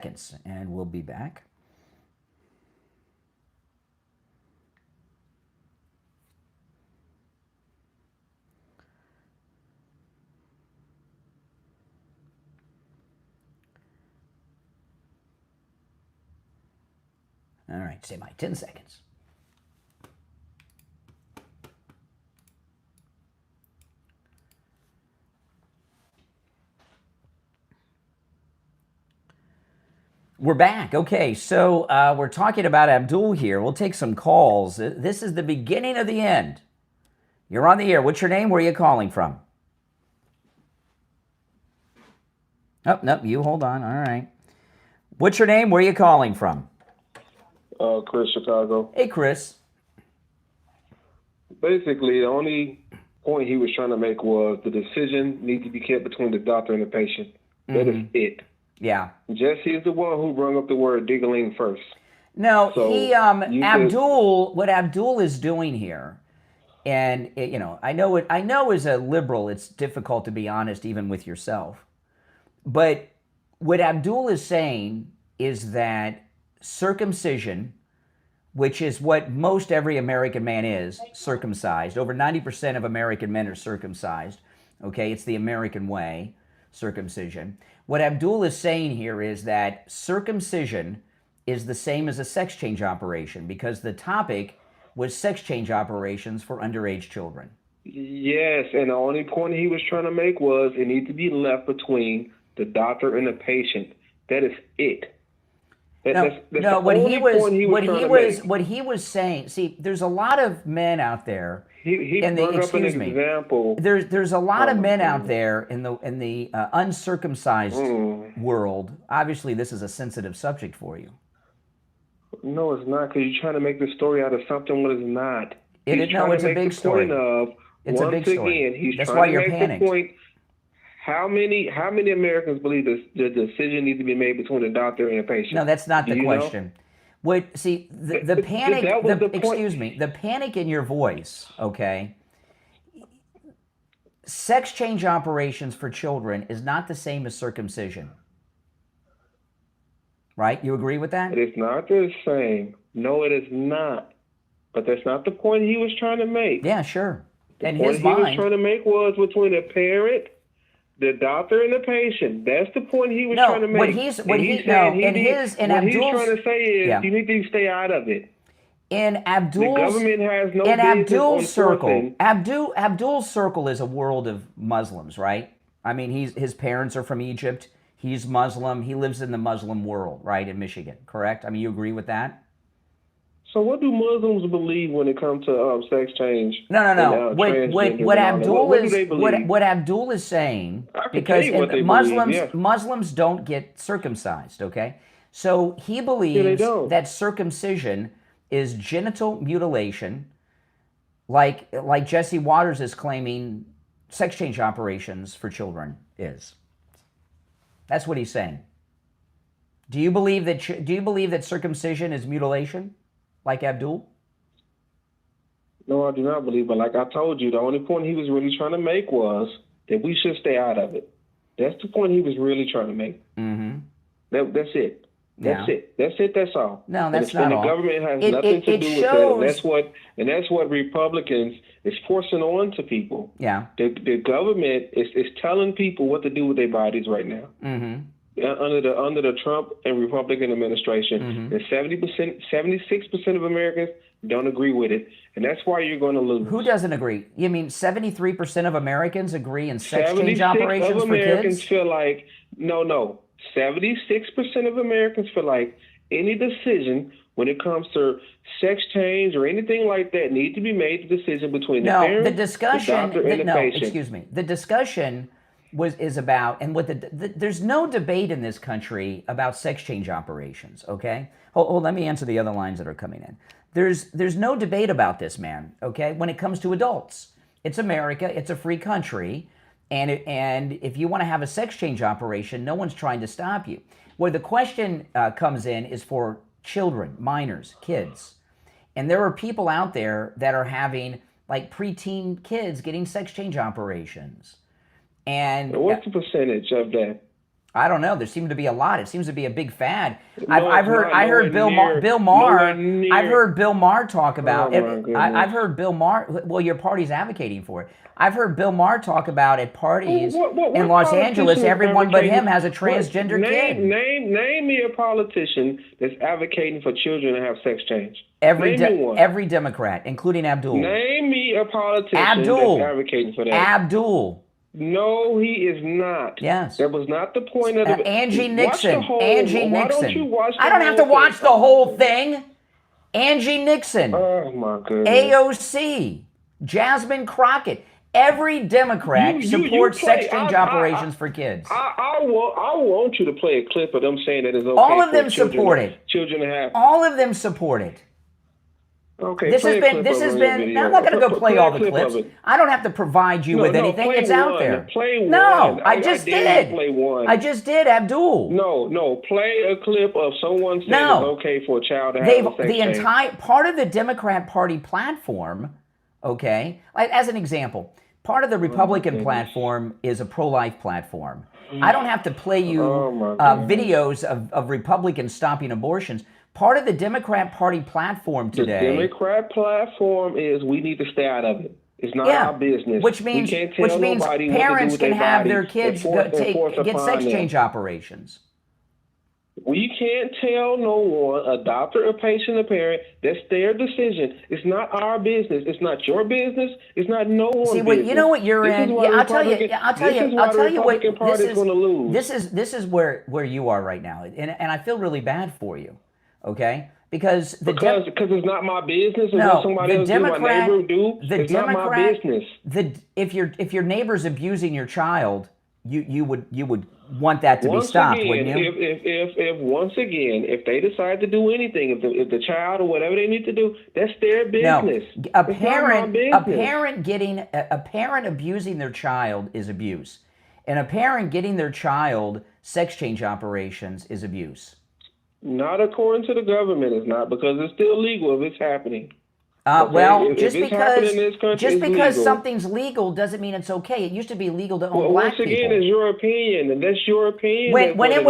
seconds, and we'll be back. All right, say my 10 seconds. We're back. Okay, so we're talking about Abdul here. We'll take some calls. This is the beginning of the end. You're on the air. What's your name? Where are you calling from? Oh, no, you hold on. All right. What's your name? Where are you calling from? Chris, Chicago. Hey, Chris. Basically, the only point he was trying to make was the decision needs to be kept between the doctor and the patient. That is it. Yeah. Jesse is the one who brought up the word diggling first. No, So Abdul, what Abdul is doing here, and I know as a liberal, it's difficult to be honest even with yourself. But what Abdul is saying is that circumcision, which is what most every American man is, circumcised. Over 90% of American men are circumcised. Okay, it's the American way, circumcision. What Abdul is saying here is that circumcision is the same as a sex change operation, because the topic was sex change operations for underage children. Yes, and the only point he was trying to make was it needs to be left between the doctor and the patient. That is it. What he was saying. See, there's a lot of men out there. He brought up an example. There's a lot of men out there in the uncircumcised world. Obviously, this is a sensitive subject for you. No, it's not, because you're trying to make the story out of something what it's not. It's a big story. It's a big story. That's why you're panicked. How many Americans believe the decision needs to be made between the doctor and the patient? No, that's not the question. The panic. The panic in your voice. Okay. Sex change operations for children is not the same as circumcision. Right? You agree with that? It is not the same. No, it is not. But that's not the point he was trying to make. Yeah, sure. The point he was trying to make was between the parent, the doctor, and the patient. That's the point he was trying to make. What he's trying to say is you need to stay out of it. In Abdul's, the government has no in business Abdul's circle, enforcing. Abdul's circle is a world of Muslims, right? I mean, his parents are from Egypt. He's Muslim. He lives in the Muslim world, right, in Michigan, correct? I mean, you agree with that? So what do Muslims believe when it comes to sex change? No. What Abdul is saying, because Muslims don't get circumcised, okay? So he believes that circumcision is genital mutilation, like Jesse Waters is claiming sex change operations for children is. That's what he's saying. Do you believe that circumcision is mutilation, like Abdul? No, I do not believe. But like I told you, the only point he was really trying to make was that we should stay out of it. That's the point he was really trying to make. Mm-hmm. That's it. That's all. No, that's not all. The government has nothing to do with that. And that's what Republicans is forcing on to people. Yeah. The government is telling people what to do with their bodies right now. Mm-hmm. Under the Trump and Republican administration, and 76% of Americans don't agree with it, and that's why you're going to lose. Who doesn't agree? You mean 73% of Americans agree in sex change operations for kids? 76% of Americans feel like no. 76% of Americans feel like any decision when it comes to sex change or anything like that needs to be made the decision between the parent, the doctor, and the patient. Excuse me. The discussion is about, and there's no debate in this country about sex change operations, okay? Hold, let me answer the other lines that are coming in. There's no debate about this, man, okay? When it comes to adults. It's America, it's a free country, and if you want to have a sex change operation, no one's trying to stop you. Where the question comes in is for children, minors, kids. And there are people out there that are having, like, preteen kids getting sex change operations. And what's the percentage of that? I don't know. There seems to be a lot. It seems to be a big fad. No, I've heard. I heard Bill Maher. I've heard Bill Maher talk about. I've heard Bill Maher. Well, your party's advocating for it. I've heard Bill Maher talk about at parties in Los Angeles. Everyone but him has a transgender kid. Name me a politician that's advocating for children to have sex change. Every Democrat, including Abdul. Name me a politician that's advocating for that. Abdul. No, he is not. Yes. That was not the point of the... Angie Nixon. Angie Nixon. Why don't you watch I don't have to watch the whole thing. Angie Nixon. Oh, my goodness. AOC. Jasmine Crockett. Every Democrat supports sex change operations for kids. I want you to play a clip of them saying that it's okay. All of them support it. Children to have. All of them support it. Okay. This has been. Now I'm not going to go play all the clips. I don't have to provide you with anything. It's out there. No, I just did. Play one. I just did, Abdul. No. Play a clip of someone saying it's okay for a child to have a sex change. entire part of the Democrat Party platform. Okay, as an example, part of the Republican platform is a pro-life platform. I don't have to play you videos of Republicans stopping abortions. Part of the Democrat Party platform today. The Democrat platform is we need to stay out of it. It's not our business. Which means parents can have their kids get sex change operations. We can't tell no one, a doctor, a patient, a parent, that's their decision. It's not our business. It's not your business. It's not no one's business. You know what you're in. I'll tell you what. This is where you are right now, and I feel really bad for you. Okay, because it's not my business. It's what somebody else do. My neighbor do. It's not my business. If your neighbor's abusing your child, you would want that to be stopped, wouldn't you? If they decide to do anything, if the child or whatever they need to do, that's their business. No, a parent abusing their child is abuse, and a parent getting their child sex change operations is abuse. Not according to the government, it's not, because it's still legal if it's happening. Just because something's legal doesn't mean it's okay. It used to be legal to own black people. Once again, it's your opinion, and that's your opinion. When it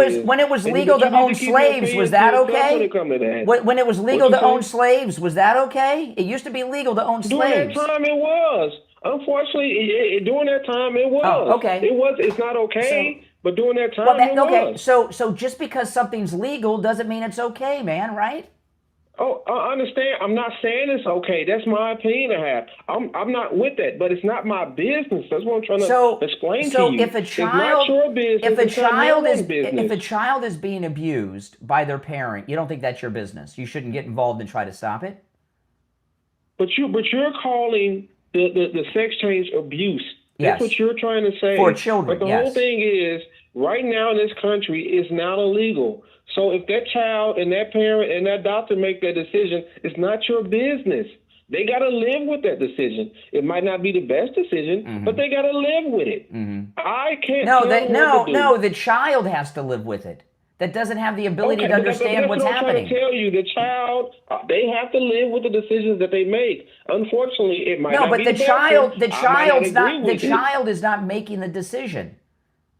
was legal to own slaves, was that okay? When it was legal to own slaves, was that okay? It used to be legal to own slaves. During that time, it was. Unfortunately, during that time, it was. Oh, okay. It's not okay. But during that time, it was. So just because something's legal doesn't mean it's okay, man, right? Oh, I understand. I'm not saying it's okay. That's my opinion to have. I'm not with that, but it's not my business. That's what I'm trying to explain to you. So if a child, it's not your business, if a child is being abused by their parent, you don't think that's your business. You shouldn't get involved and try to stop it. But you're calling the sex change abuse. Yes. That's what you're trying to say. For children, but the whole thing is, right now in this country, it's not illegal. So if that child and that parent and that doctor make that decision, it's not your business. They got to live with that decision. It might not be the best decision, but they got to live with it. I can't No, the child has to live with it. That doesn't have the ability to understand what's happening. I'm trying to tell you, the child, they have to live with the decisions that they make. Unfortunately, it might not be the child is not making the decision.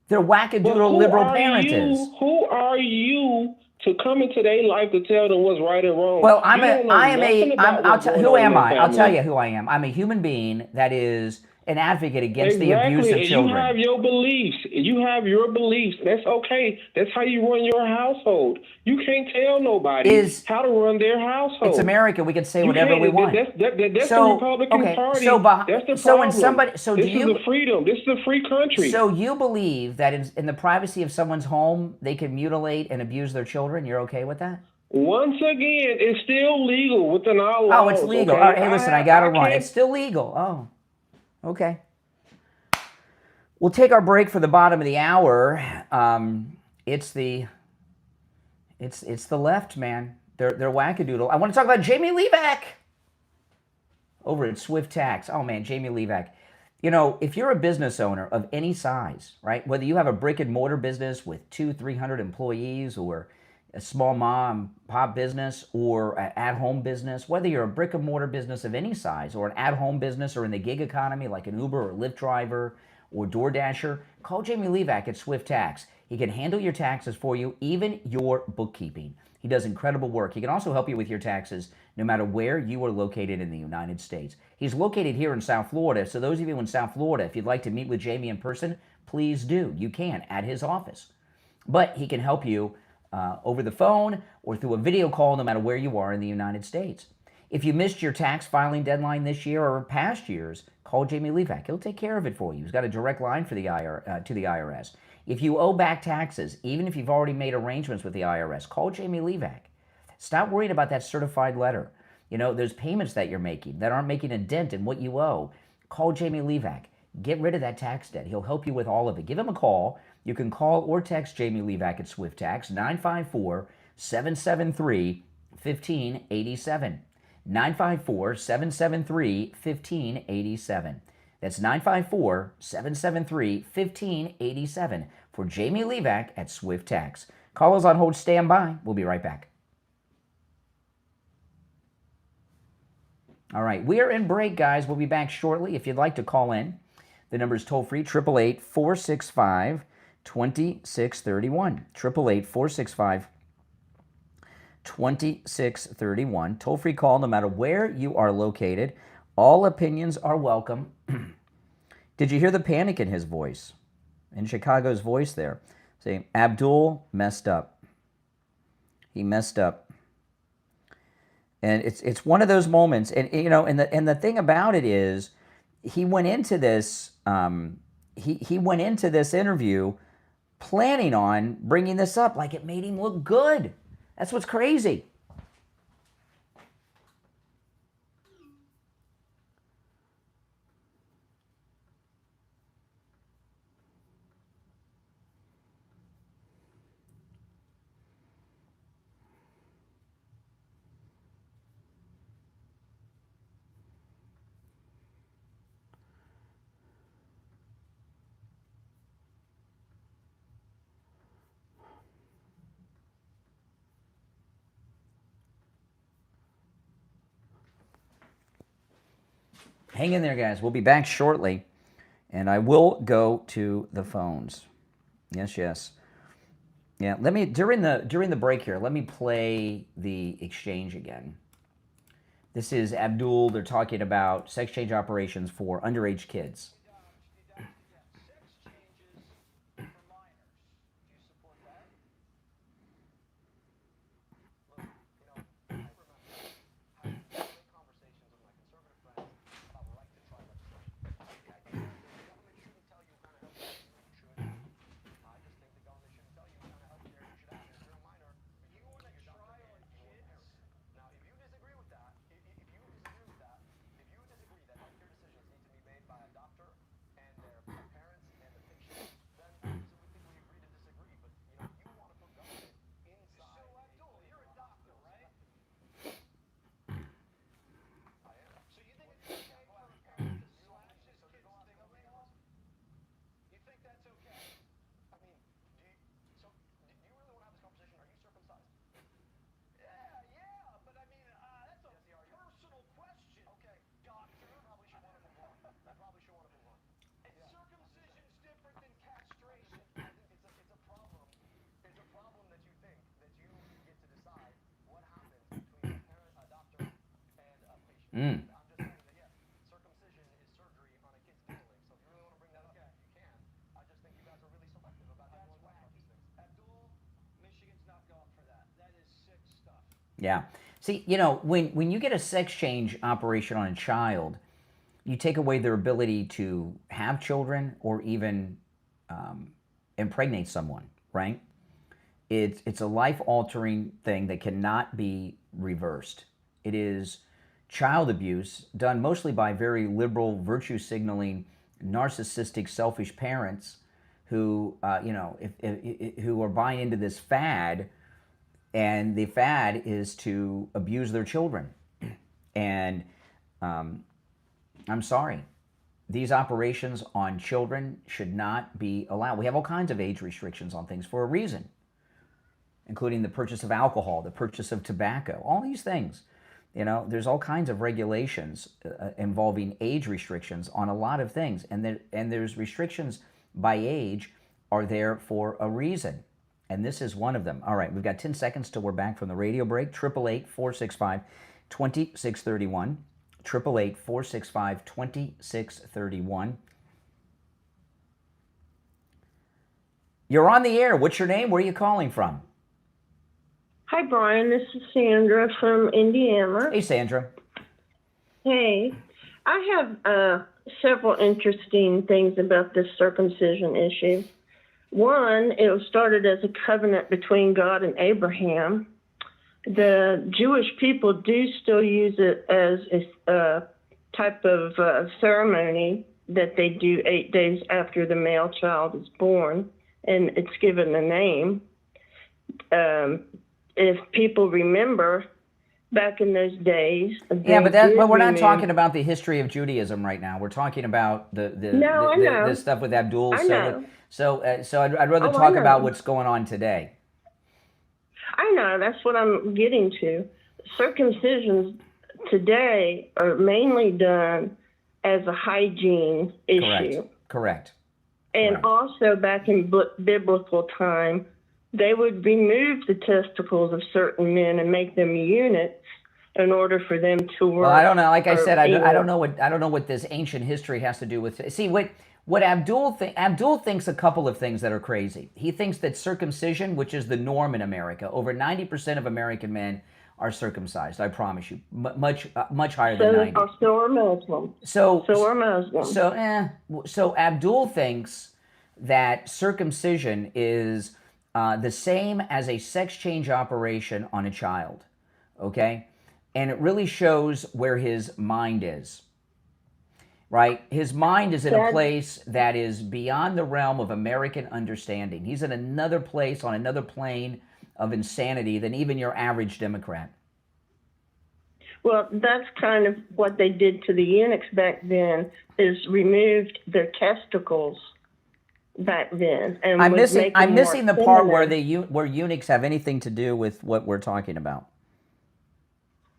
Their wackadoodle liberal parent is. Who are you to come into their life to tell them what's right and wrong? Well, who am I? I'll tell you who I am. I'm a human being that is an advocate against the abuse of children. You have your beliefs. That's okay. That's how you run your household. You can't tell nobody how to run their household. It's America. We can say whatever we want. That's the Republican Party. That's the problem. This is the freedom. This is a free country. So you believe that in the privacy of someone's home, they can mutilate and abuse their children? You're okay with that? Once again, it's still legal within our laws. Oh, it's legal. Okay? All right, hey, listen, I got to run. It's still legal. Oh. Okay. We'll take our break for the bottom of the hour. It's the left, man. They're wackadoodle. I want to talk about Jamie Levack over at Swift Tax. Oh man, Jamie Levack. You know, if you're a business owner of any size, right? Whether you have a brick and mortar business with 200-300 employees, or a small mom pop business, or an at-home business, whether you're a brick and mortar business of any size, or an at-home business, or in the gig economy like an Uber or Lyft driver or DoorDasher, call Jamie Levack at Swift Tax. He can handle your taxes for you, even your bookkeeping. He does incredible work. He can also help you with your taxes no matter where you are located in the United States. He's located here in South Florida, so those of you in South Florida, if you'd like to meet with Jamie in person, please do. You can at his office. But he can help you over the phone or through a video call no matter where you are in the United States. If you missed your tax filing deadline this year or past years, call Jamie LeeZep. He'll take care of it for you. He's got a direct line for the to the IRS. If you owe back taxes, even if you've already made arrangements with the IRS, call Jamie LeeZep. Stop worrying about that certified letter. You know, there's payments that you're making that aren't making a dent in what you owe. Call Jamie LeeZep. Get rid of that tax debt. He'll help you with all of it. Give him a call. You can call or text Jamie LeeZep at Swift Tax, 954-773-1587. 954-773-1587. That's 954-773-1587 for Jamie LeeZep at Swift Tax. Callers on hold, stand by. We'll be right back. All right, we are in break, guys. We'll be back shortly. If you'd like to call in, the number is toll free, 888-465-2631. 888-465-2631. Toll-free call no matter where you are located. All opinions are welcome. Did you hear the panic in his voice? In Chicago's voice there. Saying, Abdul messed up. He messed up. And it's one of those moments. And you know, and the thing about it is, he went into this he went into this interview planning on bringing this up like it made him look good. That's what's crazy. Hang in there, guys. We'll be back shortly, and I will go to the phones. Yes, yes. Yeah, let me during the break here, let me play the exchange again. This is Abdul. They're talking about sex change operations for underage kids. Mm. Circumcision is surgery on a kid's feeling. So if you really want to bring that up, you can. I just think you guys are really selective about how you want to talk about these things. Abdul, Michigan's not going for that. That is sick stuff. Yeah. See, you know, when you get a sex change operation on a child, you take away their ability to have children or even impregnate someone, right? It's a life-altering thing that cannot be reversed. It is child abuse done mostly by very liberal, virtue-signaling, narcissistic, selfish parents who, who are buying into this fad, and the fad is to abuse their children. And I'm sorry, these operations on children should not be allowed. We have all kinds of age restrictions on things for a reason, including the purchase of alcohol, the purchase of tobacco, all these things. You know, there's all kinds of regulations involving age restrictions on a lot of things. And there's restrictions by age are there for a reason. And this is one of them. All right, we've got 10 seconds till we're back from the radio break. 888-465-2631. 888-465-2631. You're on the air. What's your name? Where are you calling from? Hi, Brian. This is Sandra from Indiana. Hey, Sandra. Hey. I have several interesting things about this circumcision issue. One, it was started as a covenant between God and Abraham. The Jewish people do still use it as a type of ceremony that they do 8 days after the male child is born, and it's given a name. If people remember, back in those days, but we're not talking about the history of Judaism right now. We're talking about the stuff with Abdul. So I'd rather talk about what's going on today. I know, that's what I'm getting to. Circumcisions today are mainly done as a hygiene issue. Correct. And also back in biblical time, they would remove the testicles of certain men and make them eunuchs in order for them to work. Well, I don't know. Like I said, I don't know what this ancient history has to do with. See, what Abdul thinks a couple of things that are crazy. He thinks that circumcision, which is the norm in America, over 90% of American men are circumcised. I promise you, much higher than 90. So are Muslims. So are Muslims. So Abdul thinks that circumcision is the same as a sex change operation on a child, okay? And it really shows where his mind is, right? His mind is in a place that is beyond the realm of American understanding. He's in another place, on another plane of insanity than even your average Democrat. Well, that's kind of what they did to the eunuchs back then, is removed their testicles back then. And I'm missing the part where eunuchs have anything to do with what we're talking about.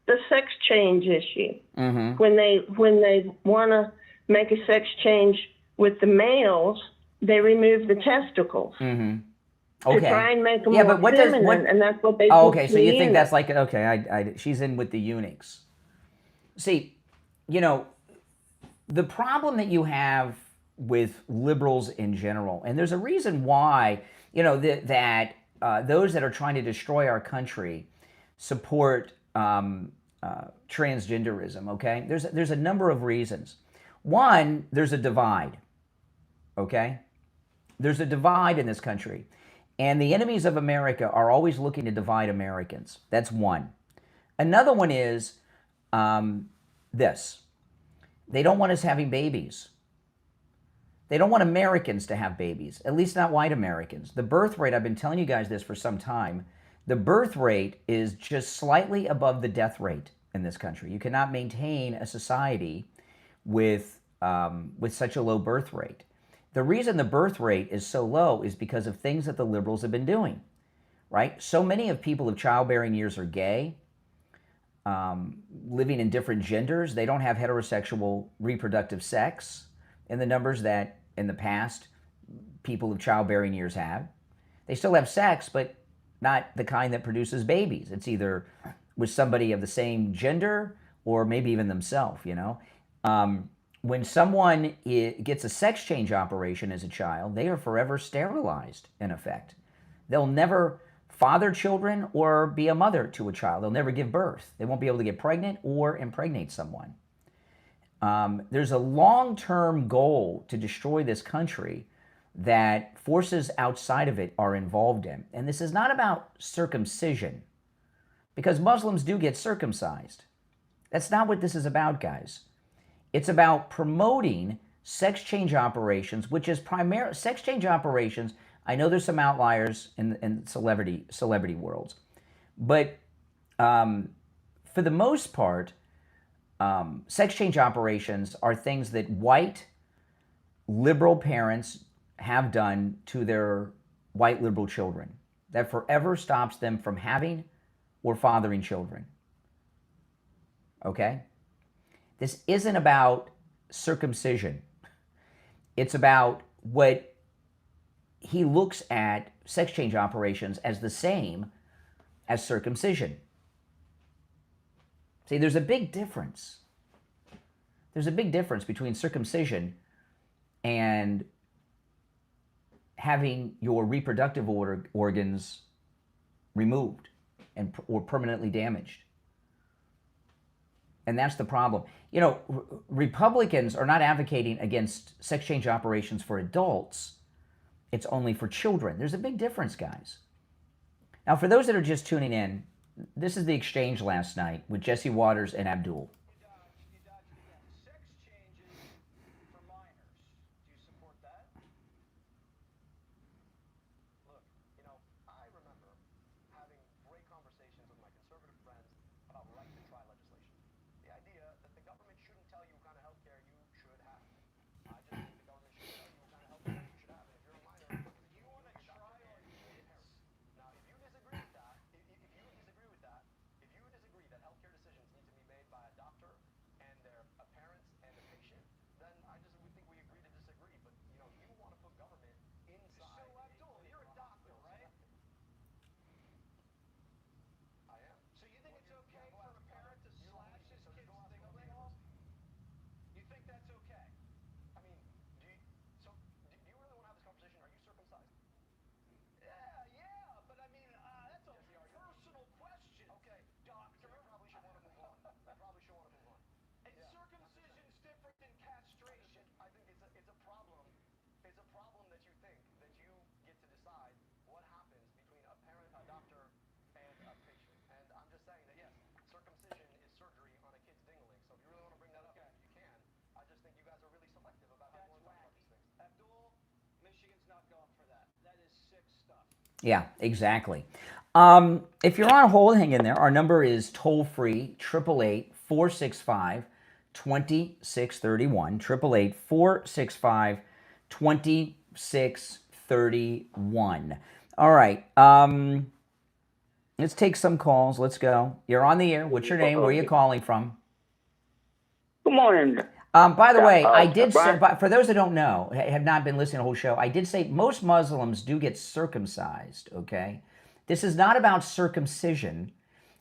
The sex change issue. Mm-hmm. When they want to make a sex change with the males, they remove the testicles. Mm-hmm. Okay. To try and make them more feminine, and that's what they do. Oh, okay, so you think that's like, okay, she's in with the eunuchs. See, the problem that you have with liberals in general, and there's a reason why, that those that are trying to destroy our country support transgenderism, okay? There's a number of reasons. One, there's a divide, okay? There's a divide in this country. And the enemies of America are always looking to divide Americans. That's one. Another one is this. They don't want us having babies. They don't want Americans to have babies, at least not white Americans. The birth rate, I've been telling you guys this for some time, the birth rate is just slightly above the death rate in this country. You cannot maintain a society with such a low birth rate. The reason the birth rate is so low is because of things that the liberals have been doing, right? So many of people of childbearing years are gay, living in different genders. They don't have heterosexual reproductive sex in the numbers that in the past people of childbearing years have. They still have sex, but not the kind that produces babies. It's either with somebody of the same gender or maybe even themselves, When someone gets a sex change operation as a child, they are forever sterilized, in effect. They'll never father children or be a mother to a child. They'll never give birth. They won't be able to get pregnant or impregnate someone. There's a long-term goal to destroy this country that forces outside of it are involved in. And this is not about circumcision, because Muslims do get circumcised. That's not what this is about, guys. It's about promoting sex change operations, which is primarily sex change operations. I know there's some outliers in celebrity worlds, but for the most part, sex change operations are things that white liberal parents have done to their white liberal children that forever stops them from having or fathering children. Okay? This isn't about circumcision. It's about what he looks at sex change operations as the same as circumcision. See, there's a big difference. There's a big difference between circumcision and having your reproductive organs removed or permanently damaged. And that's the problem. You know, Republicans are not advocating against sex change operations for adults. It's only for children. There's a big difference, guys. Now, for those that are just tuning in, this is the exchange last night with Jesse Waters and Abdul. Sex changes for minors. Do you support that? Look, you know, I remember having great conversations with my conservative friends about right-to-try legislation. The idea that the government shouldn't tell you what kind of health care you should have. I just think the government should tell you what kind of health care you should have. And if you're a minor, you want to try or you parents. Now, if you disagree with that, if you disagree that health care decisions need to be made by a doctor and their parents and a patient, then I just would think we agree to disagree. But you know, you want to put government inside. So Abdul, you're a doctor, right? I am. So you think it's okay for a parent to slash his kid's fingernails? You think that's okay? I mean, do you really want to have this conversation? Are you circumcised? Yeah, but I mean, that's a personal question. Okay, doctor. You probably should want to move on. And circumcision's different than castration. I think it's a problem. It's a problem that you think that you get to decide what happens between a parent, a doctor, and a patient. And I'm just saying that yes, circumcision is surgery on a kid's dingling. So if you really want to bring that up, you can. I just think you guys are really selective about how you want to talk about these things. Abdul, Michigan's not going for that. That is sick stuff. Yeah, exactly. If you're on hold, hang in there. Our number is toll-free, 888-465-2631, 888-465-2631. All right, let's take some calls. Let's go. You're on the air. What's your name? Where are you calling from? Good morning. By the way, I did say, Brian. for those that don't know, have not been listening to the whole show, I did say most Muslims do get circumcised, okay? This is not about circumcision.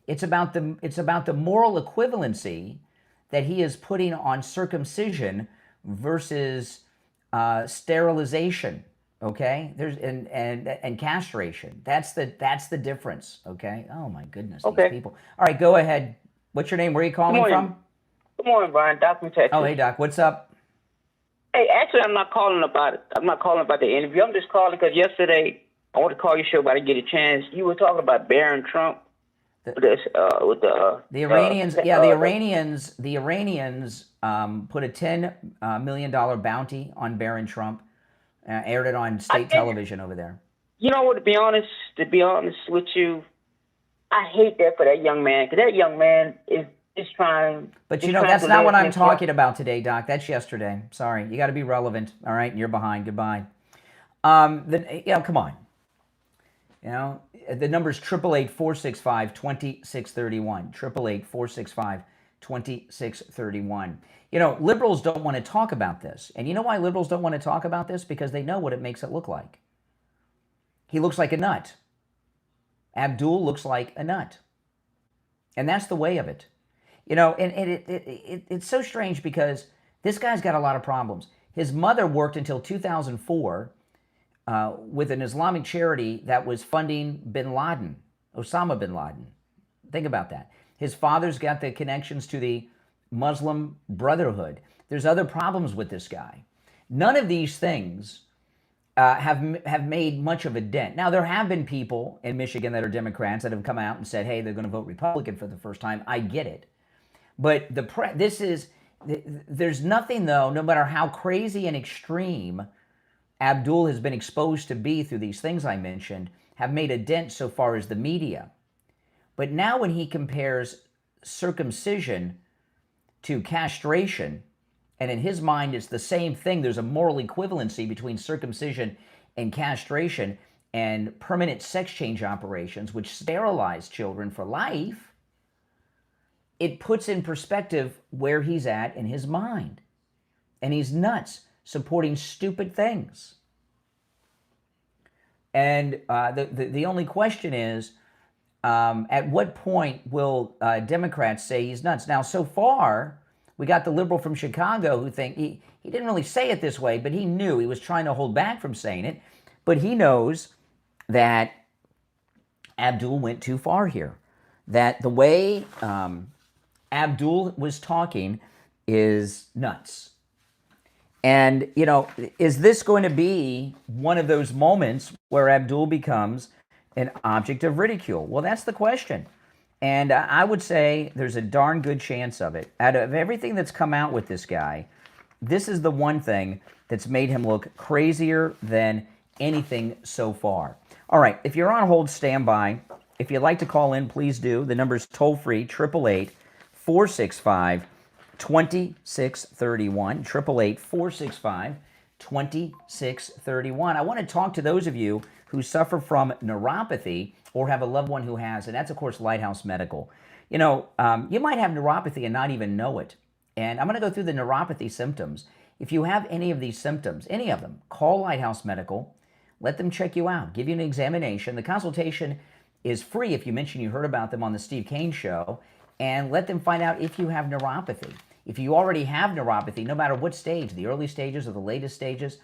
It's about the moral equivalency that he is putting on circumcision versus sterilization, okay? And castration. That's the difference, okay? Oh my goodness, Okay. these people. All right, go ahead. What's your name? Where are you calling morning. from? Good morning, Brian. Doc from Texas. Oh, hey, Doc. What's up? Hey, actually, I'm not calling about it. I'm not calling about the interview. I'm just calling because yesterday I want to call your show, but I didn't get a chance. You were talking about Barron Trump with the Iranians. The Iranians put a $10 million bounty on Barron Trump, aired it on state television over there. You know what? To be honest with you, I hate that for that young man, because that young man is trying. But you know, that's not what I'm talking about today, Doc. That's yesterday. Sorry, you got to be relevant. All right, you're behind. Goodbye. Come on. You know, the number's 888-465-2631. 888-465-2631. You know, liberals don't want to talk about this. And you know why liberals don't want to talk about this? Because they know what it makes it look like. He looks like a nut. Abdul looks like a nut. And that's the way of it. You know, and it's so strange because this guy's got a lot of problems. His mother worked until 2004 with an Islamic charity that was funding bin Laden, Osama bin Laden. Think about that. His father's got the connections to the Muslim Brotherhood. There's other problems with this guy. None of these things have made much of a dent. Now, there have been people in Michigan that are Democrats that have come out and said, hey, they're going to vote Republican for the first time. I get it. But there's nothing, though, no matter how crazy and extreme Abdul has been exposed to be through these things I mentioned, have made a dent so far as the media. But now when he compares circumcision to castration, and in his mind it's the same thing, there's a moral equivalency between circumcision and castration and permanent sex change operations, which sterilize children for life, it puts in perspective where he's at in his mind. And he's nuts, supporting stupid things. And the only question is, at what point will Democrats say he's nuts? Now, so far, we got the liberal from Chicago who think he didn't really say it this way, but he knew he was trying to hold back from saying it. But he knows that Abdul went too far here. That the way Abdul was talking is nuts. And, you know, is this going to be one of those moments where Abdul becomes an object of ridicule? Well, that's the question. And I would say there's a darn good chance of it. Out of everything that's come out with this guy, this is the one thing that's made him look crazier than anything so far. All right, if you're on hold, stand by. If you'd like to call in, please do. The number's toll-free, 888-465-2631, 888-465-2631. I want to talk to those of you who suffer from neuropathy or have a loved one who has, and that's, of course, Lighthouse Medical. You know, you might have neuropathy and not even know it. And I'm going to go through the neuropathy symptoms. If you have any of these symptoms, any of them, call Lighthouse Medical. Let them check you out, give you an examination. The consultation is free if you mention you heard about them on the Steve Kane Show, and let them find out if you have neuropathy. If you already have neuropathy, no matter what stage, the early stages or the latest stages,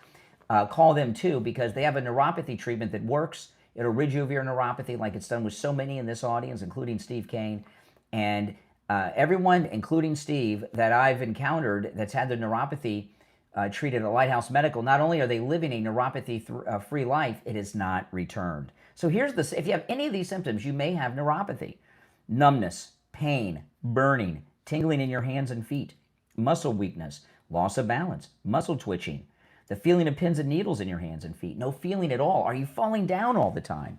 call them too, because they have a neuropathy treatment that works. It'll rid you of your neuropathy like it's done with so many in this audience, including Steve Kane. And everyone, including Steve, that I've encountered that's had their neuropathy treated at Lighthouse Medical, not only are they living a neuropathy-free life, it is not returned. So here's the, if you have any of these symptoms, you may have neuropathy. Numbness, pain, burning, tingling in your hands and feet, muscle weakness, loss of balance, muscle twitching, the feeling of pins and needles in your hands and feet, no feeling at all. Are you falling down all the time?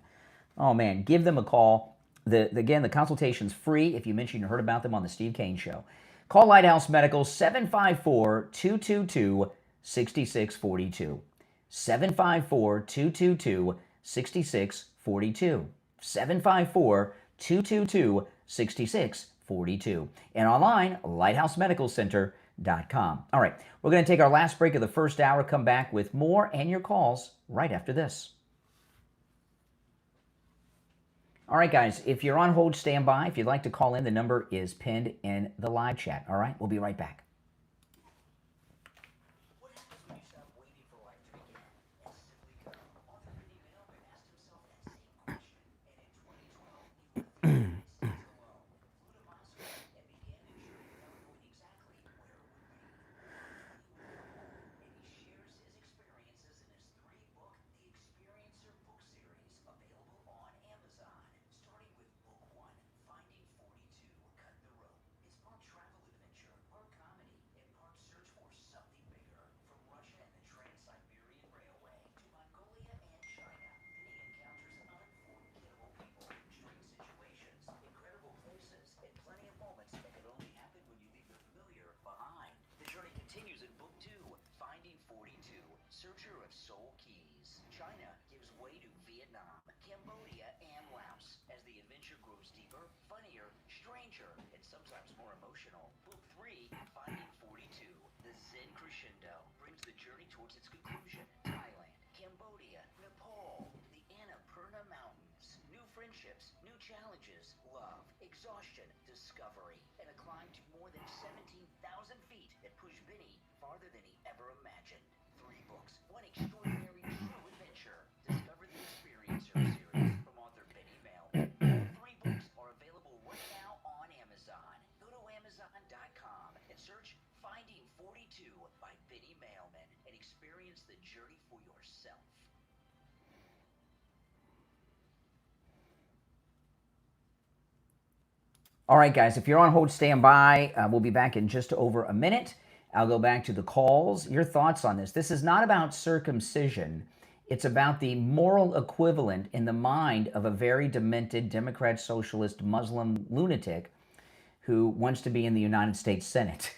Oh man, give them a call. Again, the consultation's free if you mention you heard about them on the Steve Kane Show. Call Lighthouse Medical, 754-222-6642. 754-222-6642. 754-222-6642. And online, lighthousemedicalcenter.com. All right, we're going to take our last break of the first hour, come back with more and your calls right after this. All right, guys, if you're on hold, stand by. If you'd like to call in, the number is pinned in the live chat. All right, we'll be right back. What happens when you stop waiting for life to begin and simply go? Author Vinny Mailman asked himself that same question, and in 2012, he went 3 states alone, flew to Moscow, and began a journey without knowing exactly where it would lead. And he shares his experiences in his 3-book The Experiencer book series, available on Amazon. Starting with Book 1, Finding 42, Cut the Rope. It's part travel adventure, part comedy, and part search for something bigger. From Russia and the Trans-Siberian Railway to Mongolia and China, Vinny encounters unforgettable people, strange situations, incredible places, and plenty of moments that could only happen when you leave the familiar behind. The journey continues in Book 2, Finding 42, Searcher of Soul Keys. China gives way to Vietnam, Cambodia, and Laos. As the adventure grows deeper, funnier, stranger, and sometimes more emotional, Book 3, Finding 42, The Zen Crescendo, brings the journey towards its conclusion. Thailand, Cambodia, Nepal, the Annapurna Mountains. New friendships, new challenges, love, exhaustion, discovery, and a climb to more than 17,000 feet that push Vinny farther than he ever imagined. 3 books, one extraordinary true adventure. Discover the Experiencer series from author Vinny Mailman. 3 books are available right now on Amazon. Go to Amazon.com and search Finding 42 by Vinny Mailman and experience the journey for yourself. All right, guys, if you're on hold, stand by. We'll be back in just over a minute. I'll go back to the calls. Your thoughts on this. This is not about circumcision. It's about the moral equivalent in the mind of a very demented Democrat, socialist, Muslim lunatic who wants to be in the United States Senate.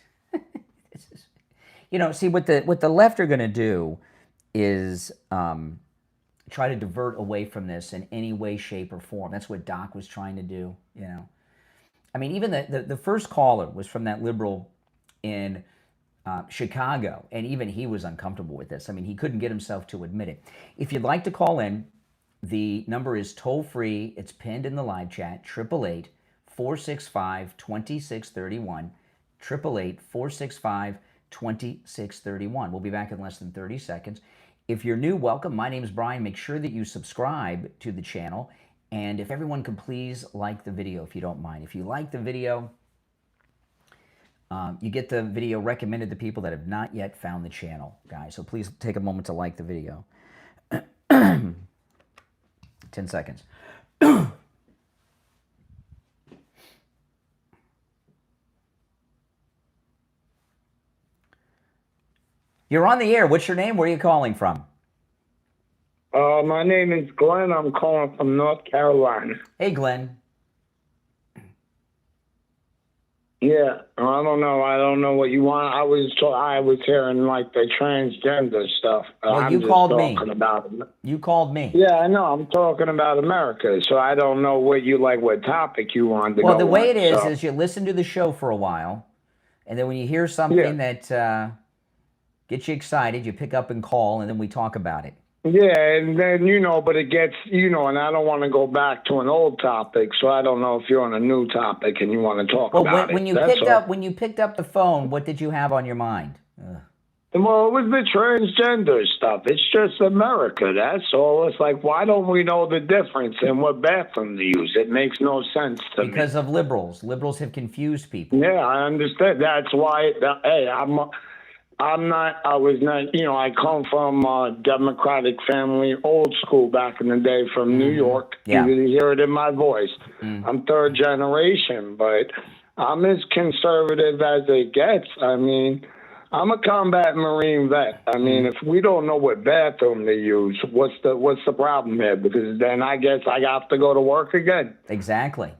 You know, see, what the left are going to do is try to divert away from this in any way, shape, or form. That's what Doc was trying to do, you know. I mean, even the first caller was from that liberal in Chicago, and even he was uncomfortable with this. I mean, he couldn't get himself to admit it. If you'd like to call in, The number is toll free. It's pinned in the live chat, 888-465-2631, 888-465-2631. We'll be back in less than 30 seconds. If you're new, welcome. My name is Brian. Make sure that you subscribe to the channel. And if everyone could please like the video, if you don't mind. If you like the video, you get the video recommended to people that have not yet found the channel, guys. So please take a moment to like the video. 10 seconds. You're on the air. What's your name? Where are you calling from? My name is Glenn. I'm calling from North Carolina. Hey, Glenn. Yeah, I don't know. I don't know what you want. I was hearing like the transgender stuff. Well, I'm you just called me. talking about it. You called me. Yeah, I know. I'm talking about America, so I don't know what topic you wanted to go Well, the way on, it so. is you listen to the show for a while, and then when you hear something that gets you excited, you pick up and call, and then we talk about it. Yeah, and then, but it gets, and I don't want to go back to an old topic, so I don't know if you're on a new topic and you want to talk about it. When you picked up the phone, what did you have on your mind? Well, it was the transgender stuff. It's just America, that's all. It's like, why don't we know the difference in what bathroom to use? It makes no sense to me. Because of liberals. Liberals have confused people. Yeah, I understand. That's why, hey, I come from a Democratic family, old school back in the day from New York. Yeah. You hear it in my voice. I'm third generation, but I'm as conservative as it gets. I mean, I'm a combat Marine vet. I mean, if we don't know what bathroom to use, what's the problem here? Because then I guess I have to go to work again. Exactly.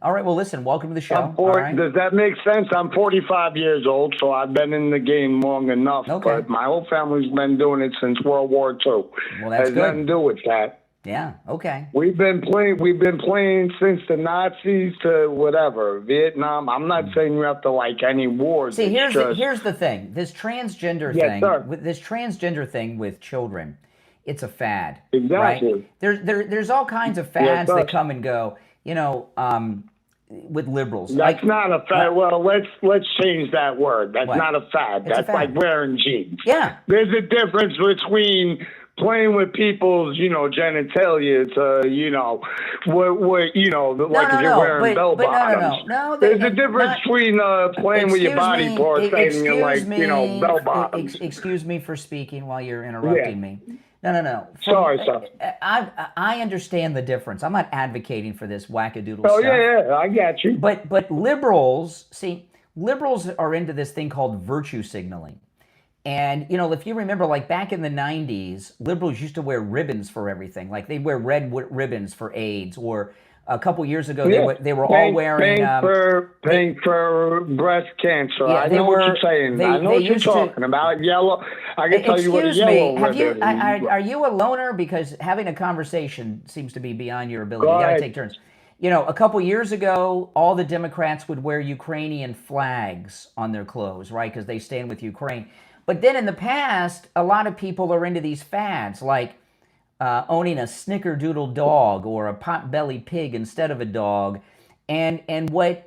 All right, well, listen, welcome to the show. Does that make sense? I'm 45 years old, so I've been in the game long enough. Okay. But my whole family's been doing it since World War II. Well, that's Has nothing to do with that. Yeah, okay. We've been playing since the Nazis to whatever, Vietnam. I'm not saying you have to like any wars. See, here's the thing. This transgender thing with children, it's a fad. Exactly. Right? There's all kinds of fads that come and go. With liberals. That's not a fad. Well, let's change that word. That's not a fad. That's like wearing jeans. Yeah. There's a difference between playing with people's, genitalia to, if you're wearing bell bottoms. No. There's a difference between playing with your body parts and you're bell bottoms. Excuse me for speaking while you're interrupting me. No. Sorry. I understand the difference. I'm not advocating for this wackadoodle stuff. Yeah, I got you. But liberals are into this thing called virtue signaling. And, if you remember, like back in the 90s, liberals used to wear ribbons for everything. Like they'd wear red ribbons for AIDS, or a couple years ago they were all wearing pink for breast cancer. Yeah, I know what you're saying. I know what you're talking about. Yellow. I can tell you what a yellow ribbon is. Are you a loner? Because having a conversation seems to be beyond your ability. You got to take turns. A couple years ago, all the Democrats would wear Ukrainian flags on their clothes, right? Because they stand with Ukraine. But then in the past, a lot of people are into these fads, like owning a snickerdoodle dog or a pot-bellied pig instead of a dog, and what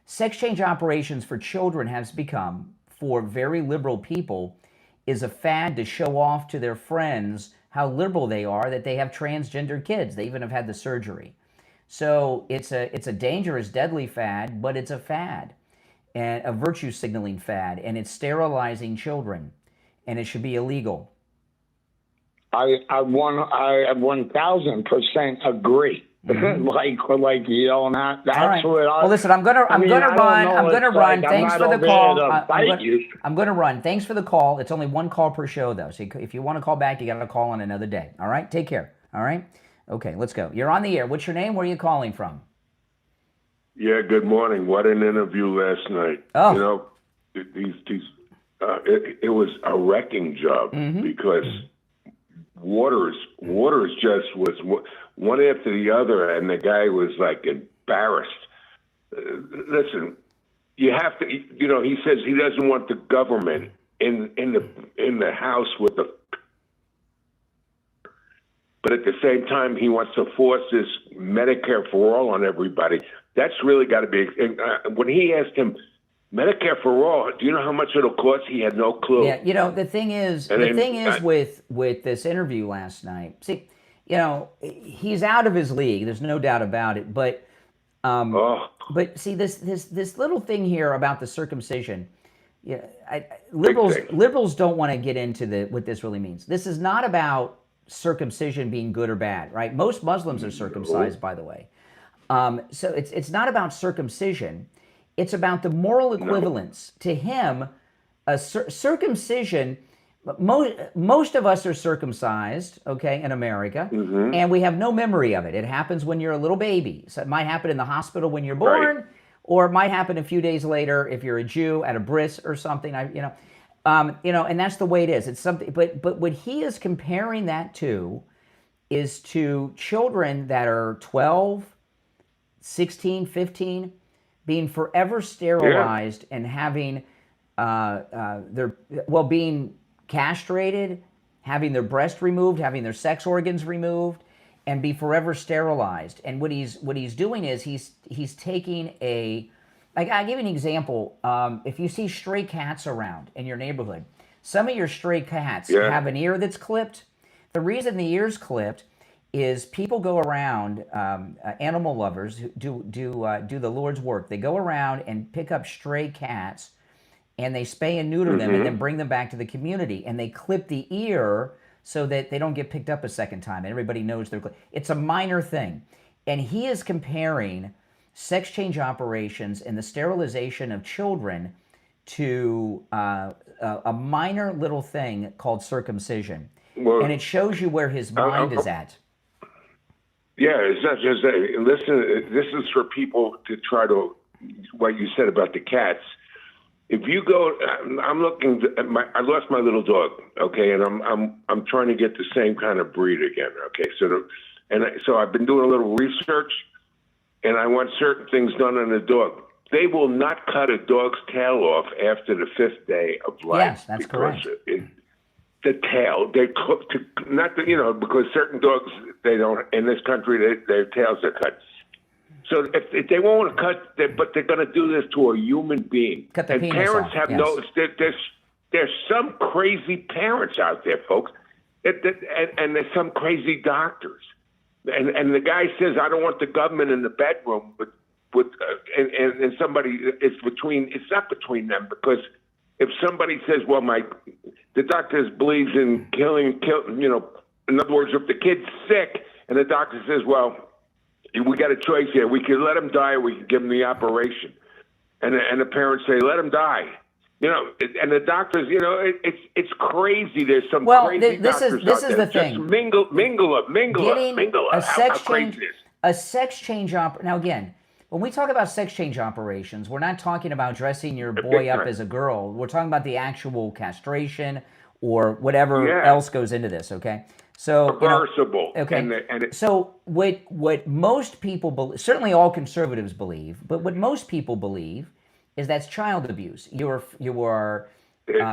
sex change operations for children has become for very liberal people is a fad to show off to their friends how liberal they are, that they have transgender kids. They even have had the surgery. So it's a dangerous, deadly fad, but it's a fad, and a virtue signaling fad, and it's sterilizing children. And it should be illegal. I 1000% agree. Like you don't have. That's right. what I. Well, listen, I'm gonna run. Thanks for the call. I'm gonna run. Thanks for the call. It's only one call per show, though. So if you want to call back, you got to call on another day. All right. Take care. All right. Okay. Let's go. You're on the air. What's your name? Where are you calling from? Yeah. Good morning. What an interview last night. Oh. It was a wrecking job because Waters just was one after the other, and the guy was like embarrassed. Listen, you have to. He says he doesn't want the government in the House with the but at the same time, he wants to force this Medicare for all on everybody. That's really got to be. When he asked him, Medicare for all, do you know how much it'll cost? He had no clue. Yeah, the thing is, with this interview last night. See, he's out of his league. There's no doubt about it. But but see, this little thing here about the circumcision. Yeah, liberals don't want to get into what this really means. This is not about circumcision being good or bad, right? Most Muslims are circumcised, by the way. So it's not about circumcision. It's about the moral equivalence. To him, circumcision, most of us are circumcised, okay, in America, and we have no memory of it. It happens when you're a little baby. So it might happen in the hospital when you're born, or it might happen a few days later if you're a Jew at a bris or something, and that's the way it is. It's something, but what he is comparing that to is to children that are 12, 16, 15, being forever sterilized and having being castrated, having their breast removed, having their sex organs removed, and be forever sterilized. And what he's doing is he's taking I'll give you an example. If you see stray cats around in your neighborhood, some of your stray cats have an ear that's clipped. The reason the ear's clipped is people go around, animal lovers who do the Lord's work. They go around and pick up stray cats, and they spay and neuter them, and then bring them back to the community, and they clip the ear so that they don't get picked up a second time. And everybody knows they're. It's a minor thing, and he is comparing sex change operations and the sterilization of children to a minor little thing called circumcision, and it shows you where his mind is at. Yeah, it's not just that. Listen, this is for people to try to, what you said about the cats. If you go, I'm looking. I lost my little dog. Okay, and I'm trying to get the same kind of breed again. Okay, so I've been doing a little research, and I want certain things done on the dog. They will not cut a dog's tail off after the 5th day of life. Yes, that's correct. The tail, because certain dogs, they don't, in this country, their tails are cut. So if they won't cut, but they're going to do this to a human being. Cut the penis parents off, have yes. There's some crazy parents out there, folks, and there's some crazy doctors. And the guy says, I don't want the government in the bedroom, but and somebody, it's not between them, because if somebody says, well, the doctor believes in killing, in other words, if the kid's sick and the doctor says, well, we got a choice here. We could let him die or we could give him the operation. And the parents say, let him die. And the doctors, it's crazy. There's some crazy doctors this is the thing. Just mingle up. A sex change Now, again, when we talk about sex change operations, we're not talking about dressing your boy up as a girl. We're talking about the actual castration or whatever else goes into this, okay? So reversible. Okay. So what most people believe, certainly all conservatives believe, but what most people believe is that's child abuse. You are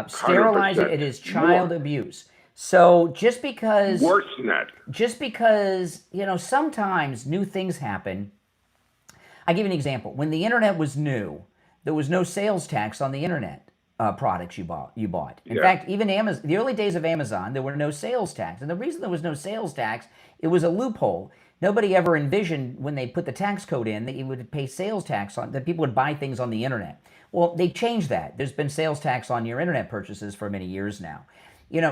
sterilizing. It is child abuse. So just because worse than that. Just because sometimes new things happen. I'll give you an example. When the internet was new, there was no sales tax on the internet products you bought. In fact, even Amazon, the early days of Amazon, there were no sales tax. And the reason there was no sales tax, it was a loophole. Nobody ever envisioned when they put the tax code in that you would pay sales tax that people would buy things on the internet. Well, they changed that. There's been sales tax on your internet purchases for many years now.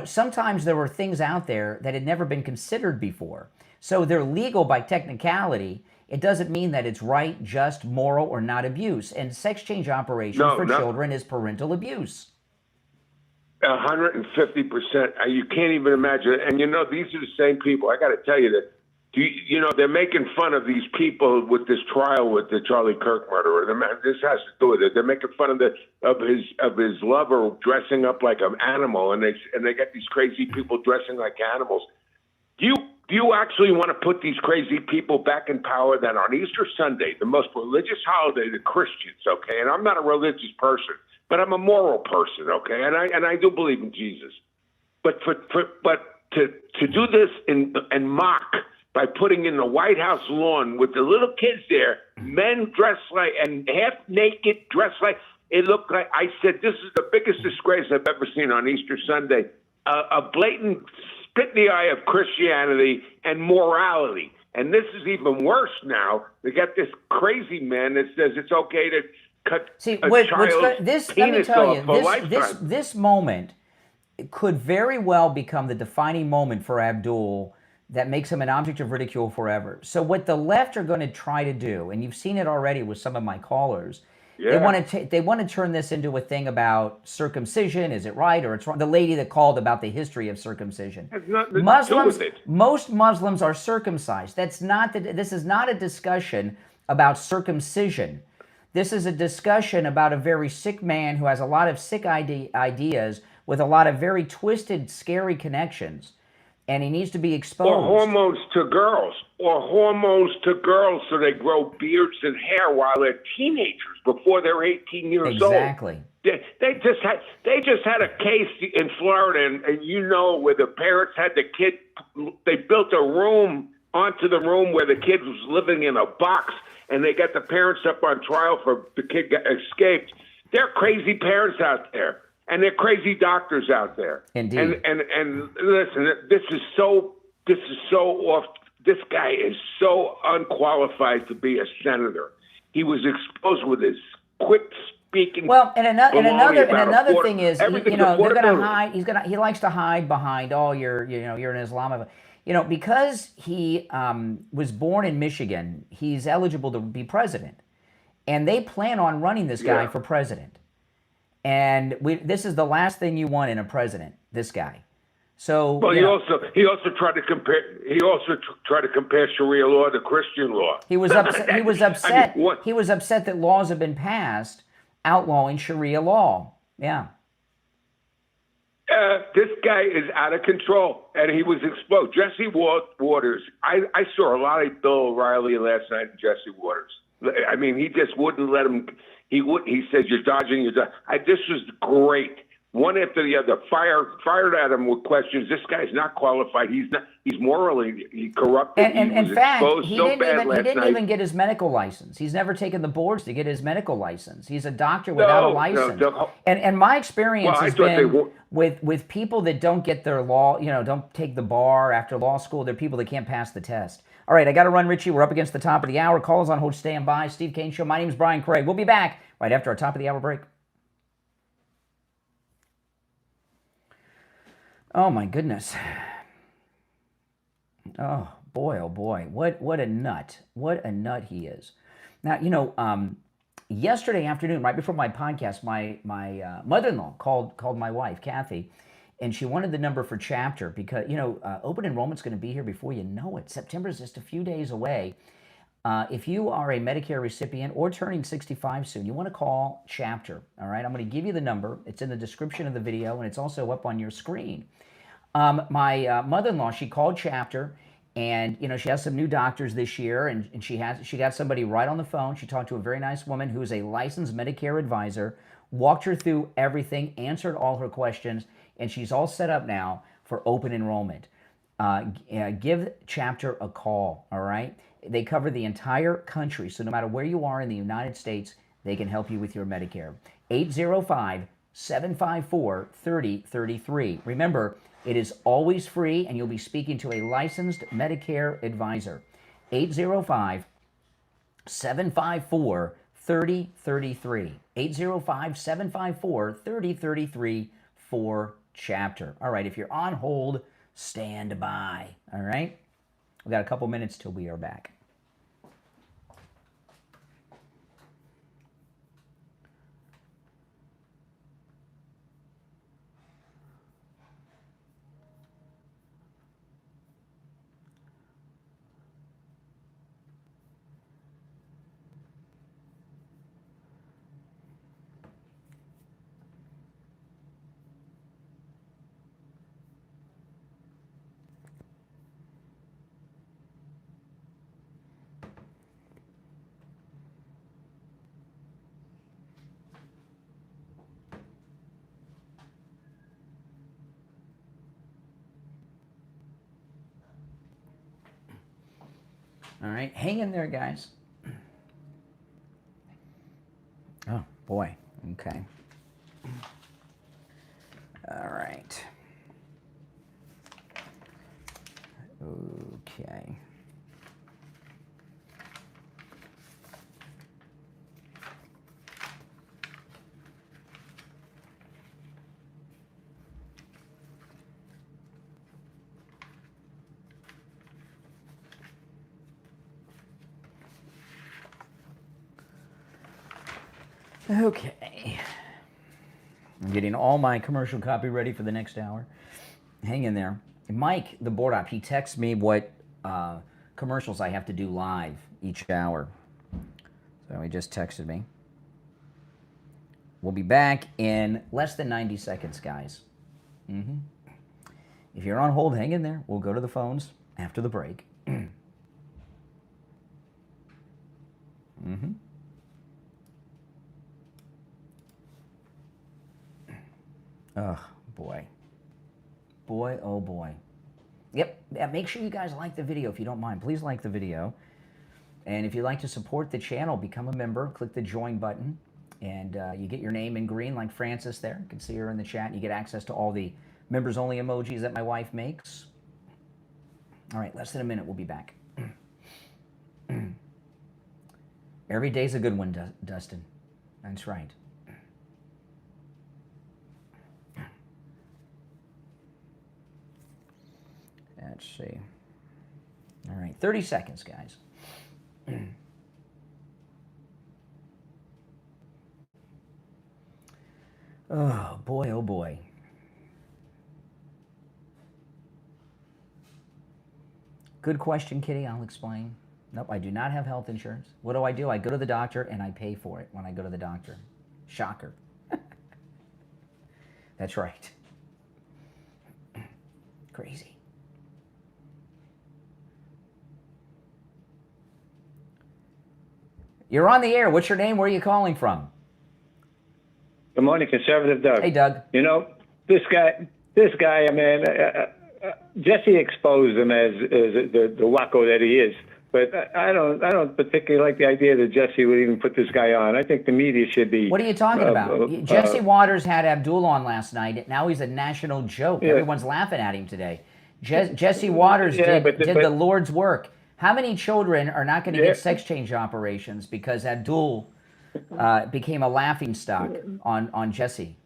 Sometimes there were things out there that had never been considered before. So they're legal by technicality. It doesn't mean that it's right, just, moral, or not abuse. And sex change operations for children is parental abuse. 150%. You can't even imagine. And these are the same people. I got to tell you that. They're making fun of these people with this trial with the Charlie Kirk murderer. This has to do with it. They're making fun of his lover dressing up like an animal, and they got these crazy people dressing like animals. Do you actually want to put these crazy people back in power that on Easter Sunday, the most religious holiday to Christians, okay? And I'm not a religious person, but I'm a moral person, okay? And I do believe in Jesus. But to do this and mock by putting in the White House lawn with the little kids there, men dressed like and half naked, dressed like it looked like. I said, this is the biggest disgrace I've ever seen on Easter Sunday. A blatant spit in the eye of Christianity and morality. And this is even worse now. They got this crazy man that says it's okay to cut a child's penis off for lifetime. This moment could very well become the defining moment for Abdul that makes him an object of ridicule forever. So what the left are going to try to do, and you've seen it already with some of my callers, they want to turn this into a thing about circumcision. Is it right or it's wrong? The lady that called about the history of circumcision. Most Muslims are circumcised. This is not a discussion about circumcision. This is a discussion about a very sick man who has a lot of sick ideas with a lot of very twisted, scary connections. And he needs to be exposed. Or hormones to girls so they grow beards and hair while they're teenagers before they're 18 years old. Exactly. They just had a case in Florida, and you know, where the parents had the kid. They built a room onto the room where the kid was living in a box, and they got the parents up on trial for the kid got escaped. They're crazy parents out there. And they're crazy doctors out there. Indeed. And listen, this is so off. This guy is so unqualified to be a senator. He was exposed with his quick speaking. Well, and another thing is, they're going to hide. He likes to hide behind, you're an Islamist. Because he was born in Michigan, he's eligible to be president, and they plan on running this guy for president. And this is the last thing you want in a president, this guy. So, he also tried to compare Sharia law to Christian law. He was upset. He was upset. He was upset that laws have been passed outlawing Sharia law. Yeah. This guy is out of control, and he was exposed. Jesse Waters. I saw a lot of Bill O'Reilly last night. And Jesse Waters. I mean, he just wouldn't let him. He said, "You're dodging. This was great. One after the other, fired at him with questions. This guy's not qualified. He's not. He's morally corrupted. And in fact, he didn't even get his medical license. He's never taken the boards to get his medical license. He's a doctor without a license. And my experience has been with people that don't get their law, don't take the bar after law school. They're people that can't pass the test. All right, I got to run, Richie. We're up against the top of the hour. Calls on hold. Stand by. Steve Kane Show. My name is Brian Craig. We'll be back right after our top of the hour break. Oh, my goodness. Oh, boy. What a nut. What a nut he is. Now, yesterday afternoon, right before my podcast, my mother-in-law called my wife, Kathy, and she wanted the number for chapter because, open enrollment's going to be here before you know it. September's just a few days away. If you are a Medicare recipient or turning 65 soon, you want to call chapter, all right? I'm going to give you the number. It's in the description of the video, and it's also up on your screen. My mother-in-law, she called chapter, and, she has some new doctors this year, and she got somebody right on the phone. She talked to a very nice woman who is a licensed Medicare advisor, walked her through everything, answered all her questions, and she's all set up now for open enrollment. Give chapter a call, all right? They cover the entire country, so no matter where you are in the United States, they can help you with your Medicare. 805-754-3033. Remember, it is always free, and you'll be speaking to a licensed Medicare advisor. 805-754-3033. 805-754-3033 for chapter. All right, if you're on hold, stand by. All right? We've got a couple minutes till we are back. All right, hang in there, guys. Oh, boy. Okay. All right. Okay. Okay. I'm getting all my commercial copy ready for the next hour. Hang in there. Mike, the board op, he texts me what commercials I have to do live each hour. So he just texted me. We'll be back in less than 90 seconds, guys. If you're on hold, hang in there. We'll go to the phones after the break. Oh, boy. Boy, oh boy. Yep, make sure you guys like the video if you don't mind. Please like the video. And if you'd like to support the channel, become a member. Click the join button. And you get your name in green like Francis there. You can see her in the chat. You get access to all the members-only emojis that my wife makes. All right, less than a minute. We'll be back. Every day's a good one, Dustin. That's right. Let's see. All right, 30 seconds, guys. Oh, boy, oh, boy. Good question, Kitty. I'll explain. Nope, I do not have health insurance. What do? I go to the doctor and I pay for it when I go to the doctor. Shocker. That's right. Crazy. You're on the air. What's your name? Where are you calling from? Good morning, Conservative Doug. Hey, Doug. You know, this guy, I mean, Jesse exposed him as the wacko that he is. But I don't particularly like the idea that Jesse would even put this guy on. I think the media should be. What are you talking about? Jesse Waters had Abdul on last night. Now he's a national joke. Yeah. Everyone's laughing at him today. Jesse Waters did the Lord's work. How many children are not going to get sex change operations because Abdul became a laughingstock on Jesse?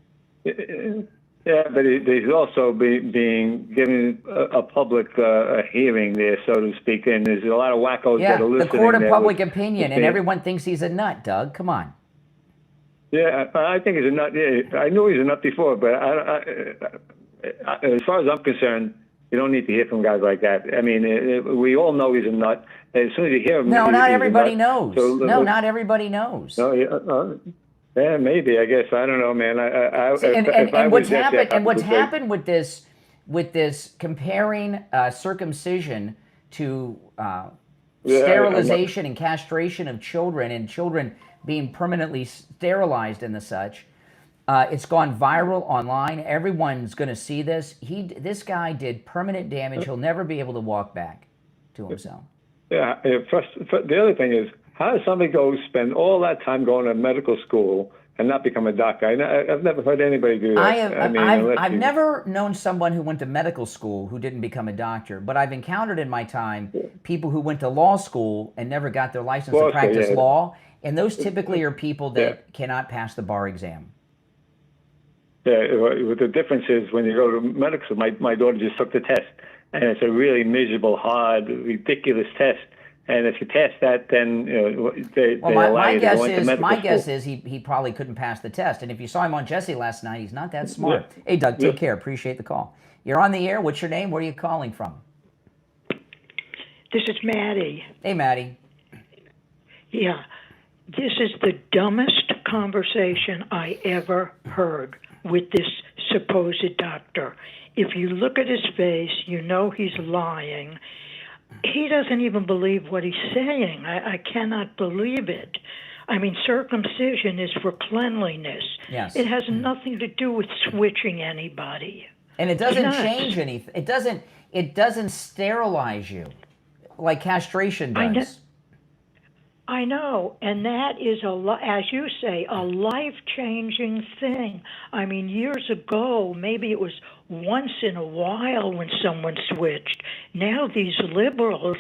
Yeah, but he's also being given a public hearing there, so to speak, and there's a lot of wackos that are listening. The court of public opinion, and everyone thinks he's a nut, Doug. Come on. Yeah, I think he's a nut. Yeah, I knew he was a nut before, but as far as I'm concerned, you don't need to hear from guys like that. I mean, we all know he's a nut. As soon as you hear him, not everybody knows. So, not everybody knows. No, yeah, maybe. I guess I don't know, man. What's happened with this comparing circumcision to sterilization and castration of children and children being permanently sterilized and the such. It's gone viral online. Everyone's going to see this. This guy did permanent damage. He'll never be able to walk back to himself. Yeah. The other thing is, how does somebody go spend all that time going to medical school and not become a doctor? I've never heard anybody do that. I've never known someone who went to medical school who didn't become a doctor, but I've encountered in my time people who went to law school and never got their license to practice law, and those typically are people that cannot pass the bar exam. Yeah, the difference is when you go to medical school, my daughter just took the test, and it's a really miserable, hard, ridiculous test. And if you pass that, then they allow you to go into medical school. My guess is he probably couldn't pass the test. And if you saw him on Jesse last night, he's not that smart. Yeah. Hey, Doug, take care. Appreciate the call. You're on the air. What's your name? Where are you calling from? This is Maddie. Hey, Maddie. Yeah. This is the dumbest conversation I ever heard with this supposed doctor. If you look at his face, you know he's lying. He doesn't even believe what he's saying. I cannot believe it. I mean, circumcision is for cleanliness. Yes. It has nothing to do with switching anybody. And it doesn't change anything. It doesn't sterilize you. like castration does. I know, and that is as you say, a life-changing thing. I mean, years ago, maybe it was once in a while when someone switched. Now these liberals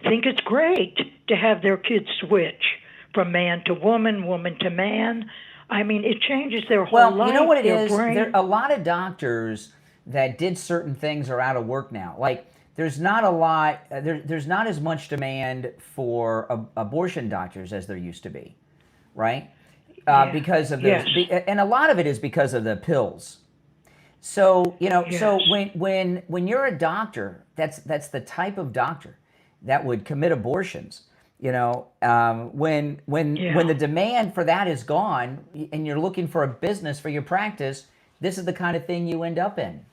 think it's great to have their kids switch from man to woman, woman to man. I mean, it changes their whole life. Well, you know what it their is? brain. There, a lot of doctors that did certain things are out of work now. Like, there's not a lot, there's not as much demand for abortion doctors as there used to be, right? Because of this, and a lot of it is because of the pills. So, you know, so when you're a doctor, that's the type of doctor that would commit abortions. You know, when the demand for that is gone and you're looking for a business for your practice, this is the kind of thing you end up in.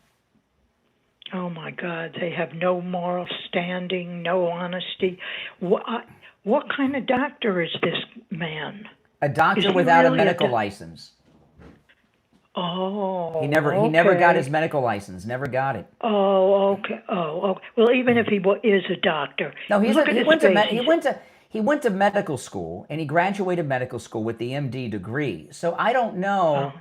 Oh my God, they have no moral standing, no honesty. What kind of doctor is this man? A doctor without a medical license. Oh, he never got his medical license. Never got it. Oh, okay. Oh, okay. Well, even if he is a doctor, no, he went to medical school and he graduated medical school with the MD degree. So I don't know.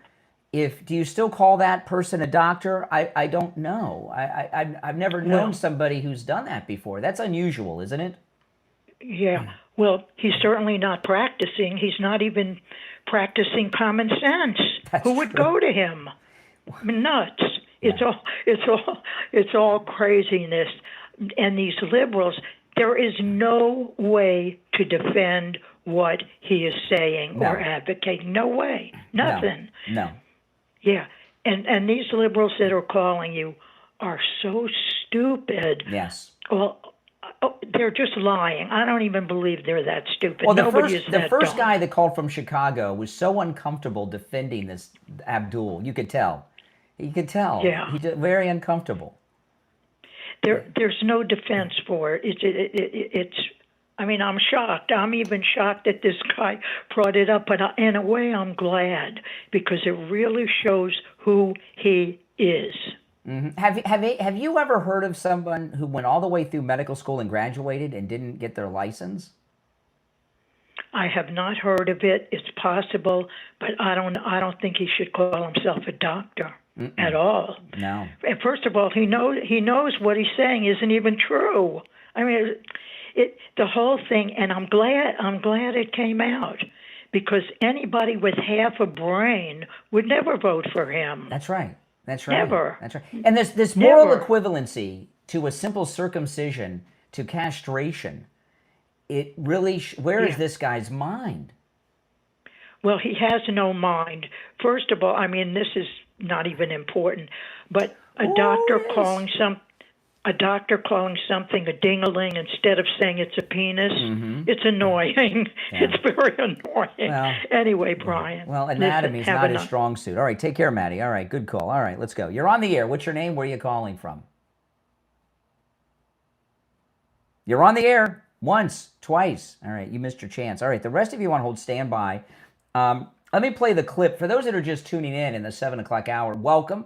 Do you still call that person a doctor? I don't know. I've never known somebody who's done that before. That's unusual, isn't it? Yeah. Well, he's certainly not practicing. He's not even practicing common sense. Who would go to him? I mean, nuts. Yeah. It's all craziness. And these liberals, there is no way to defend what he is saying or advocating. No way. Nothing. No. Yeah, and these liberals that are calling you are so stupid. Yes. Well, they're just lying. I don't even believe they're that stupid. Well, the first guy that called from Chicago was so uncomfortable defending this Abdul. You could tell. You could tell. Yeah. He's very uncomfortable. There's no defense for it. It's. I mean, I'm shocked. I'm even shocked that this guy brought it up, but in a way, I'm glad because it really shows who he is. Mm-hmm. Have you ever heard of someone who went all the way through medical school and graduated and didn't get their license? I have not heard of it. It's possible, but I don't think he should call himself a doctor at all. No. And first of all, he knows what he's saying isn't even true. I mean. The whole thing, and I'm glad it came out, because anybody with half a brain would never vote for him. That's right. Never. That's right. And this moral equivalency to a simple circumcision to castration, it really, where is this guy's mind? Well, he has no mind. First of all, I mean, this is not even important, but a doctor calling something a ding-a-ling instead of saying it's a penis, it's annoying. Yeah. It's very annoying. Well, anyway, Brian. Well, anatomy is not his strong suit. All right, take care, Maddie. All right, good call. All right, let's go. You're on the air. What's your name? Where are you calling from? You're on the air once, twice. All right, you missed your chance. All right, the rest of you on hold, stand by. Let me play the clip. For those that are just tuning in the 7 o'clock hour, welcome.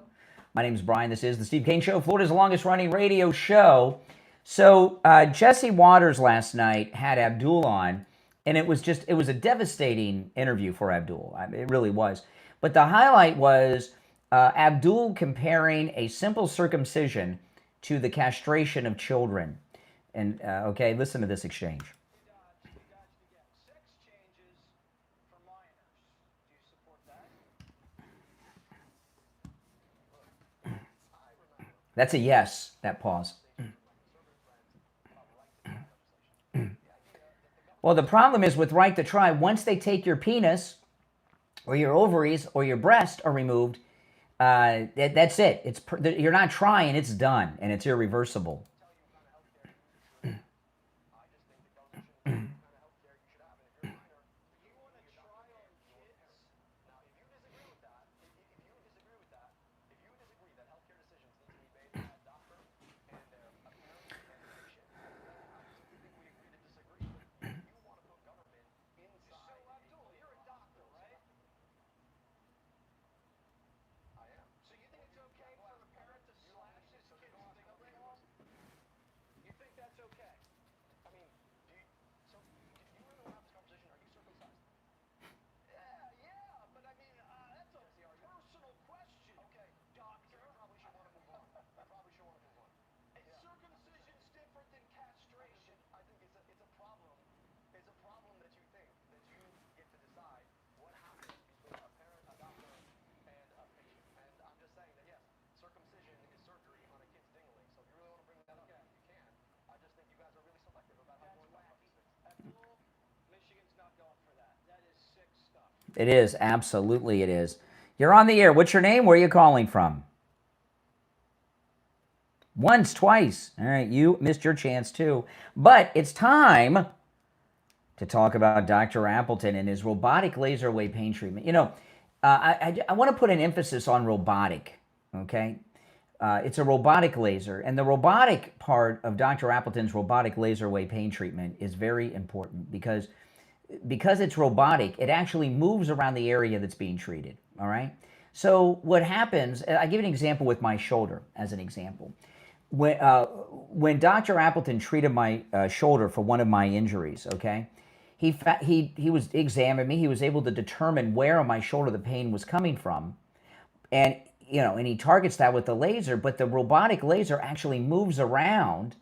My name is Brian. This is the Steve Kane Show, Florida's longest-running radio show. So Jesse Waters last night had Abdul on, and it was a devastating interview for Abdul. I mean, it really was. But the highlight was Abdul comparing a simple circumcision to the castration of children. And, okay, listen to this exchange. That's a yes, that pause. Well, the problem is with right to try, once they take your penis or your ovaries or your breast are removed, that's it. You're not trying, it's done, and it's irreversible. It is. Absolutely it is. You're on the air. What's your name? Where are you calling from? Once, twice. All right, you missed your chance too. But it's time to talk about Dr. Appleton and his robotic laser wave pain treatment. You know, I want to put an emphasis on robotic, okay? It's a robotic laser, and the robotic part of Dr. Appleton's robotic laser wave pain treatment is very important because it's robotic, it actually moves around the area that's being treated, all right? So what happens, I give an example with my shoulder as an example. When Dr. Appleton treated my shoulder for one of my injuries, okay, he was examined me. He was able to determine where on my shoulder the pain was coming from, and and he targets that with the laser. But the robotic laser actually moves around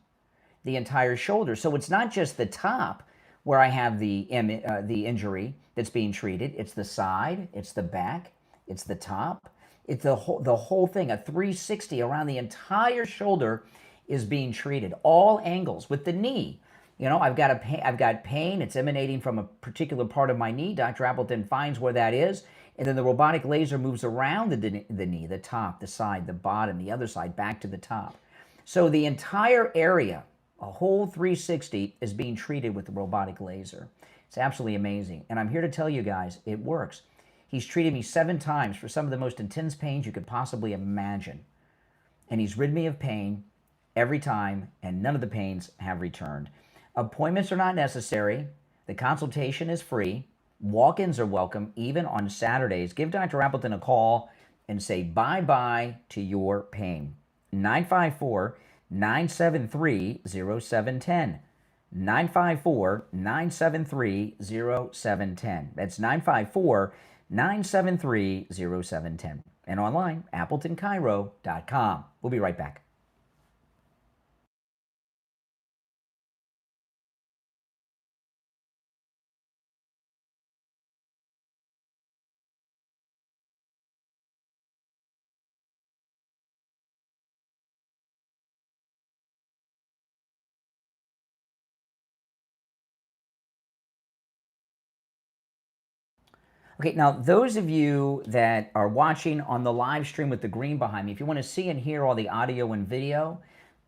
the entire shoulder, so it's not just the top where I have the injury that's being treated. It's the side, it's the back, it's the top. It's the whole thing. A 360 around the entire shoulder is being treated, all angles. With the knee, I've got pain. It's emanating from a particular part of my knee. Dr. Appleton finds where that is, and then the robotic laser moves around the knee, the top, the side, the bottom, the other side, back to the top. So the entire area, a whole 360, is being treated with the robotic laser. It's absolutely amazing, and I'm here to tell you guys, it works. He's treated me 7 times for some of the most intense pains you could possibly imagine. And he's rid me of pain every time, and none of the pains have returned. Appointments are not necessary. The consultation is free. Walk-ins are welcome, even on Saturdays. Give Dr. Appleton a call and say bye-bye to your pain. 954-973-0710. 954-973-0710. That's 954-973-0710. And online, AppletonCairo.com. We'll be right back. Okay, now those of you that are watching on the live stream with the green behind me, if you want to see and hear all the audio and video,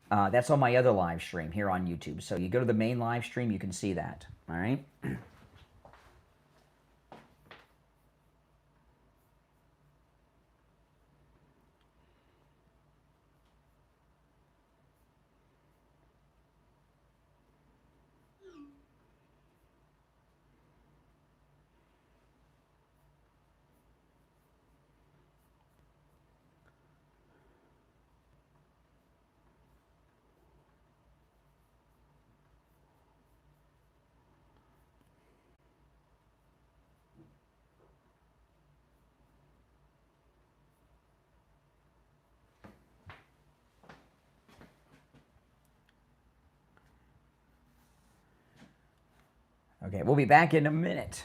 that's on my other live stream here on YouTube. So you go to the main live stream, you can see that, all right? Okay, we'll be back in a minute.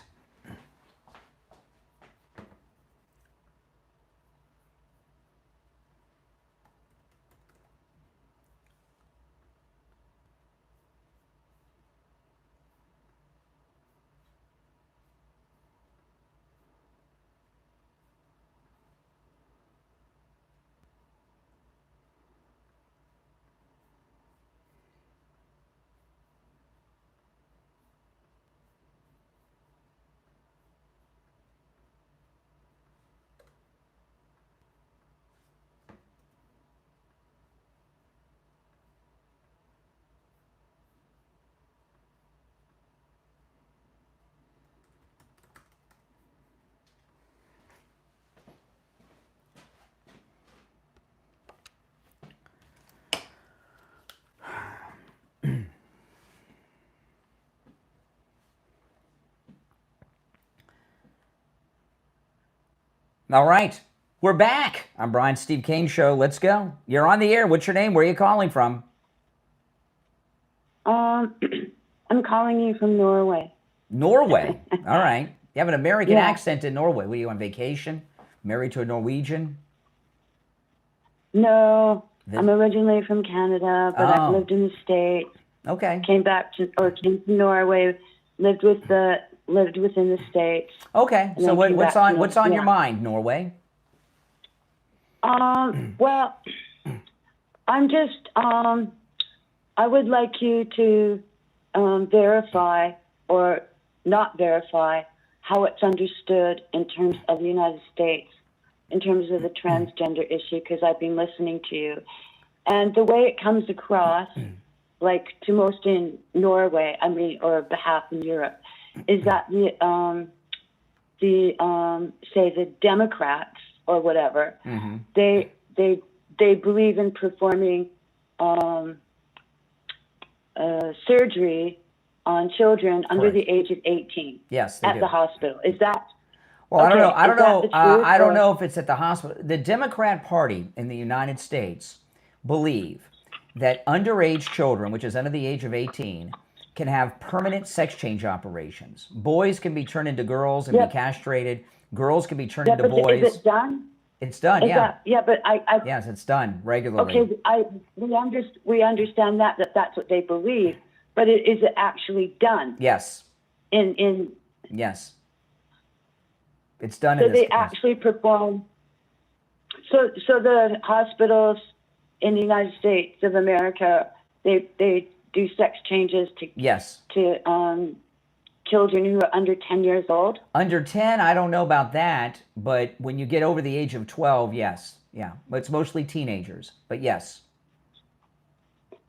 All right, we're back. I'm Brian Steve Kane Show. Let's go. You're on the air. What's your name? Where are you calling from? I'm calling you from Norway. Norway. All right. You have an American accent in Norway. Were you on vacation? Married to a Norwegian? No, I'm originally from Canada, but I've lived in the States. Okay. Came to Norway, lived with lived within the States. Okay, so what's on your mind, Norway? Well, I'm just, I would like you to verify or not verify how it's understood in terms of the United States, in terms of the transgender issue, because I've been listening to you. And the way it comes across, like to most in Norway, I mean, or behalf in Europe, is that say the Democrats or whatever, they believe in performing surgery on children under the age of 18. Yes, they at do. the hospital. Is that? Well, okay, I don't know. I don't or? know if it's at the hospital. The Democrat Party in the United States believe that underage children, which is under the age of 18, can have permanent sex change operations. Boys can be turned into girls and be castrated. Girls can be turned into boys. Is it done? It's done, but I yes, it's done regularly. Okay, we understand that's what they believe, but is it actually done? Yes. In yes. It's done. So they actually perform. So the hospitals in the United States of America, they do sex changes to children who are under 10 years old. Under 10, I don't know about that, but when you get over the age of 12, yes, but it's mostly teenagers, but yes.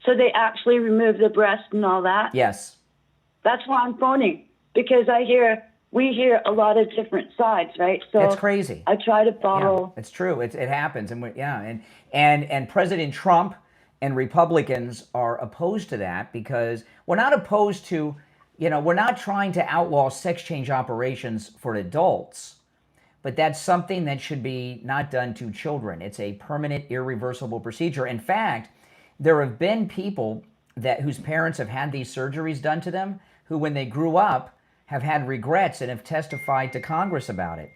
So they actually remove the breast and all that. Yes. That's why I'm phoning, because we hear a lot of different sides, right? So it's crazy. I try to follow. Yeah, it's true. It happens, and President Trump and Republicans are opposed to that because we're not opposed to, we're not trying to outlaw sex change operations for adults, but that's something that should be not done to children. It's a permanent, irreversible procedure. In fact, there have been people whose parents have had these surgeries done to them who, when they grew up, have had regrets and have testified to Congress about it.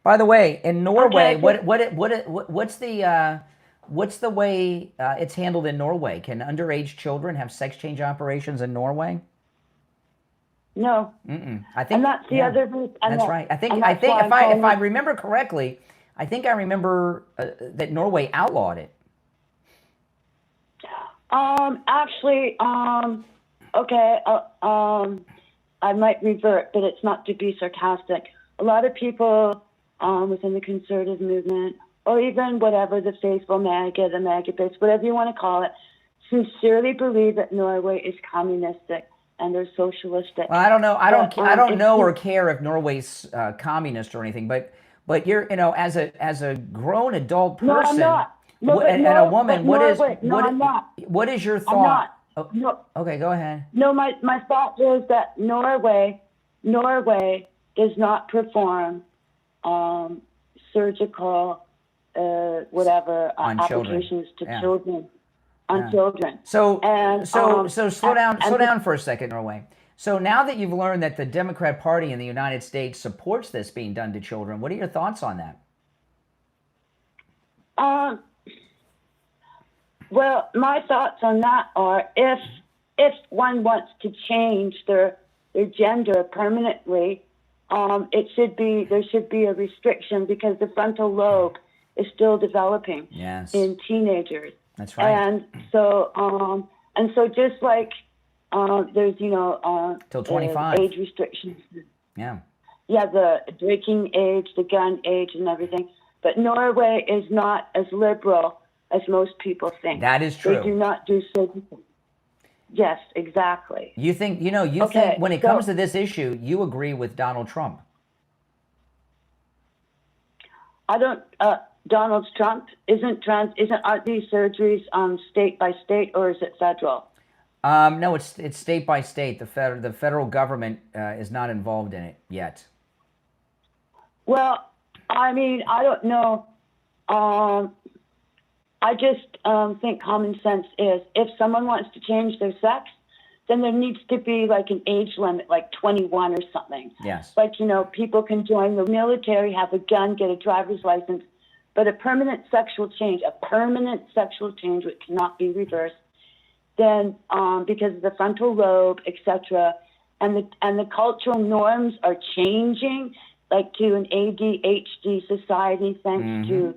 By the way, in Norway, what's the way it's handled in Norway? Can underage children have sex change operations in Norway? No. I think, and that's the other. That's right. I think if I remember correctly, I think I remember that Norway outlawed it. Actually, okay. I might revert, but it's not to be sarcastic. A lot of people within the conservative movement, or even whatever, the faithful MAGA, the MAGA base, whatever you want to call it, sincerely believe that Norway is communistic and they're socialistic. Well, I don't know. I don't know or care if Norway's communist or anything. But you're, as a grown adult person, no, I'm not. And a woman, I'm not. What is your thought? I'm not. Oh, no. Okay, go ahead. No, my thought is that Norway does not perform surgical applications to children on children. So slow down for a second, Norway. So now that you've learned that the Democrat Party in the United States supports this being done to children, what are your thoughts on that? Well, my thoughts on that are if one wants to change their gender permanently, there should be a restriction because the frontal lobe is still developing in teenagers. That's right. And so just like there's till 25 age restrictions. Yeah, the drinking age, the gun age, and everything. But Norway is not as liberal as most people think. That is true. They do not do surgical. Yes, exactly. You think think when it comes to this issue, you agree with Donald Trump? I don't. Donald Trump aren't these surgeries state by state, or is it federal? No, it's state by state. The federal government is not involved in it yet. Well, I mean, I don't know. I just think common sense is if someone wants to change their sex, then there needs to be like an age limit, like 21 or something. Yes. Like, people can join the military, have a gun, get a driver's license, but a permanent sexual change which cannot be reversed, then because of the frontal lobe, etc., and the cultural norms are changing, like to an ADHD society, thanks to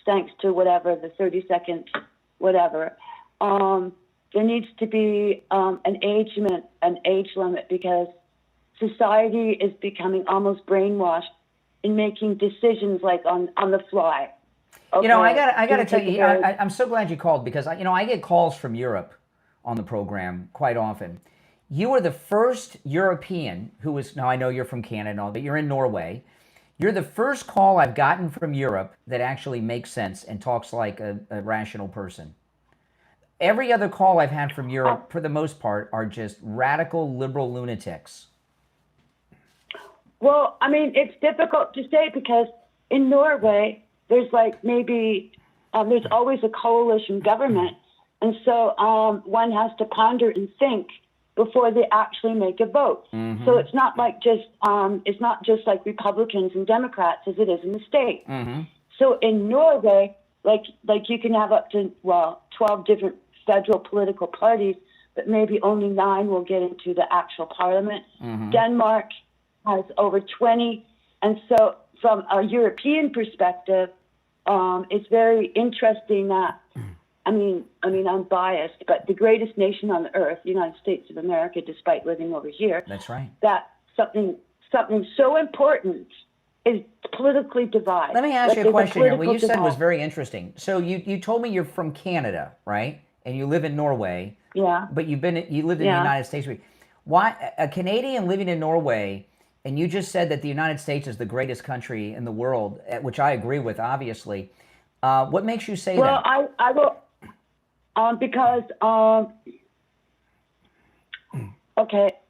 thanks to whatever, the 30-second whatever. There needs to be an age limit, because society is becoming almost brainwashed in making decisions like on the fly. Okay. You know, I got to tell you, I'm so glad you called, because I get calls from Europe on the program quite often. You were the first European who was, now I know you're from Canada and all, but you're in Norway. You're the first call I've gotten from Europe that actually makes sense and talks like a rational person. Every other call I've had from Europe, for the most part, are just radical liberal lunatics. Well, I mean, it's difficult to say, because in Norway, there's like maybe, there's always a coalition government. And so one has to ponder and think before they actually make a vote. So it's not like it's not just like Republicans and Democrats as it is in the States. So in Norway, like you can have up to 12 different federal political parties, but maybe only 9 will get into the actual parliament. Denmark has over 20, and so from a European perspective, it's very interesting that. I mean, I'm biased, but the greatest nation on the earth, the United States of America, despite living over here. That's right. That something so important is politically divided. Let me ask you a question here. What you said was very interesting. So you told me you're from Canada, right? And you live in Norway. Yeah. But you lived in the United States. Why a Canadian living in Norway? And you just said that the United States is the greatest country in the world, which I agree with, obviously. What makes you say that? Well, I will. Because,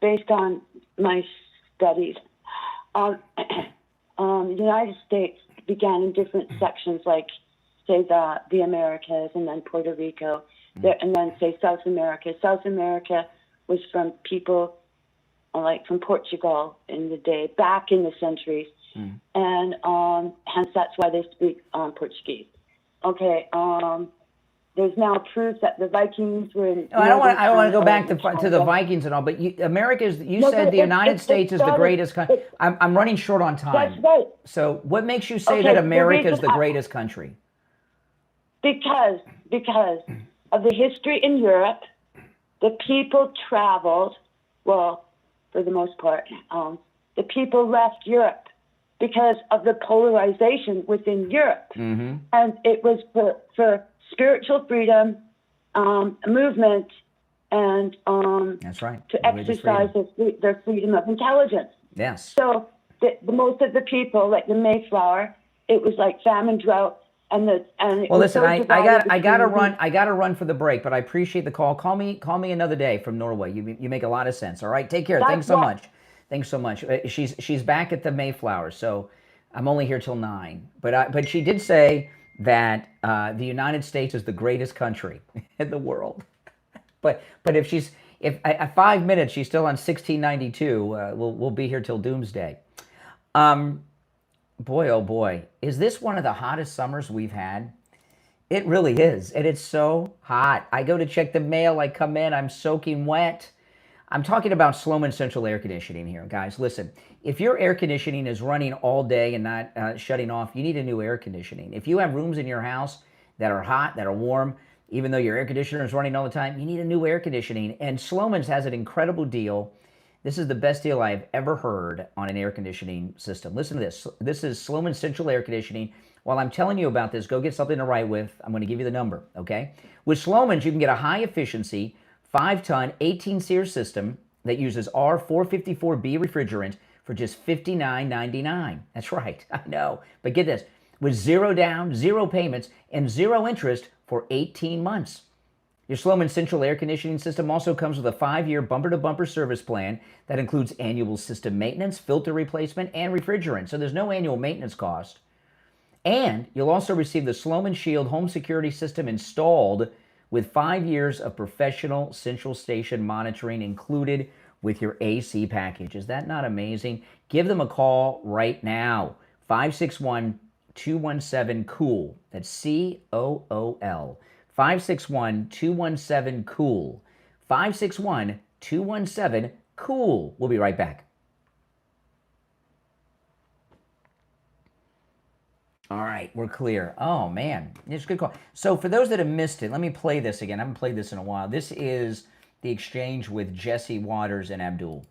based on my studies, the United States began in different sections, like, say, the Americas, and then Puerto Rico, and then, say, South America. South America was from people, like, from Portugal in the day, back in the centuries, and hence that's why they speak Portuguese. Okay, there's now proof that the Vikings were in. No, I don't want to go back to the Vikings and all, but America's. You said the United States is the greatest country. I'm running short on time. That's right. So, what makes you say that America is the greatest country? Because of the history in Europe, the people traveled. Well, for the most part, the people left Europe because of the polarization within Europe, and it was for spiritual freedom, movement, and that's right. to exercise their freedom of intelligence. Yes. So the most of the people, like the Mayflower, it was like famine, drought, and well, listen, I gotta run for the break, but I appreciate the call. Call me another day from Norway. You make a lot of sense. All right, take care. Thanks so much. Thanks so much. She's back at the Mayflower, so I'm only here till 9. But she did say that the United States is the greatest country in the world. But if at 5 minutes she's still on 1692, we'll be here till doomsday. Boy, oh boy, is this one of the hottest summers we've had? It really is, and it's so hot. I go to check the mail, I come in, I'm soaking wet. I'm talking about Sloman Central Air Conditioning here, guys. Listen, if your air conditioning is running all day and not shutting off, you need a new air conditioning. If you have rooms in your house that are hot, that are warm, even though your air conditioner is running all the time, you need a new air conditioning. And Sloman's has an incredible deal. This is the best deal I've ever heard on an air conditioning system. Listen to this. This is Sloman Central Air Conditioning. While I'm telling you about this, go get something to write with. I'm going to give you the number, okay? With Sloman's, you can get a high-efficiency, 5-ton, 18-SEER system that uses R454B refrigerant for just $59.99. That's right, I know. But get this, with 0 down, 0 payments, and 0 interest for 18 months. Your Sloman Central Air Conditioning system also comes with a 5-year bumper-to-bumper service plan that includes annual system maintenance, filter replacement, and refrigerant, so there's no annual maintenance cost. And you'll also receive the Sloman Shield home security system installed with 5 years of professional central station monitoring included with your AC package. Is that not amazing? Give them a call right now. 561-217-COOL. That's C-O-O-L. 561-217-COOL. 561-217-COOL. Cool. We'll be right back. All right, we're clear. Oh, man, it's a good call. So for those that have missed it, let me play this again. I haven't played this in a while. This is the exchange with Jesse Waters and Abdul.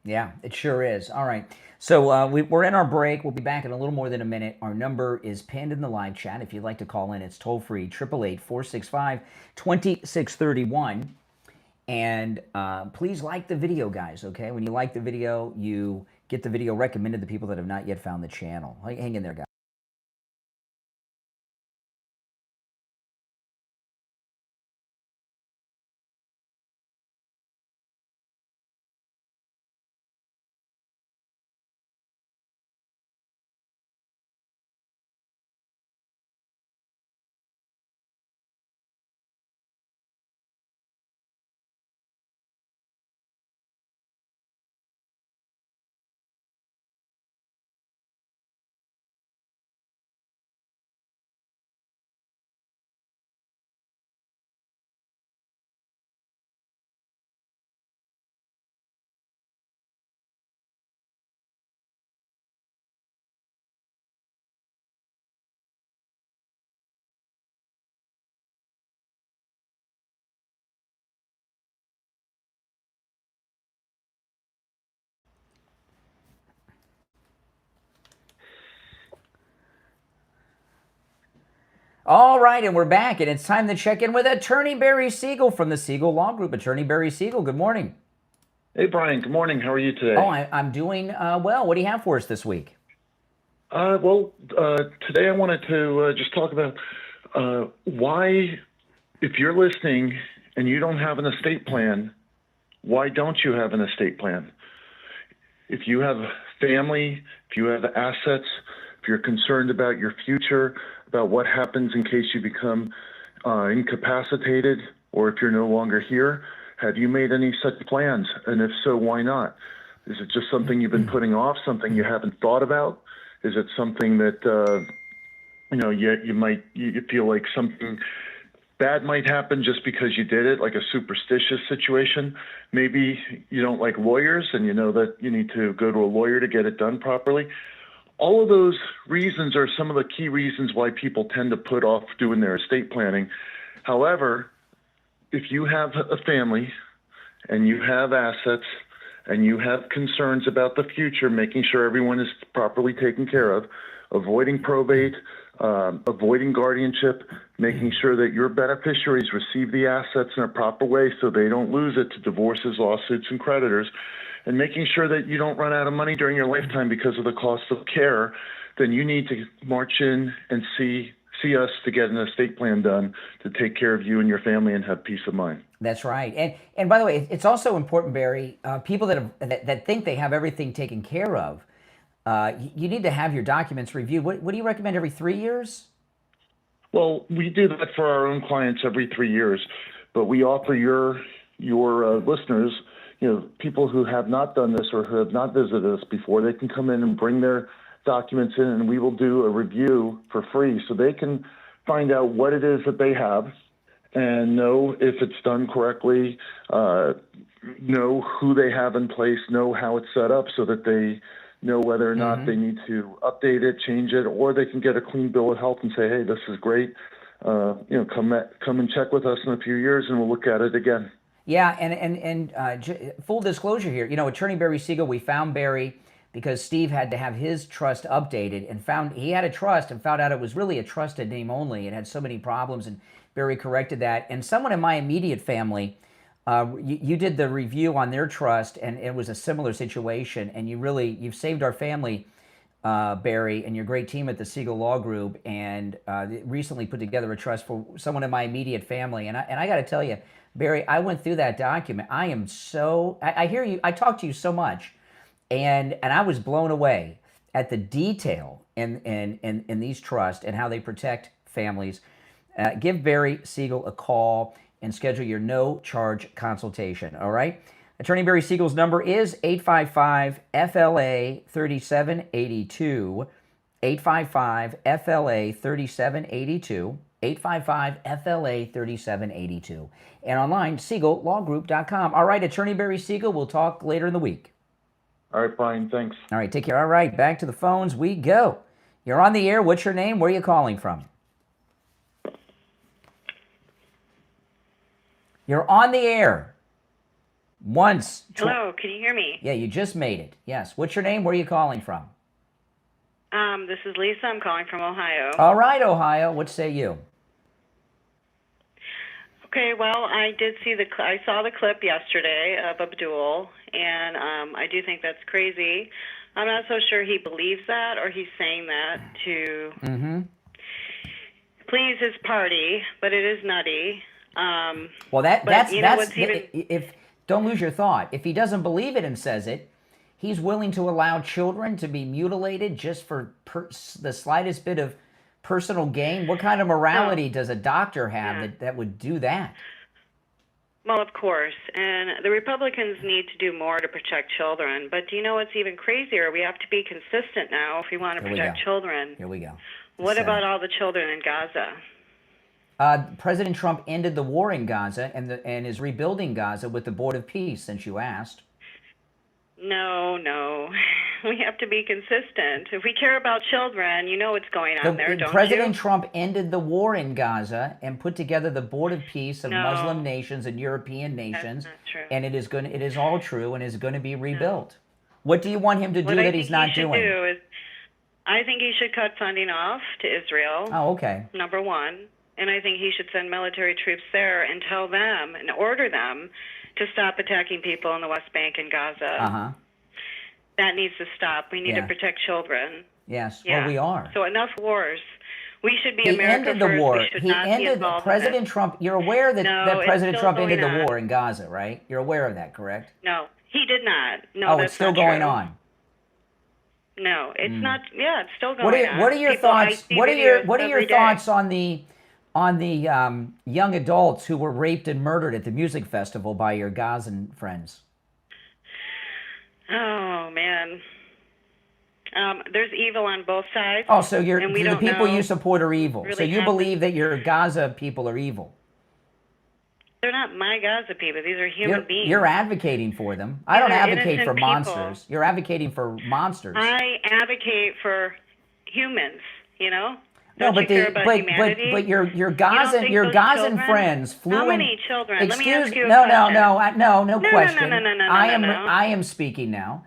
Yeah, it sure is. All right. So we're in our break. We'll be back in a little more than a minute. Our number is pinned in the live chat. If you'd like to call in, it's toll free, 888-465-2631. And please like the video, guys, okay? When you like the video, you get the video recommended to people that have not yet found the channel. Hang in there, guys. All right, and we're back, and it's time to check in with Attorney Barry Siegel from the Siegel Law Group. Attorney Barry Siegel, good morning. Hey, Brian. Good morning. How are you today? Oh, I'm doing well. What do you have for us this week? Today I wanted to just talk about why, if you're listening and you don't have an estate plan, why don't you have an estate plan? If you have family, if you have assets, if you're concerned about your future, about what happens in case you become incapacitated, or if you're no longer here, have you made any such plans? And if so, why not? Is it just something you've been putting off, something you haven't thought about? Is it something that you feel like something bad might happen just because you did it, like a superstitious situation? Maybe you don't like lawyers and you know that you need to go to a lawyer to get it done properly. All of those reasons are some of the key reasons why people tend to put off doing their estate planning. However, if you have a family and you have assets and you have concerns about the future, making sure everyone is properly taken care of, avoiding probate, avoiding guardianship, making sure that your beneficiaries receive the assets in a proper way so they don't lose it to divorces, lawsuits, and creditors, and making sure that you don't run out of money during your lifetime because of the cost of care, then you need to march in and see us to get an estate plan done to take care of you and your family and have peace of mind. That's right. And by the way, it's also important, Barry, people that think they have everything taken care of, you need to have your documents reviewed. What do you recommend, every 3 years? Well, we do that for our own clients every 3 years, but we offer your listeners, people who have not done this or who have not visited us before, they can come in and bring their documents in, and we will do a review for free so they can find out what it is that they have and know if it's done correctly, know who they have in place, know how it's set up so that they know whether or not they need to update it, change it, or they can get a clean bill of health and say, hey, this is great. Come and check with us in a few years and we'll look at it again. Yeah, and full disclosure here, Attorney Barry Siegel, we found Barry because Steve had to have his trust updated and he had a trust and found out it was really a trusted name only. It had so many problems, and Barry corrected that. And someone in my immediate family, you did the review on their trust, and it was a similar situation, and you've saved our family, Barry, and your great team at the Siegel Law Group, and recently put together a trust for someone in my immediate family. And I got to tell you, Barry, I went through that document. I hear you, I talk to you so much, and I was blown away at the detail in these trusts and how they protect families. Give Barry Siegel a call and schedule your no-charge consultation, all right? Attorney Barry Siegel's number is 855-FLA-3782, 855-FLA-3782, 855-FLA-3782, and online, SiegelLawGroup.com. All right, Attorney Barry Siegel, we'll talk later in the week. All right, Brian, thanks. All right, take care. All right, back to the phones we go. You're on the air. What's your name? Where are you calling from? You're on the air. Once. Hello, can you hear me? Yeah, you just made it. Yes. What's your name? Where are you calling from? This is Lisa. I'm calling from Ohio. All right, Ohio. What say you? Okay, well, I saw the clip yesterday of Abdul, and I do think that's crazy. I'm not so sure he believes that or he's saying that to please his party, but it is nutty. Don't lose your thought. If he doesn't believe it and says it, he's willing to allow children to be mutilated just for the slightest bit of personal gain. What kind of morality does a doctor have that would do that? Well, of course, and the Republicans need to do more to protect children. But do you know what's even crazier? We have to be consistent now if we want to protect children. Here we go. What about all the children in Gaza? President Trump ended the war in Gaza and is rebuilding Gaza with the Board of Peace, since you asked. No. We have to be consistent. If we care about children, you know what's going on there, don't you? President Trump ended the war in Gaza and put together the Board of Peace of Muslim nations and European nations. That's not true. And it is all true and is going to be rebuilt. What do you want him to do that he's not doing? I think he should cut funding off to Israel. Oh, okay. Number one. And I think he should send military troops there and tell them and order them to stop attacking people in the West Bank and Gaza. That needs to stop. We need to protect children. Yes, well, we are. So enough wars. We should be He America ended the first. war. We should not be involved President in it. Trump, you're aware that President Trump ended the on. war in Gaza, right? You're aware of that, correct? No, he did not. No, that's it's still not going true. on. No, it's not. Yeah, it's still going on. What are your thoughts? What are your thoughts on the young adults who were raped and murdered at the music festival by your Gazan friends? Oh man, there's evil on both sides. Oh, so the people you support are evil. Really so you believe that your Gaza people are evil. They're not my Gaza people. These are human beings. You're advocating for them. I don't advocate for monsters. You're advocating for monsters. I advocate for humans. You know. No, but your Gazan friends flew in. How many children? Let me ask you a question. No question. No. I am speaking now.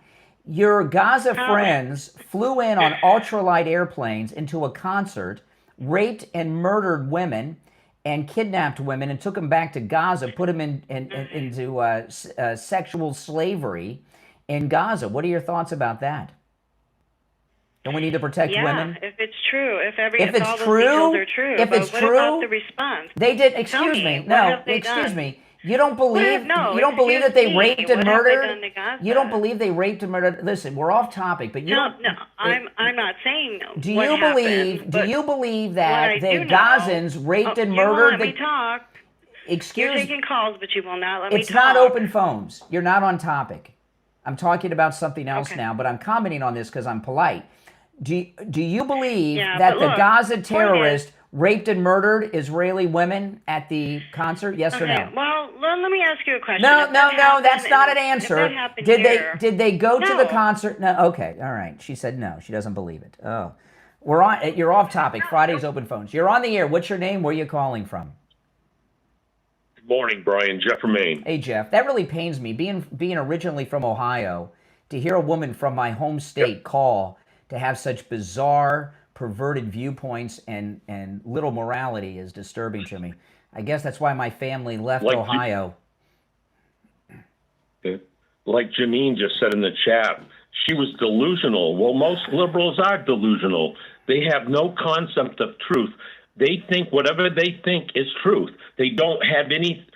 Your Gaza friends flew in on ultralight airplanes into a concert, raped and murdered women, and kidnapped women, and took them back to Gaza, put them into sexual slavery in Gaza. What are your thoughts about that? Don't we need to protect women? If it's true, if all it's those true, details are true. if but it's what true, about the response? They did. Excuse me. You don't believe? You don't believe that they raped and murdered? You don't believe they raped and murdered? Listen, we're off topic, but you don't. No, I'm not saying. Do you believe that the Gazans raped and murdered? Let me talk. You're taking calls, but you will not let me talk. It's not open phones. You're not on topic. I'm talking about something else now, but I'm commenting on this because I'm polite. Do you believe Yeah, that but the look, Gaza point is- terrorist raped and murdered Israeli women at the concert? Yes or no? Well, let me ask you a question. No, If no, that no. happened That's not an and if answer. that happened Did here- they go to the No. concert? No. Okay. All right. She said no. She doesn't believe it. Oh, we're on. You're off topic. Friday's open phones. You're on the air. What's your name? Where are you calling from? Good morning, Brian. Jeff from Maine. Hey, Jeff. That really pains me. Being originally from Ohio, to hear a woman from my home state call to have such bizarre, perverted viewpoints and little morality is disturbing to me. I guess that's why my family left Ohio. Like Janine just said in the chat, she was delusional. Well, most liberals are delusional. They have no concept of truth. They think whatever they think is truth. They don't have any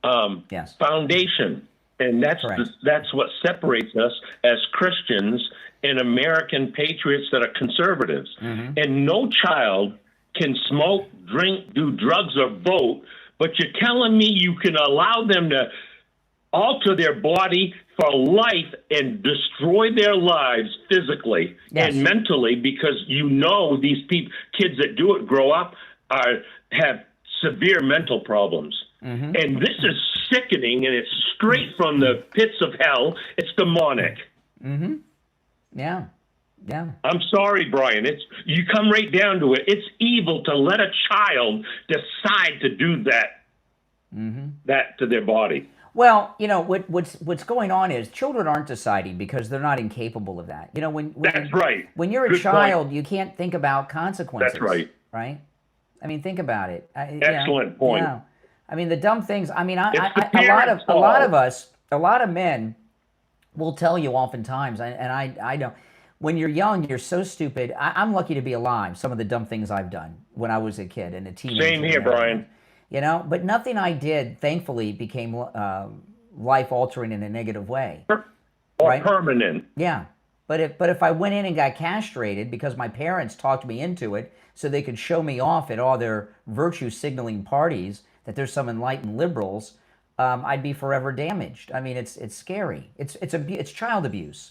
foundation. And that's what separates us as Christians and American patriots that are conservatives. Mm-hmm. And no child can smoke, drink, do drugs, or vote, but you're telling me you can allow them to alter their body for life and destroy their lives physically and mentally, because you know these kids that do it grow up have severe mental problems. Mm-hmm. And this is sickening, and it's straight from the pits of hell. It's demonic. Mm-hmm. Yeah. Yeah. I'm sorry, Brian. You come right down to it. It's evil to let a child decide to do that, that to their body. Well, you know, what's going on is children aren't deciding because they're not incapable of that. You know, That's right. When you're a Good child, point. you can't think about consequences. That's right. Right? I mean, think about it. Excellent point. Yeah. I mean, the dumb things. I mean, a parents' lot of fault. us, a lot of men will tell you oftentimes, and I don't. When you're young, you're so stupid. I'm lucky to be alive. Some of the dumb things I've done when I was a kid and a teenager. Same here, Brian. You know, but nothing I did, thankfully, became life-altering in a negative way. Or permanent. Yeah. But if I went in and got castrated because my parents talked me into it so they could show me off at all their virtue-signaling parties that there's some enlightened liberals, I'd be forever damaged. I mean, it's scary. It's child abuse.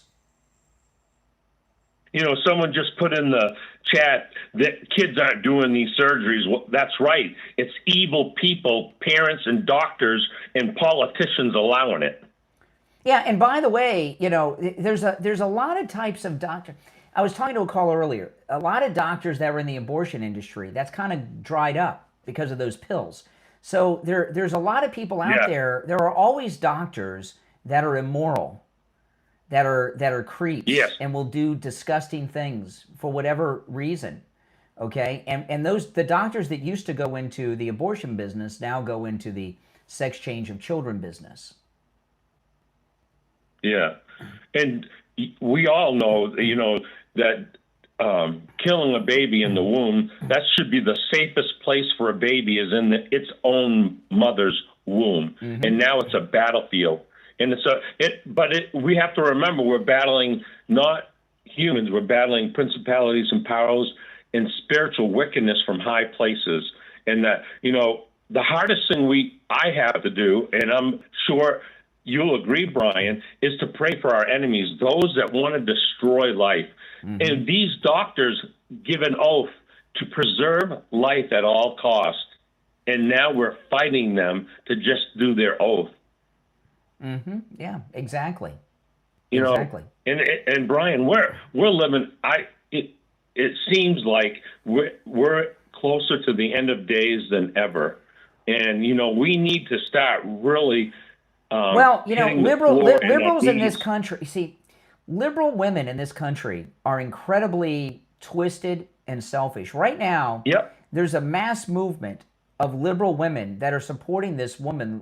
You know, someone just put in the chat that kids aren't doing these surgeries. Well, that's right. It's evil people, parents and doctors and politicians allowing it. Yeah, and by the way, you know, there's a lot of types of doctor. I was talking to a caller earlier. A lot of doctors that were in the abortion industry, that's kind of dried up because of those pills. So there's a lot of people out there. There are always doctors that are immoral, that are creeps, and will do disgusting things for whatever reason. Okay, and the doctors that used to go into the abortion business now go into the sex change of children business. Yeah, and we all know, you know, that killing a baby in the womb, that should be the safest place for a baby is in its own mother's womb. Mm-hmm. And now it's a battlefield. And we have to remember we're battling not humans, we're battling principalities and powers and spiritual wickedness from high places. And that, you know, the hardest thing I have to do, and I'm sure you'll agree, Brian, is to pray for our enemies, those that want to destroy life. Mm-hmm. And these doctors give an oath to preserve life at all costs. And now we're fighting them to just do their oath. Mm-hmm. Yeah, exactly. You know, exactly. And Brian, we're living. It seems like we're closer to the end of days than ever, and you know we need to start really. Well, you know, liberals in this country. You see, liberal women in this country are incredibly twisted and selfish. Right now, there's a mass movement of liberal women that are supporting this woman,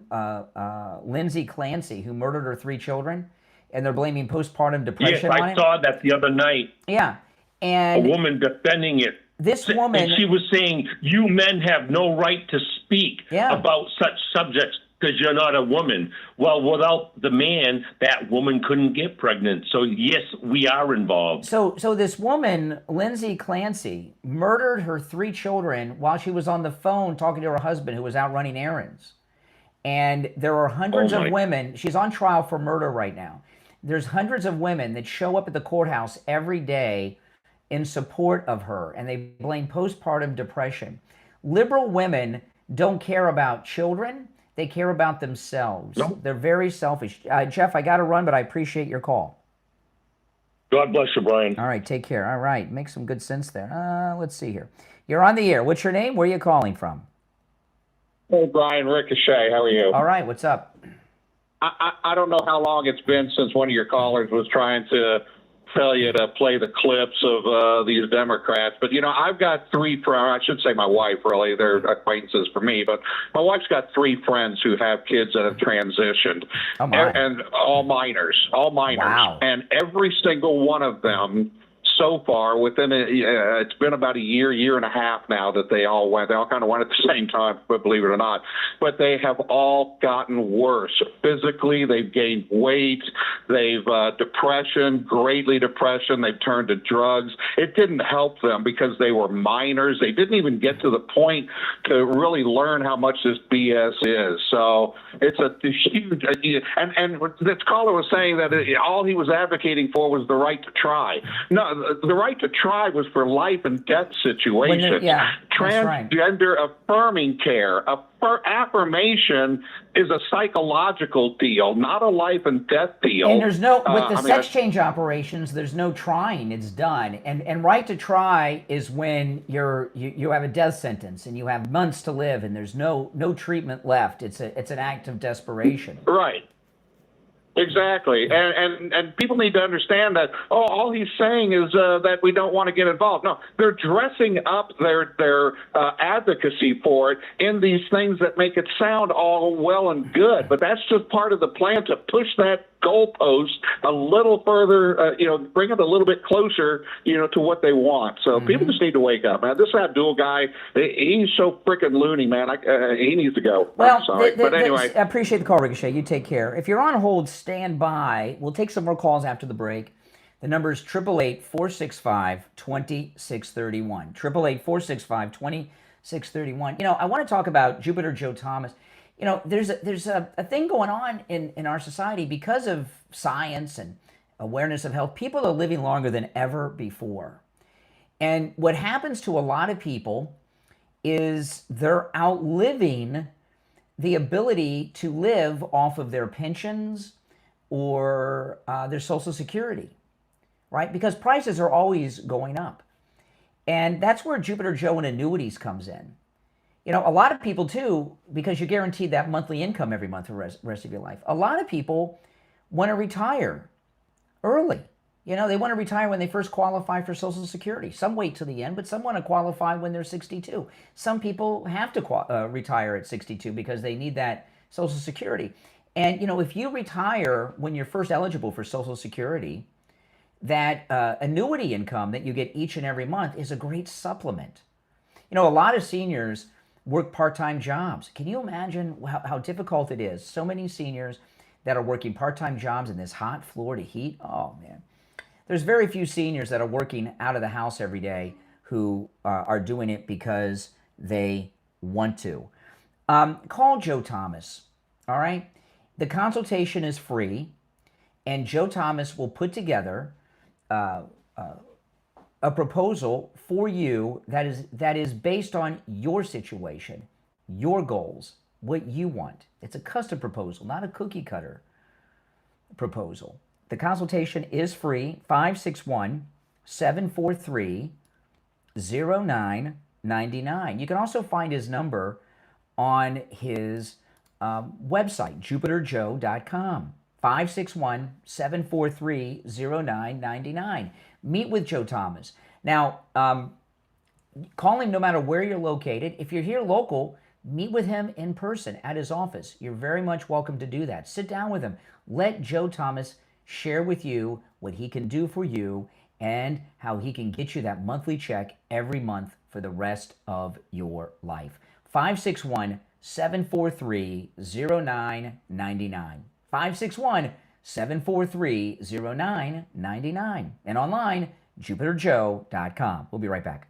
Lindsay Clancy, who murdered her 3 children, and they're blaming postpartum depression on it. Yes, I saw that the other night. Yeah, and a woman defending it. This woman, and she was saying, "You men have no right to speak about such subjects because you're not a woman." Well, without the man, that woman couldn't get pregnant. So yes, we are involved. So this woman, Lindsay Clancy, murdered her 3 children while she was on the phone talking to her husband who was out running errands. And there are hundreds of women. She's on trial for murder right now. There's hundreds of women that show up at the courthouse every day in support of her, and they blame postpartum depression. Liberal women don't care about children. They care about themselves. Nope. They're very selfish. Jeff, I got to run, but I appreciate your call. God bless you, Brian. All right, take care. All right, make some good sense there. Let's see here. You're on the air. What's your name? Where are you calling from? Hey, Brian, Ricochet. How are you? All right, what's up? I don't know how long it's been since one of your callers was trying to tell you to play the clips of these Democrats. But, you know, I've got three, I should say my wife, really. They're acquaintances for me. But my wife's got three friends who have kids that have transitioned. Oh, my. And all minors. Wow. And every single one of them so far, within it's been about a year and a half now that they all went. They all kind of went at the same time, but believe it or not. But they have all gotten worse. Physically, they've gained weight. They've greatly depression. They've turned to drugs. It didn't help them because they were minors. They didn't even get to the point to really learn how much this BS is. So it's a huge, and this caller was saying that all he was advocating for was the right to try. No, the right to try was for life and death situations. Transgender affirming care. Affirmation is a psychological deal, not a life and death deal. And there's no, with the sex change operations, there's no trying, it's done. And right to try is when you have a death sentence and you have months to live and there's no treatment left. It's an act of desperation. Right. Exactly, and people need to understand that. All he's saying is that we don't want to get involved. No, they're dressing up their advocacy for it in these things that make it sound all well and good. But that's just part of the plan to push that goalpost a little further. Bring it a little bit closer, to what they want. So people just need to wake up, man. This Abdul guy, he's so freaking loony, man. He needs to go. Well, I'm sorry, but anyway, I appreciate the call, Ricochet. You take care. If you're on hold, stand by. We'll take some more calls after the break. The number is 888-465-2631. 888-465-2631. I want to talk about Jupiter Joe Thomas. There's a thing going on in our society because of science and awareness of health. People are living longer than ever before. And what happens to a lot of people is they're outliving the ability to live off of their pensions or their Social Security, right? Because prices are always going up. And that's where Jupiter Joe and annuities comes in. A lot of people too, because you're guaranteed that monthly income every month for the rest of your life. A lot of people want to retire early. They want to retire when they first qualify for Social Security. Some wait till the end, but some want to qualify when they're 62. Some people have to retire at 62 because they need that Social Security. And, if you retire when you're first eligible for Social Security, that annuity income that you get each and every month is a great supplement. A lot of seniors work part-time jobs. Can you imagine how difficult it is? So many seniors that are working part-time jobs in this hot Florida heat. Oh, man. There's very few seniors that are working out of the house every day who are doing it because they want to. Call Joe Thomas, all right? The consultation is free, and Joe Thomas will put together a proposal for you that is based on your situation, your goals, what you want. It's a custom proposal, not a cookie cutter proposal. The consultation is free, 561-743-0999. You can also find his number on his website, jupiterjoe.com, 561-743-0999. Meet with Joe Thomas. Now, call him no matter where you're located. If you're here local, meet with him in person at his office. You're very much welcome to do that. Sit down with him. Let Joe Thomas share with you what he can do for you and how he can get you that monthly check every month for the rest of your life. 561-743-0999. 561-743-0999. And online, jupiterjoe.com. We'll be right back.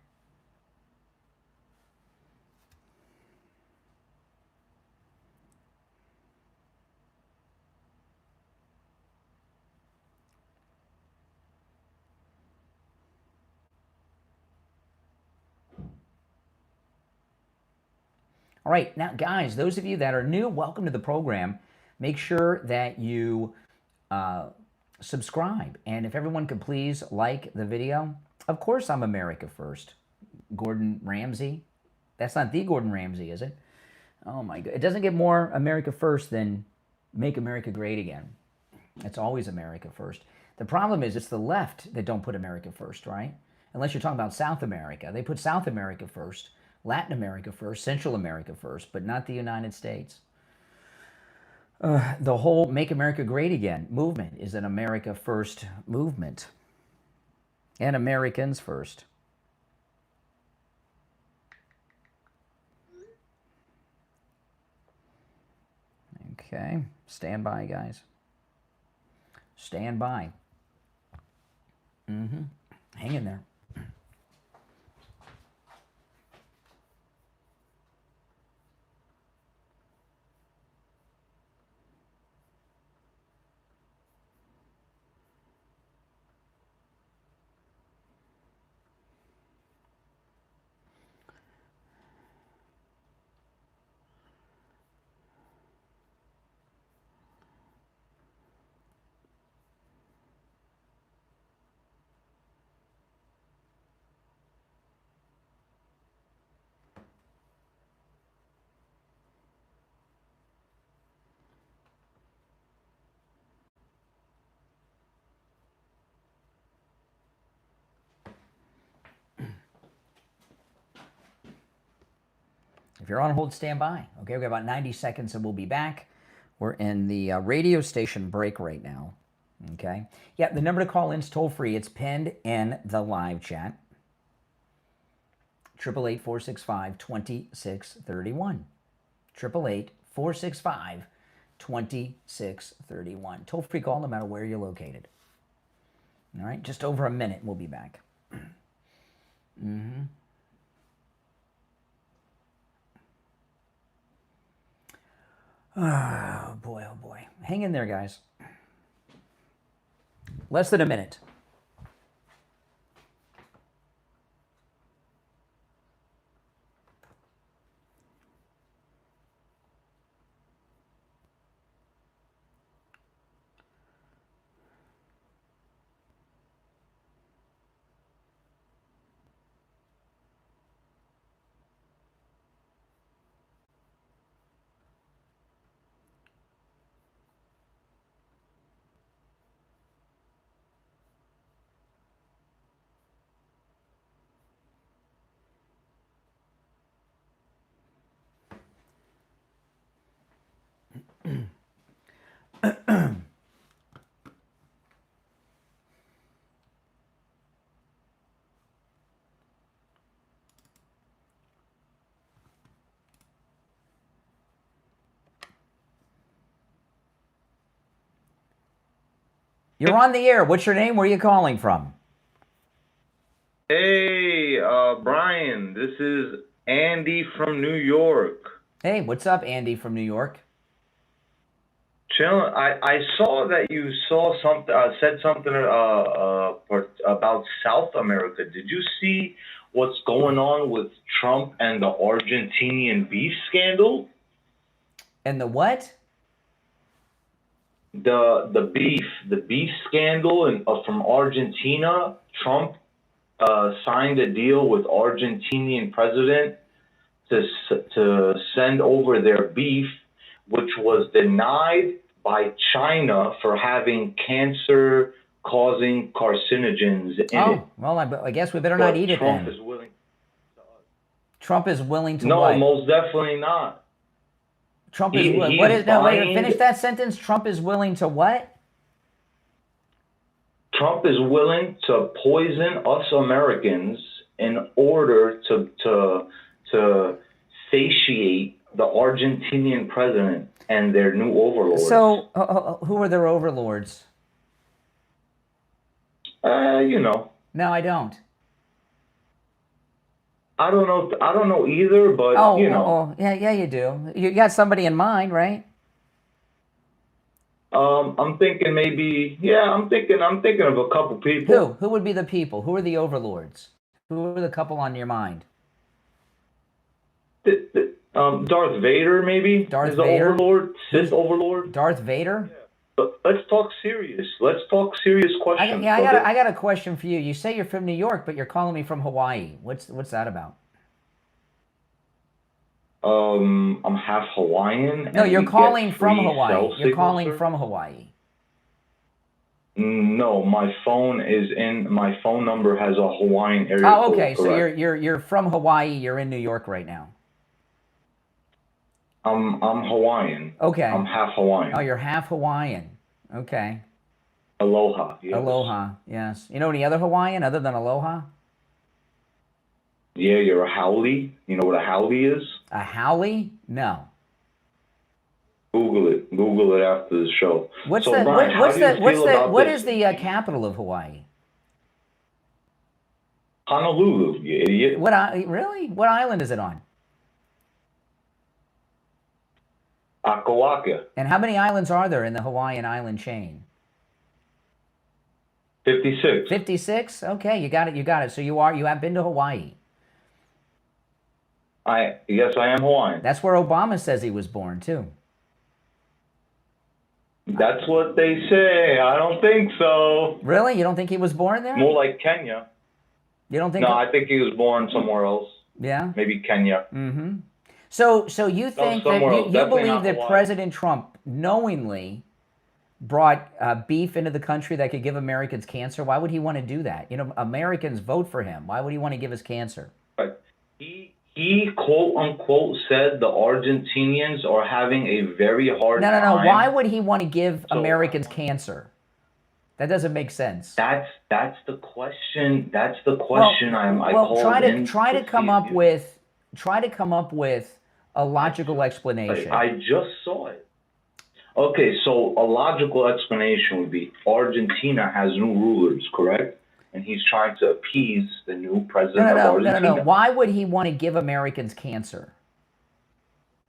All right, now, guys, those of you that are new, welcome to the program. Make sure that you subscribe. And if everyone could please like the video. Of course I'm America First. Gordon Ramsay. That's not the Gordon Ramsay, is it? Oh, my God. It doesn't get more America First than Make America Great Again. It's always America First. The problem is it's the left that don't put America first, right? Unless you're talking about South America. They put South America first, Latin America first, Central America first, but not the United States. The whole Make America Great Again movement is an America First movement. And Americans first. Okay, stand by, guys. Stand by. Hang in there. If you're on hold, stand by. Okay, we've got about 90 seconds and we'll be back. We're in the radio station break right now. Okay. Yeah, the number to call in is toll free. It's pinned in the live chat. 888-465-2631. 888-465-2631. Toll free call no matter where you're located. All right, just over a minute. We'll be back. Oh, boy, oh, boy. Hang in there, guys. Less than a minute. You're on the air. What's your name? Where are you calling from? Hey, Brian. This is Andy from New York. Hey, what's up, Andy from New York? Chillin'. I saw that you said something about South America. Did you see what's going on with Trump and the Argentinian beef scandal? And the what? The beef scandal from Argentina. Trump signed a deal with Argentinian president to send over their beef, which was denied by China for having cancer-causing carcinogens in it. Well, I guess we better not eat it then. Trump is willing to No, what? most definitely not. Trump is what is no? Wait, finish that sentence. Trump is willing to what? Trump is willing to poison us Americans in order to satiate the Argentinian president and their new overlords. So, who are their overlords? You know. No, I don't. I don't know either, but you know. Yeah, you do. You got somebody in mind, right? I'm thinking maybe. Yeah, I'm thinking of a couple people. Who would be the people? Who are the overlords? Who are the couple on your mind? Darth Vader, maybe? Darth is the Vader? overlord? Sith overlord? Darth Vader? But let's talk serious. Let's talk serious questions. I got a question for you. You say you're from New York, but you're calling me from Hawaii. What's that about? I'm half Hawaiian. No, you're calling from Hawaii. You're calling from Hawaii. No, my phone number has a Hawaiian area Oh, code. okay. So correct. you're from Hawaii. You're in New York right now. I'm Hawaiian. Okay. I'm half Hawaiian. Oh, you're half Hawaiian. Okay. Aloha. Yes. Aloha. Yes. You know any other Hawaiian other than aloha? Yeah, you're a haole. You know what a haole is? A haole? No. Google it. Google it after the show. What is the capital of Hawaii? Honolulu, you idiot. Really? What island is it on? Akawaka. And how many islands are there in the Hawaiian island chain? 56. 56? Okay, you got it. So you have been to Hawaii. Yes, I am Hawaiian. That's where Obama says he was born too. That's what they say. I don't think so. Really? You don't think he was born there? More like Kenya. You don't think? No, I think he was born somewhere else. Yeah. Maybe Kenya. Mm-hmm. So you think that you believe that President Trump knowingly brought beef into the country that could give Americans cancer? Why would he want to do that? You know, Americans vote for him. Why would he want to give us cancer? He quote unquote said the Argentinians are having a very hard time. No. Why would he want to give Americans cancer? That doesn't make sense. That's the question. That's the question. Try to come up with a logical explanation. I just saw it. Okay, so a logical explanation would be Argentina has new rulers, correct? And he's trying to appease the new president of Argentina. No. Why would he want to give Americans cancer?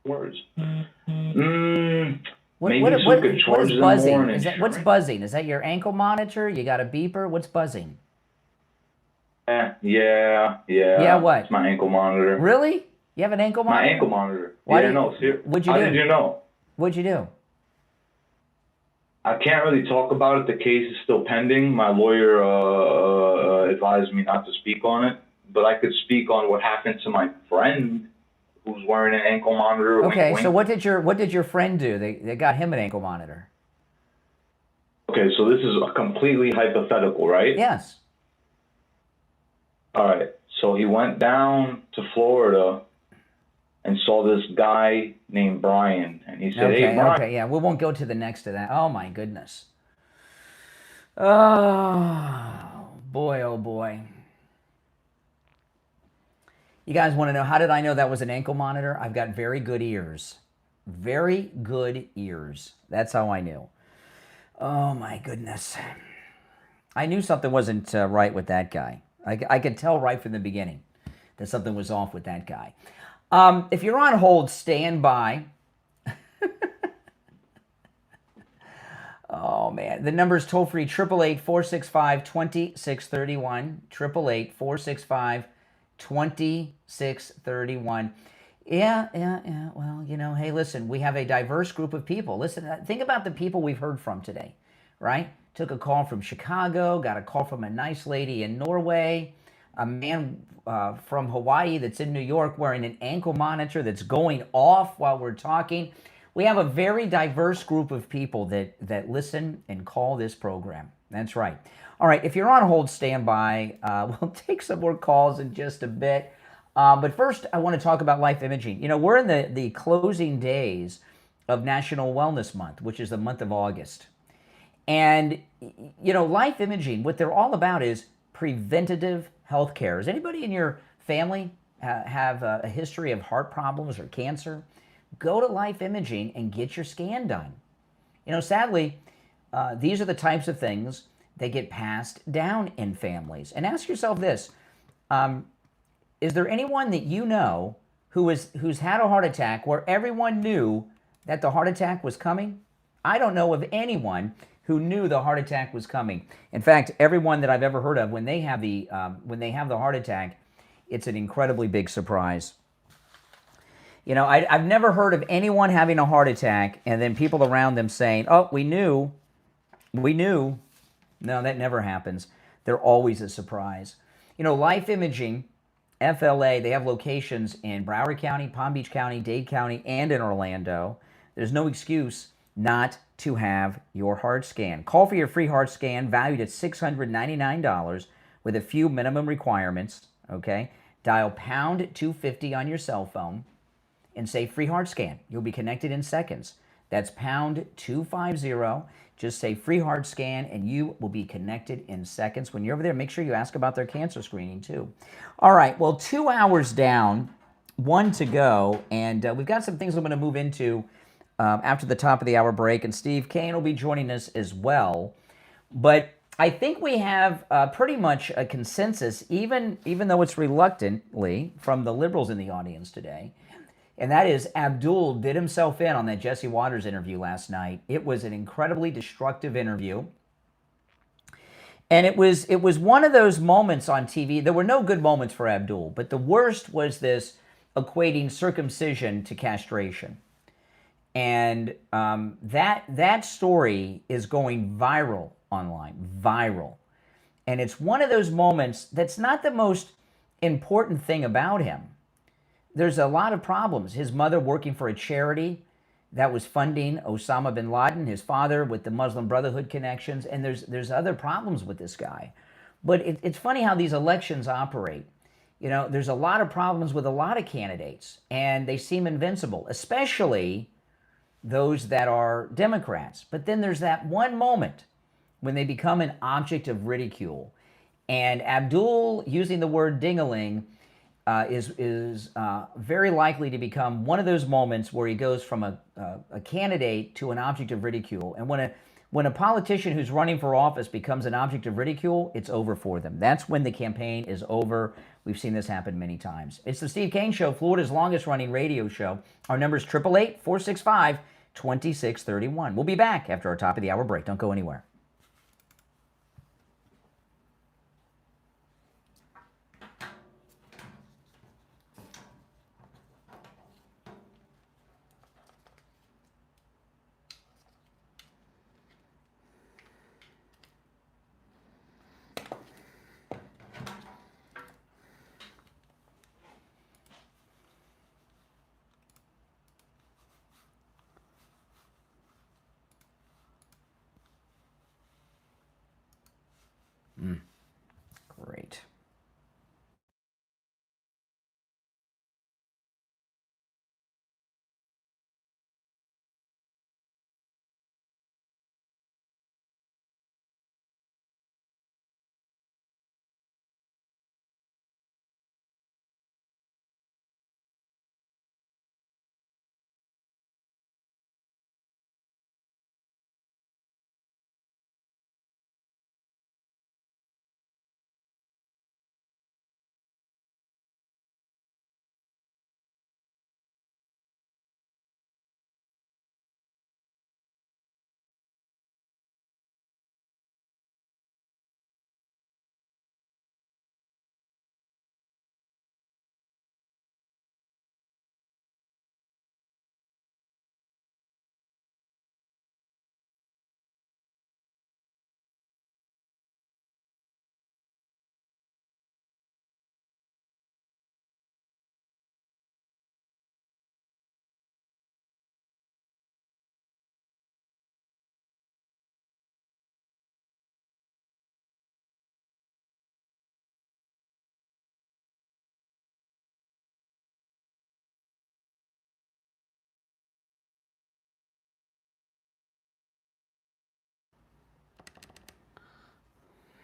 Words. What is buzzing? What's buzzing? Is that your ankle monitor? You got a beeper? What's buzzing? Yeah. Yeah, what? It's my ankle monitor. Really? You have an ankle monitor? My ankle monitor. What'd you do? Did you know? What'd you do? I can't really talk about it. The case is still pending. My lawyer advised me not to speak on it, but I could speak on what happened to my friend who's wearing an ankle monitor. Okay, wink, so wink. what did your friend do? They got him an ankle monitor. Okay, so this is a completely hypothetical, right? Yes. All right. So he went down to Florida and saw this guy named Brian, and he said, "Hey, Brian." Okay, yeah, we won't go to the next of that. Oh my goodness. Oh boy, oh boy. You guys want to know, how did I know that was an ankle monitor? I've got very good ears. Very good ears. That's how I knew. Oh my goodness. I knew something wasn't right with that guy. I could tell right from the beginning that something was off with that guy. If you're on hold, stand by. Oh, man. The number is toll-free, 888-465-2631. 888-465-2631. Yeah. Well, you know, hey, listen, we have a diverse group of people. Listen, think about the people we've heard from today, right? Took a call from Chicago, got a call from a nice lady in Norway, a man from Hawaii that's in New York wearing an ankle monitor that's going off while we're talking. We have a very diverse group of people that listen and call this program. That's right. All right, if you're on hold, stand by. We'll take some more calls in just a bit. But first, I want to talk about life imaging. You know, we're in the closing days of National Wellness Month, which is the month of August. And, you know, life imaging, what they're all about is preventative health care. Does anybody in your family have a history of heart problems or cancer? Go to life imaging and get your scan done. You know, sadly, these are the types of things that get passed down in families. And ask yourself this, is there anyone that you know who's had a heart attack where everyone knew that the heart attack was coming? I don't know of anyone who knew the heart attack was coming. In fact, everyone that I've ever heard of, when they have the heart attack, it's an incredibly big surprise. You know, I've never heard of anyone having a heart attack and then people around them saying, oh, we knew. No, that never happens. They're always a surprise. You know, Life Imaging, FLA, they have locations in Broward County, Palm Beach County, Dade County, and in Orlando. There's no excuse not to have your heart scan. Call for your free heart scan valued at $699 with a few minimum requirements, okay? Dial pound 250 on your cell phone and say free heart scan. You'll be connected in seconds. That's pound 250. Just say free heart scan and you will be connected in seconds. When you're over there, make sure you ask about their cancer screening too. All right, well, 2 hours down, 1 to go, and we've got some things I'm going to move into after the top of the hour break, and Steve Kane will be joining us as well. But I think we have pretty much a consensus, even though it's reluctantly, from the liberals in the audience today. And that is Abdul did himself in on that Jesse Waters interview last night. It was an incredibly destructive interview. And it was one of those moments on TV. There were no good moments for Abdul, but the worst was this equating circumcision to castration. And that story is going viral online, viral. And it's one of those moments that's not the most important thing about him. There's a lot of problems. His mother working for a charity that was funding Osama bin Laden, his father with the Muslim Brotherhood connections, and there's other problems with this guy. But it's funny how these elections operate. You know, there's a lot of problems with a lot of candidates, and they seem invincible, especially those that are Democrats. But then there's that one moment when they become an object of ridicule. And Abdul, using the word ding-a-ling, is very likely to become one of those moments where he goes from a candidate to an object of ridicule. And when a politician who's running for office becomes an object of ridicule, it's over for them. That's when the campaign is over. We've seen this happen many times. It's the Steve Kane Show, Florida's longest running radio show. Our number is 888-465-2631. We'll be back after our top of the hour break. Don't go anywhere. Great.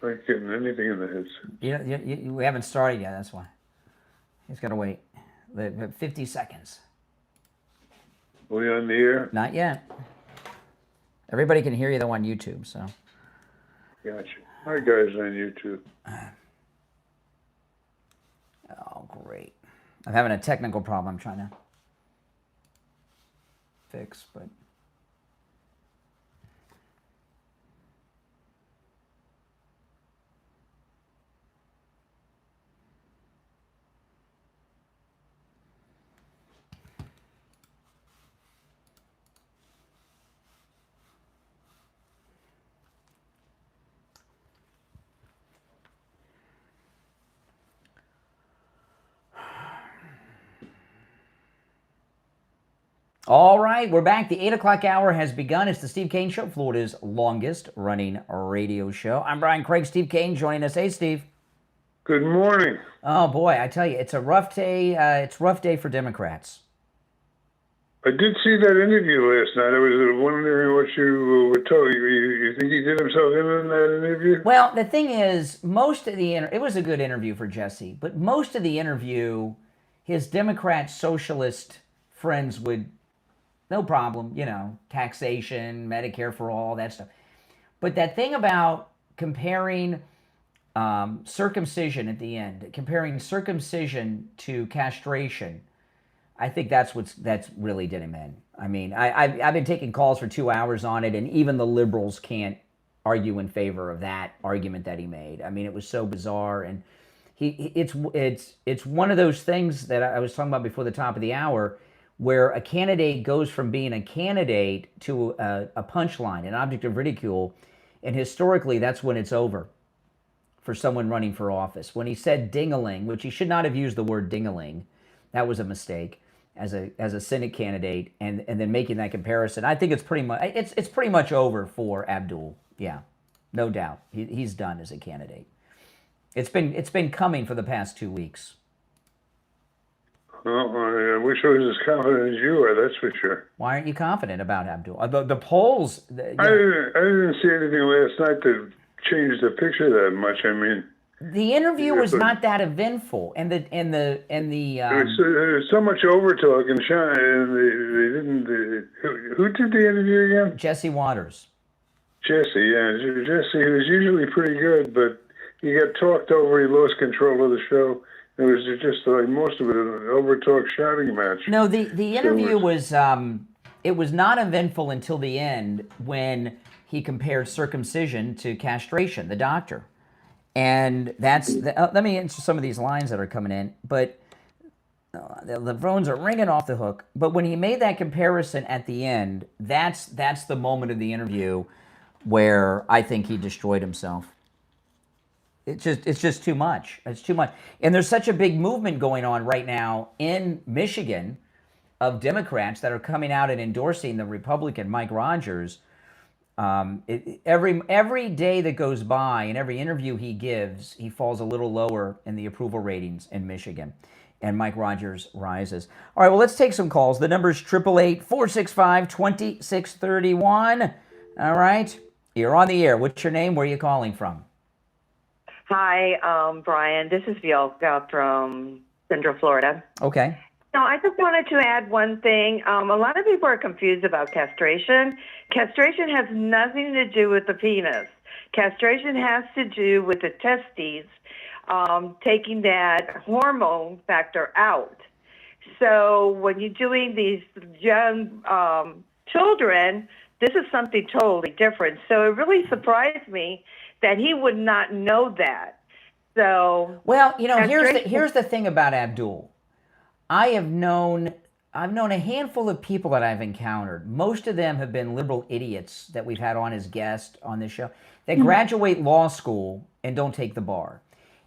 I ain't getting anything in the heads. We haven't started yet, that's why. He's got to wait. 50 seconds. Are we on the air? Not yet. Everybody can hear you, though, on YouTube, so. Gotcha. Hi, guys on YouTube. Oh, great. I'm having a technical problem I'm trying to fix, but... All right, we're back. The 8 o'clock hour has begun. It's the Steve Kane Show, Florida's longest running radio show. I'm Brian Craig. Steve Kane joining us. Hey, Steve. Good morning. Oh, boy, I tell you, it's a rough day. It's a rough day for Democrats. I did see that interview last night. I was wondering what you were told. You think he did himself in that interview? Well, the thing is, most of the it was a good interview for Jesse, but most of the interview, his Democrat socialist friends would, no problem, you know, taxation, Medicare for all, that stuff. But that thing about comparing circumcision at the end, comparing circumcision to castration, I think that's really did him in. I mean, I've been taking calls for 2 hours on it, and even the liberals can't argue in favor of that argument that he made. I mean, it was so bizarre, and it's one of those things that I was talking about before the top of the hour, where a candidate goes from being a candidate to a punchline, an object of ridicule, and historically that's when it's over for someone running for office. When he said ding-a-ling, which he should not have used the word ding-a-ling, that was a mistake as a Senate candidate, and then making that comparison. I think it's pretty much over for Abdul. Yeah, no doubt. He's done as a candidate. It's been coming for the past 2 weeks. Well, I wish I was as confident as you are, that's for sure. Why aren't you confident about Abdul? The polls... I didn't see anything last night that changed the picture that much. I mean... The interview was not that eventful, and the there's so much overtalk, and they didn't. Who did the interview again? Jesse Waters. Jesse, yeah, Jesse, who was usually pretty good, but he got talked over. He lost control of the show. It was just like most of it an overtalk shouting match. No, the interview was it was not eventful until the end when he compared circumcision to castration. The doctor. And let me answer some of these lines that are coming in, but the phones are ringing off the hook. But when he made that comparison at the end, that's the moment of the interview where I think he destroyed himself. It's just too much. It's too much. And there's such a big movement going on right now in Michigan of Democrats that are coming out and endorsing the Republican Mike Rogers. Every day that goes by and every interview he gives, he falls a little lower in the approval ratings in Michigan, and Mike Rogers rises. All right, well, let's take some calls. The number is 888-465-2631. All right, you're on the air. What's your name? Where are you calling from? Hi, Brian. This is Viola from Central Florida. Okay. No, I just wanted to add one thing. A lot of people are confused about castration. Castration has nothing to do with the penis. Castration has to do with the testes, taking that hormone factor out. So when you're doing these young children, this is something totally different. So it really surprised me that he would not know that. So well, you know, here's the thing about Abdul. I've known a handful of people that I've encountered. Most of them have been liberal idiots that we've had on as guests on this show. They graduate law school and don't take the bar.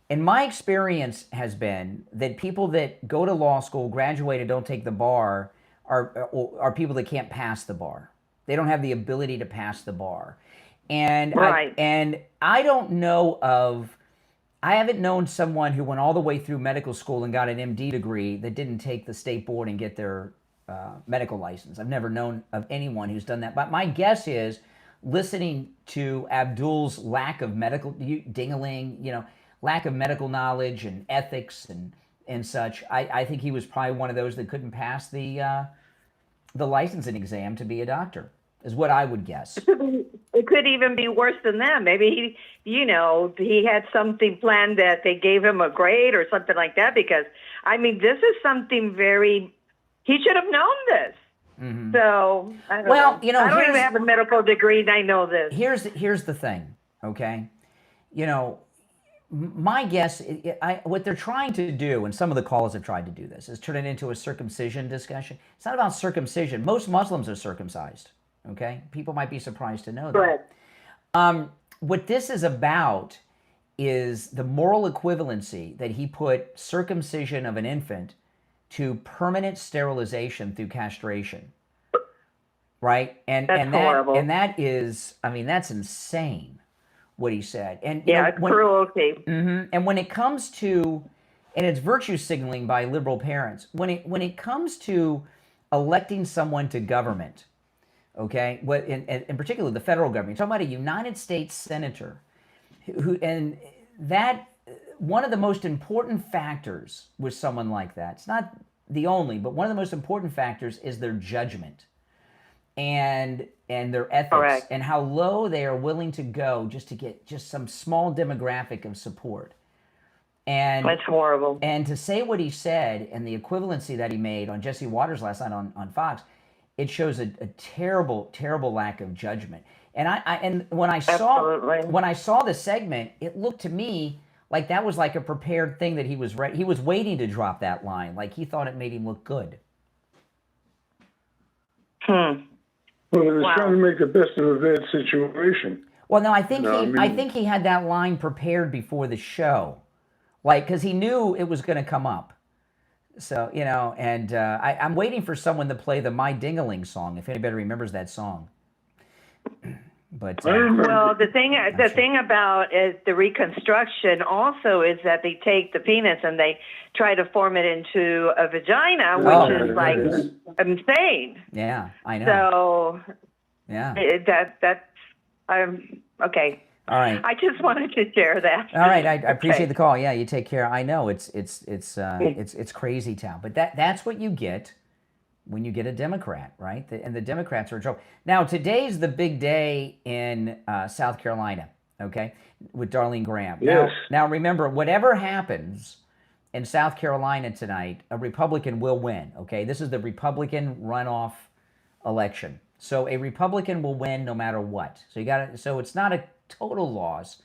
And my experience has been that people that go to law school, graduate, and don't take the bar are people that can't pass the bar. They don't have the ability to pass the bar. And right. I don't know of... I haven't known someone who went all the way through medical school and got an MD degree that didn't take the state board and get their medical license. I've never known of anyone who's done that. But my guess is, listening to Abdul's lack of medical, ding-a-ling, you know, lack of medical knowledge and ethics and such, I think he was probably one of those that couldn't pass the licensing exam to be a doctor, is what I would guess. It could even be worse than that. Maybe he had something planned that they gave him a grade or something like that, because, I mean, this is something he should have known this. Mm-hmm. So, I don't know. You know, I don't even have a medical degree and I know this. Here's the thing, okay? You know, my guess, what they're trying to do, and some of the callers have tried to do this, is turn it into a circumcision discussion. It's not about circumcision. Most Muslims are circumcised. Okay, people might be surprised to know that. Right. What this is about is the moral equivalency that he put circumcision of an infant to permanent sterilization through castration. right? That's horrible. That is, I mean, that's insane what he said. And it's cruelty. And when it comes to, and it's virtue signaling by liberal parents, when it comes to electing someone to government, okay, what in particular the federal government, you're talking about a United States senator, and that one of the most important factors with someone like that, it's not the only, but one of the most important factors is their judgment and their ethics. Correct. And how low they are willing to go just to get just some small demographic of support. And that's horrible. And to say what he said and the equivalency that he made on Jesse Waters last night on Fox, it shows a terrible, terrible lack of judgment. And when I saw the segment, it looked to me like that was like a prepared thing that he was waiting to drop that line, like he thought it made him look good. Well, he was trying to make the best of a bad situation. Well, no, I think he had that line prepared before the show, like because he knew it was going to come up. So and I'm waiting for someone to play the My Ding-a-Ling song, if anybody remembers that song. But well, the thing about is the reconstruction also is that they take the penis and they try to form it into a vagina, which is like insane. Yeah, I know. So yeah, that's okay. All right. I just wanted to share that. All right, I appreciate the call. Yeah, you take care. I know it's crazy town, but that's what you get when you get a Democrat, right? And the Democrats are in trouble. Now, today's the big day in South Carolina, okay, with Darlene Graham. Yes. Now, remember, whatever happens in South Carolina tonight, a Republican will win, okay? This is the Republican runoff election. So a Republican will win no matter what. So it's not a total loss.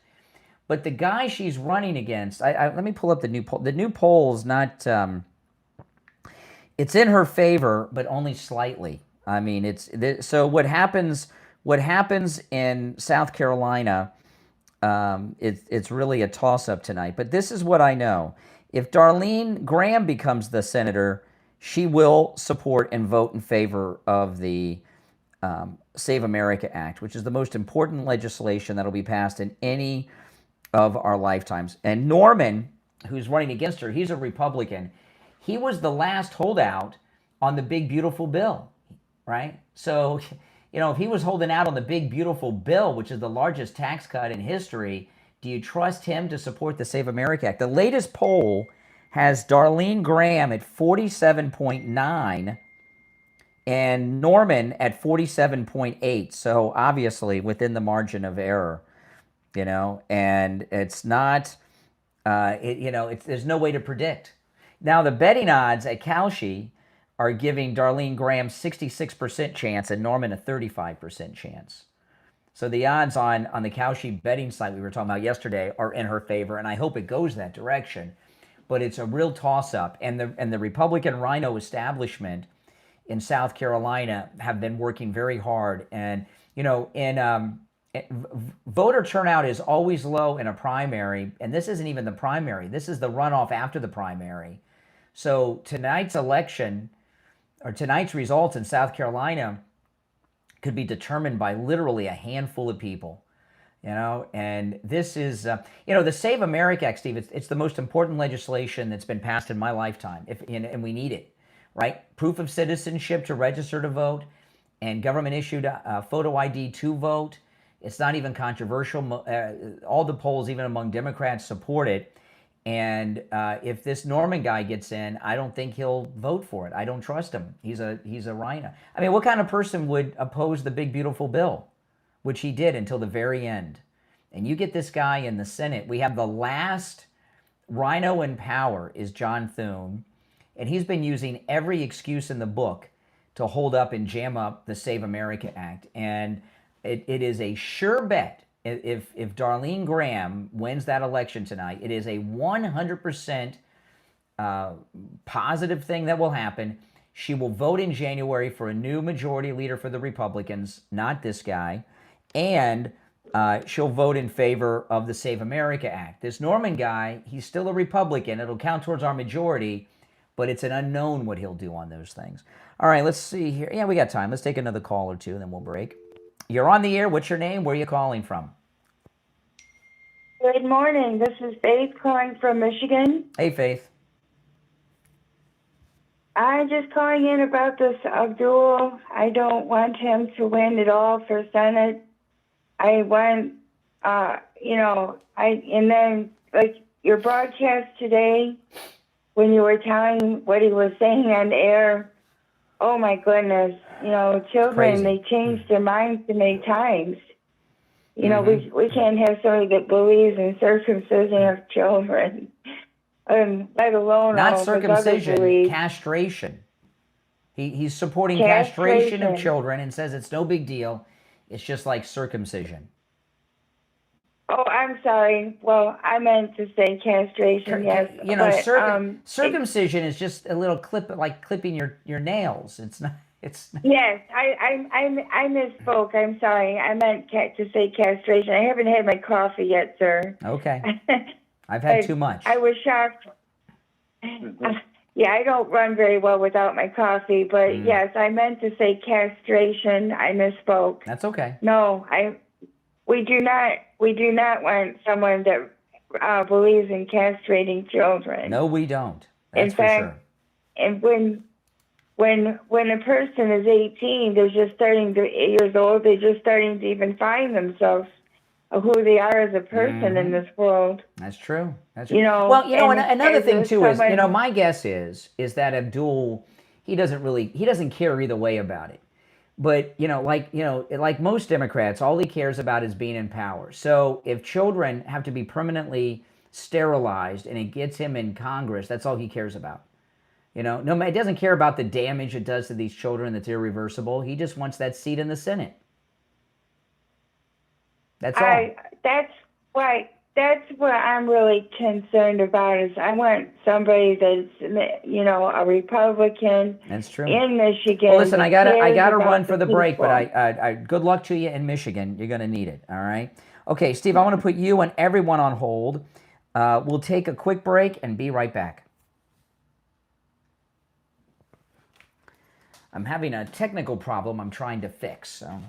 But the guy she's running against, let me pull up the new poll. The new poll's not... it's in her favor, but only slightly. I mean, so what happens in South Carolina, it's really a toss-up tonight. But this is what I know. If Darlene Graham becomes the senator, she will support and vote in favor of the Save America Act, which is the most important legislation that will be passed in any of our lifetimes. And Norman, who's running against her, he's a Republican. He was the last holdout on the big, beautiful bill, right? So, if he was holding out on the big, beautiful bill, which is the largest tax cut in history, do you trust him to support the Save America Act? The latest poll has Darlene Graham at 47.9 and Norman at 47.8. So obviously within the margin of error, and it's not, there's no way to predict. Now, the betting odds at Kalshi are giving Darlene Graham 66% chance and Norman a 35% chance. So the odds on the Kalshi betting site we were talking about yesterday are in her favor, and I hope it goes that direction. But it's a real toss-up, and the Republican rhino establishment in South Carolina have been working very hard. And, voter turnout is always low in a primary, and this isn't even the primary. This is the runoff after the primary. So tonight's election, or tonight's results in South Carolina, could be determined by literally a handful of people, and this is, the Save America Act, Steve, it's the most important legislation that's been passed in my lifetime, and we need it, right? Proof of citizenship to register to vote, and government-issued photo ID to vote. It's not even controversial. All the polls, even among Democrats, support it. And if this Norman guy gets in, I don't think he'll vote for it. I don't trust him. He's a rhino. I mean, what kind of person would oppose the big, beautiful bill, which he did until the very end? And you get this guy in the Senate. We have the last rhino in power is John Thune, and he's been using every excuse in the book to hold up and jam up the Save America Act. And it is a sure bet. If Darlene Graham wins that election tonight, it is a 100% positive thing that will happen. She will vote in January for a new majority leader for the Republicans, not this guy, and she'll vote in favor of the Save America Act. This Norman guy, he's still a Republican. It'll count towards our majority, but it's an unknown what he'll do on those things. All right, let's see here. Yeah, we got time. Let's take another call or two, then we'll break. You're on the air. What's your name? Where are you calling from? Good morning. This is Faith calling from Michigan. Hey, Faith. I'm just calling in about this Abdul. I don't want him to win at all for Senate. I want, and then, like, your broadcast today, when you were telling what he was saying on air, oh my goodness, children, Crazy. They change their minds too many times. We can't have somebody that believes in circumcision of children, let alone Not all his other circumcision, beliefs. castration. He's supporting castration of children and says it's no big deal. It's just like circumcision. Oh, I'm sorry. Well, I meant to say castration, yes. Circumcision is just a little clip, like clipping your nails. It's not. Yes, I misspoke. I'm sorry. I meant to say castration. I haven't had my coffee yet, sir. Okay. I've had too much. I was shocked. Yeah, I don't run very well without my coffee, but yes, I meant to say castration. I misspoke. That's okay. No, we do not want someone that believes in castrating children. No, we don't. That's in fact, for sure. And when a person is 18, they're just years old. They're just starting to even find themselves who they are as a person in this world. That's true. That's true. Another thing too is, my guess is that Abdul, he doesn't care either way about it. But, like most Democrats, all he cares about is being in power. So if children have to be permanently sterilized and it gets him in Congress, that's all he cares about. No, he doesn't care about the damage it does to these children that's irreversible. He just wants that seat in the Senate. That's all. That's right. That's what I'm really concerned about. Is I want somebody that's a Republican. That's true. In Michigan. Well, listen, I gotta run for the break, but I good luck to you in Michigan. You're gonna need it. All right. Okay, Steve, I want to put you and everyone on hold. We'll take a quick break and be right back. I'm having a technical problem I'm trying to fix. So.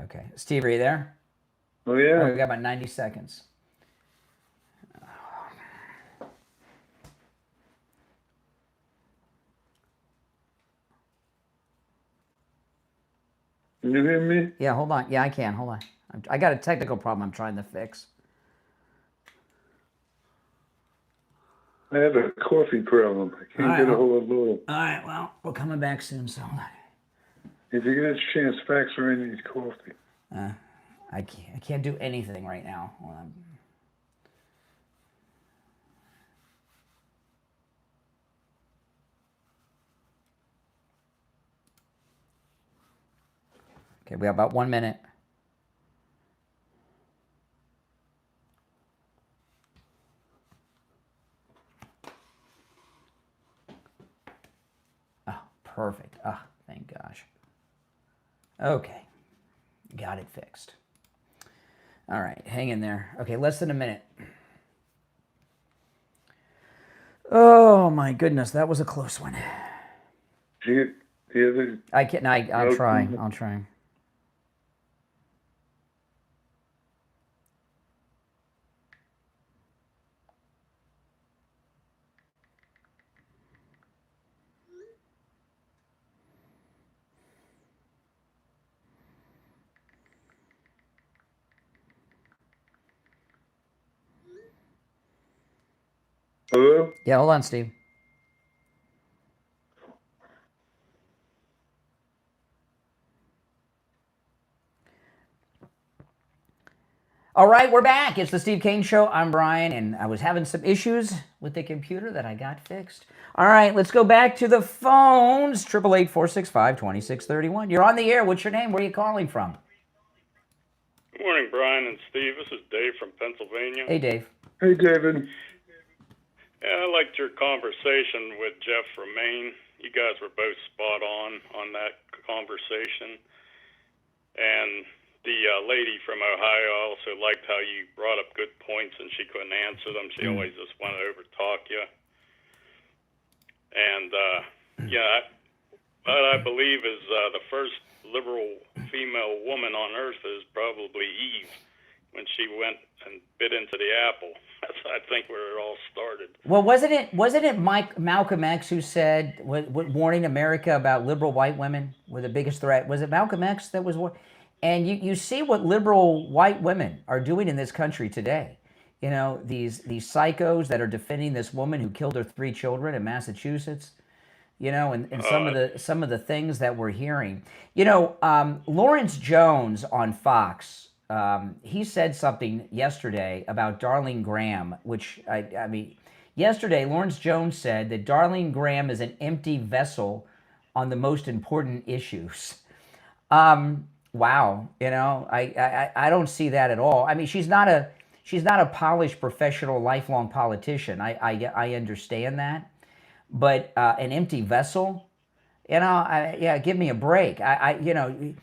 Okay. Steve, are you there? Oh, yeah. We got about 90 seconds. Can you hear me? Yeah, hold on. Yeah, I can. Hold on. I got a technical problem I'm trying to fix. I have a coffee problem. I can't get a hold of Lou. All right, well, we're coming back soon, so hold on. If you get a chance, fax her any coffee. I can't do anything right now. Okay, we have about 1 minute. Oh, perfect. Ah, thank gosh. Okay. Got it fixed. All right, hang in there. Okay, less than a minute. Oh my goodness, that was a close one. I can't. I'll try. I'll try. Hello? Yeah, hold on, Steve. All right, we're back. It's the Steve Kane Show. I'm Brian, and I was having some issues with the computer that I got fixed. All right, let's go back to the phones. 888-465-2631. You're on the air. What's your name? Where are you calling from? Good morning, Brian and Steve. This is Dave from Pennsylvania. Hey, Dave. Hey, David. Yeah, I liked your conversation with Jeff from Maine. You guys were both spot on that conversation. And the lady from Ohio, I also liked how you brought up good points and she couldn't answer them. She always just wanted to overtalk you. And, what I believe is the first liberal female woman on earth is probably Eve, when she went and bit into the apple. That's, I think, where it all started. Well, wasn't it Malcolm X who said, warning America about liberal white women were the biggest threat? Was it Malcolm X that was? And you see what liberal white women are doing in this country today. You know, these psychos that are defending this woman who killed her 3 children in Massachusetts. You know, and some of the things that we're hearing. You know, Lawrence Jones on Fox, he said something yesterday about Darlene Graham, which I mean, yesterday Lawrence Jones said that Darlene Graham is an empty vessel on the most important issues. Wow, you know, I don't see that at all. I mean, she's not a polished professional lifelong politician. I understand that. But an empty vessel, you know, give me a break. You know,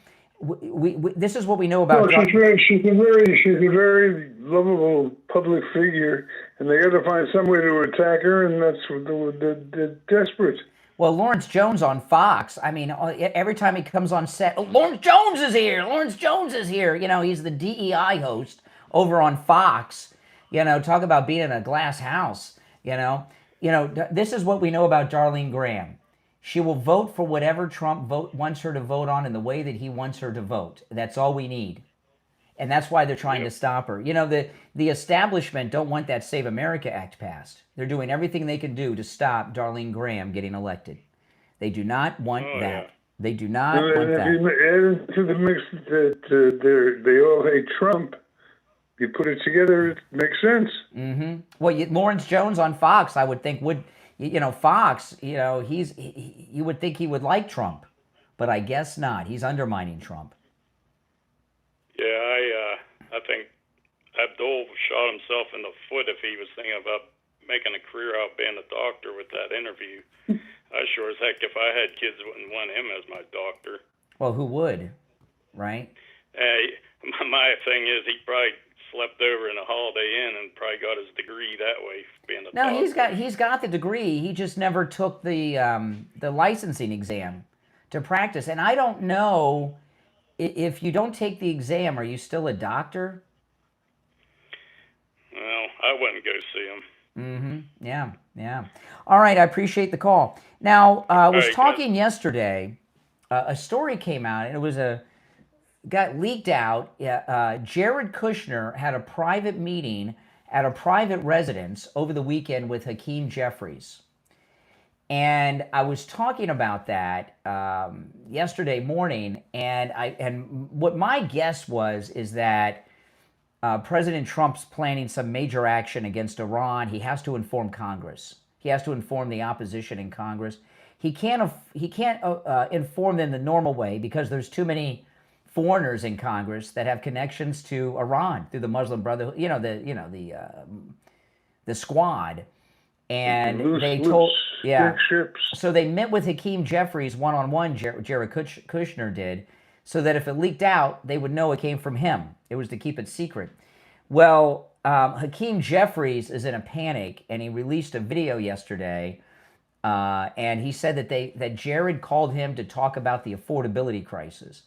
this is what we know about. No, she's a very lovable public figure, and they got to find some way to attack her, and that's what they're desperate. Well, Lawrence Jones on Fox, I mean, every time he comes on set, Lawrence Jones is here, Lawrence Jones is here. You know, he's the DEI host over on Fox. You know, talk about being in a glass house, you know. You know, this is what we know about Darlene Graham. She will vote for whatever Trump wants her to vote on in the way that he wants her to vote. That's all we need. And that's why they're trying to stop her. You know, the establishment don't want that Save America Act passed. They're doing everything they can do to stop Darlene Graham getting elected. They do not want that. They do not want that. If you add into the mix that they all hate Trump, you put it together, it makes sense. Mm-hmm. Well, Lawrence Jones on Fox, I would think Fox, you know, you would think he would like Trump, but I guess not. He's undermining Trump. Yeah, I think Abdul shot himself in the foot if he was thinking about making a career out being a doctor with that interview. I sure as heck, if I had kids, wouldn't want him as my doctor. Well, who would, right? My thing is he probably slept over in a Holiday Inn and probably got his degree that way, being a doctor. No, he's got the degree. He just never took the licensing exam to practice. And I don't know if you don't take the exam, are you still a doctor? Well, I wouldn't go see him. Mm-hmm. Yeah. All right, I appreciate the call. Now, I was talking yesterday. A story came out, and it got leaked out. Jared Kushner had a private meeting at a private residence over the weekend with Hakeem Jeffries. And I was talking about that yesterday morning, and what my guess is that President Trump's planning some major action against Iran. He has to inform Congress. He has to inform the opposition in Congress. He can't inform them the normal way because there's too many foreigners in Congress that have connections to Iran through the Muslim Brotherhood. The Squad. And so they met with Hakeem Jeffries one-on-one, Jared Kushner did, so that if it leaked out, they would know it came from him. It was to keep it secret. Well, Hakeem Jeffries is in a panic, and he released a video yesterday, and he said that Jared called him to talk about the affordability crisis.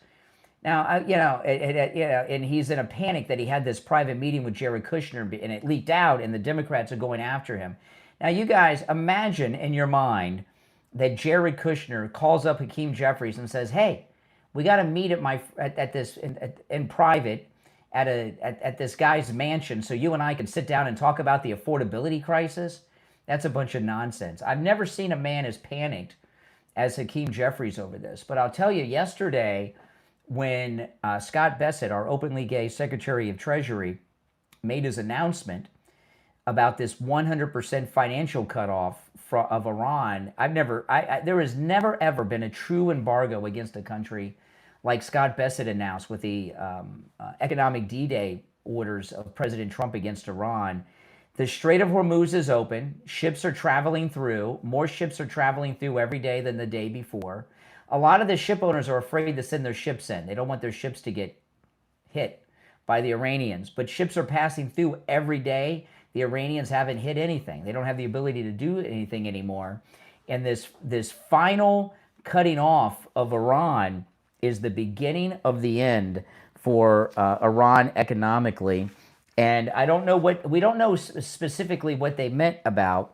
Now, and he's in a panic that he had this private meeting with Jared Kushner, and it leaked out, and the Democrats are going after him. Now, you guys, imagine in your mind that Jared Kushner calls up Hakeem Jeffries and says, "Hey, we got to meet in private at this guy's mansion, so you and I can sit down and talk about the affordability crisis." That's a bunch of nonsense. I've never seen a man as panicked as Hakeem Jeffries over this. But I'll tell you, yesterday, when Scott Bessent, our openly gay Secretary of Treasury, made his announcement about this 100% financial cutoff of Iran, there has never ever been a true embargo against a country like Scott Bessent announced with the economic D-Day orders of President Trump against Iran. The Strait of Hormuz is open. Ships are traveling through. More ships are traveling through every day than the day before. A lot of the ship owners are afraid to send their ships in. They don't want their ships to get hit by the Iranians. But ships are passing through every day. The Iranians haven't hit anything. They don't have the ability to do anything anymore. And this final cutting off of Iran is the beginning of the end for Iran economically. And we don't know specifically what they meant about,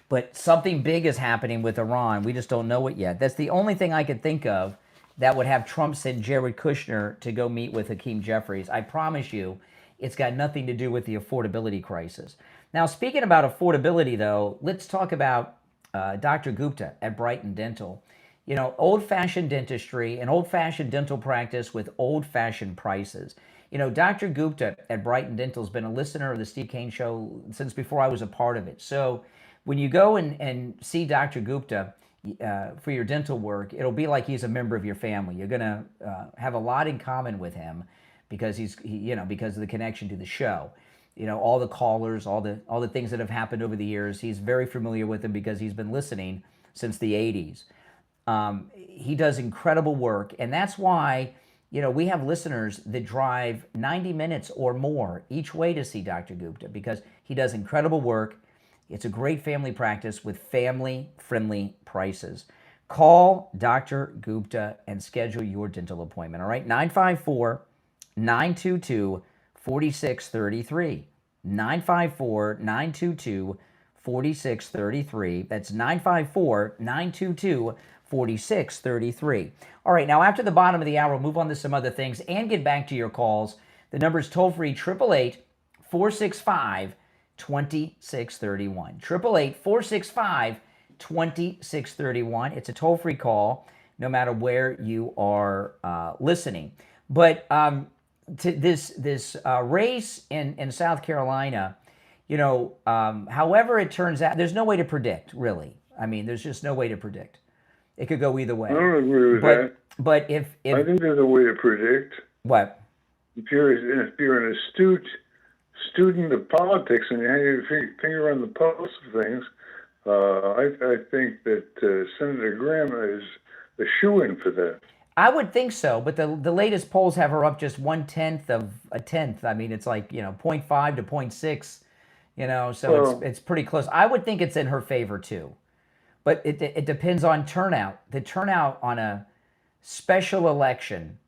but something big is happening with Iran. We just don't know it yet. That's the only thing I could think of that would have Trump send Jared Kushner to go meet with Hakeem Jeffries. I promise you, it's got nothing to do with the affordability crisis. Now, speaking about affordability, though, let's talk about Dr. Gupta at Brighton Dental. You know, old-fashioned dentistry, an old-fashioned dental practice with old-fashioned prices. You know, Dr. Gupta at Brighton Dental has been a listener of the Steve Kane Show since before I was a part of it. So when you go and see Dr. Gupta for your dental work, it'll be like he's a member of your family. You're going to have a lot in common with him because because of the connection to the show. You know, all the callers, all the things that have happened over the years, he's very familiar with them because he's been listening since the 80s. He does incredible work, and that's why, you know, we have listeners that drive 90 minutes or more each way to see Dr. Gupta because he does incredible work. It's a great family practice with family-friendly prices. Call Dr. Gupta and schedule your dental appointment, all right? 954-922-4633. 954-922-4633. That's 954-922-4633. All right, now after the bottom of the hour, we'll move on to some other things and get back to your calls. The number is toll-free, 888-465-2631. 888-465-2631. It's a toll-free call, no matter where you are listening. But to this race in South Carolina, you know, however it turns out, there's no way to predict, really. I mean, there's just no way to predict. It could go either way. I don't agree with that. But if I think there's a way to predict. What? If you're an astute student of politics and you hang your finger on the pulse of things, I think that Senator Graham is a shoo-in for that. I would think so, but the latest polls have her up just 1/10 of a tenth. I mean, it's like, you know, 0.5 to 0.6, you know, so it's pretty close. I would think it's in her favor too, but it depends on turnout. The turnout on a special election,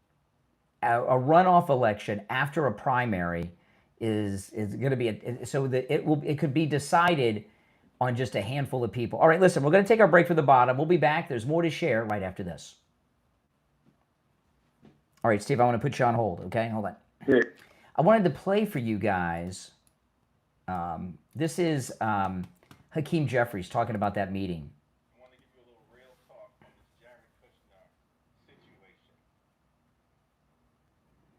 a runoff election after a primary, is going to be it could be decided on just a handful of people. All right, listen, we're going to take our break for the bottom. We'll be back. There's more to share right after this. All right, Steve, I want to put you on hold, okay? Hold on. Yeah. I wanted to play for you guys. This is Hakeem Jeffries talking about that meeting. I want to give you a little real talk on this Jared Kushner situation.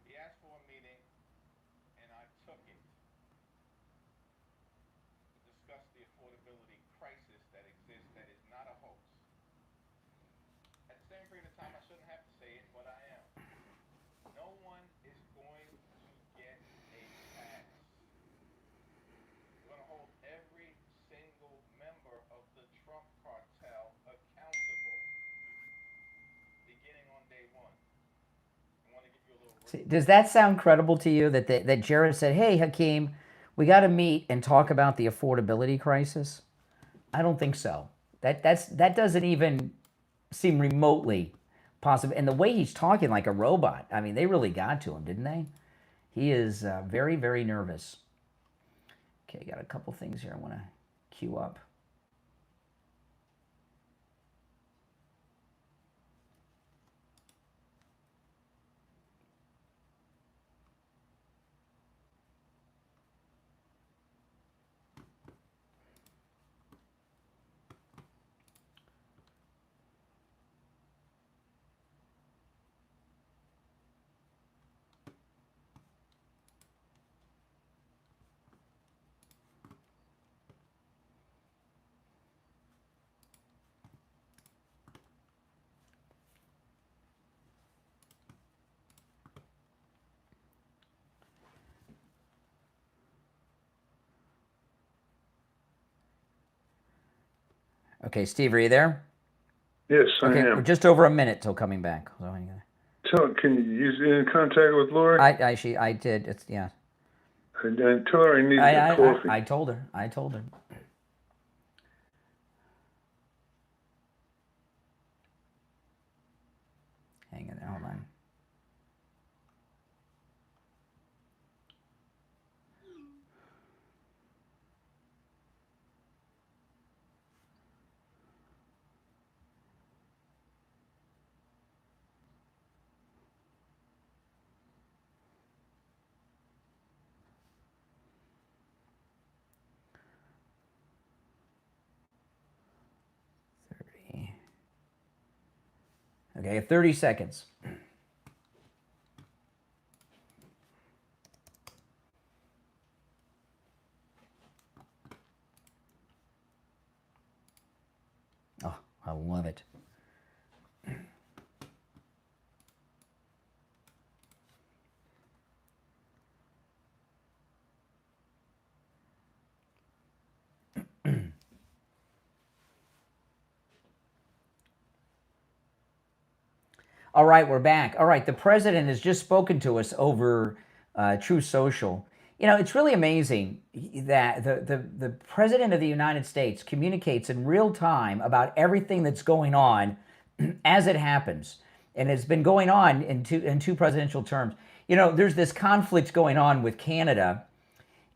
He asked for a meeting, and I took it to discuss the affordability crisis that exists that is not a hoax. At the same period of time, I shouldn't have to say it, but I am. No one is going to get a pass. We're going to hold every single member of the Trump cartel accountable, beginning on day one. Does that sound credible to you that Jared said, hey, Hakeem, we got to meet and talk about the affordability crisis? I don't think so. That doesn't even seem remotely possible. And the way he's talking like a robot, I mean, they really got to him, didn't they? He is very, very nervous. Okay, got a couple things here I want to queue up. Okay, Steve, are you there? Yes, okay, I am. We're just over a minute till coming back. So, can you use in contact with Lori? I did. It's yeah. I told her I needed coffee. I told her. Hang in there. Hold on. Okay, 30 seconds. Oh, I love it. All right, we're back. All right, the president has just spoken to us over Truth Social. You know, it's really amazing that the president of the United States communicates in real time about everything that's going on as it happens. And it's been going on in two presidential terms. You know, there's this conflict going on with Canada.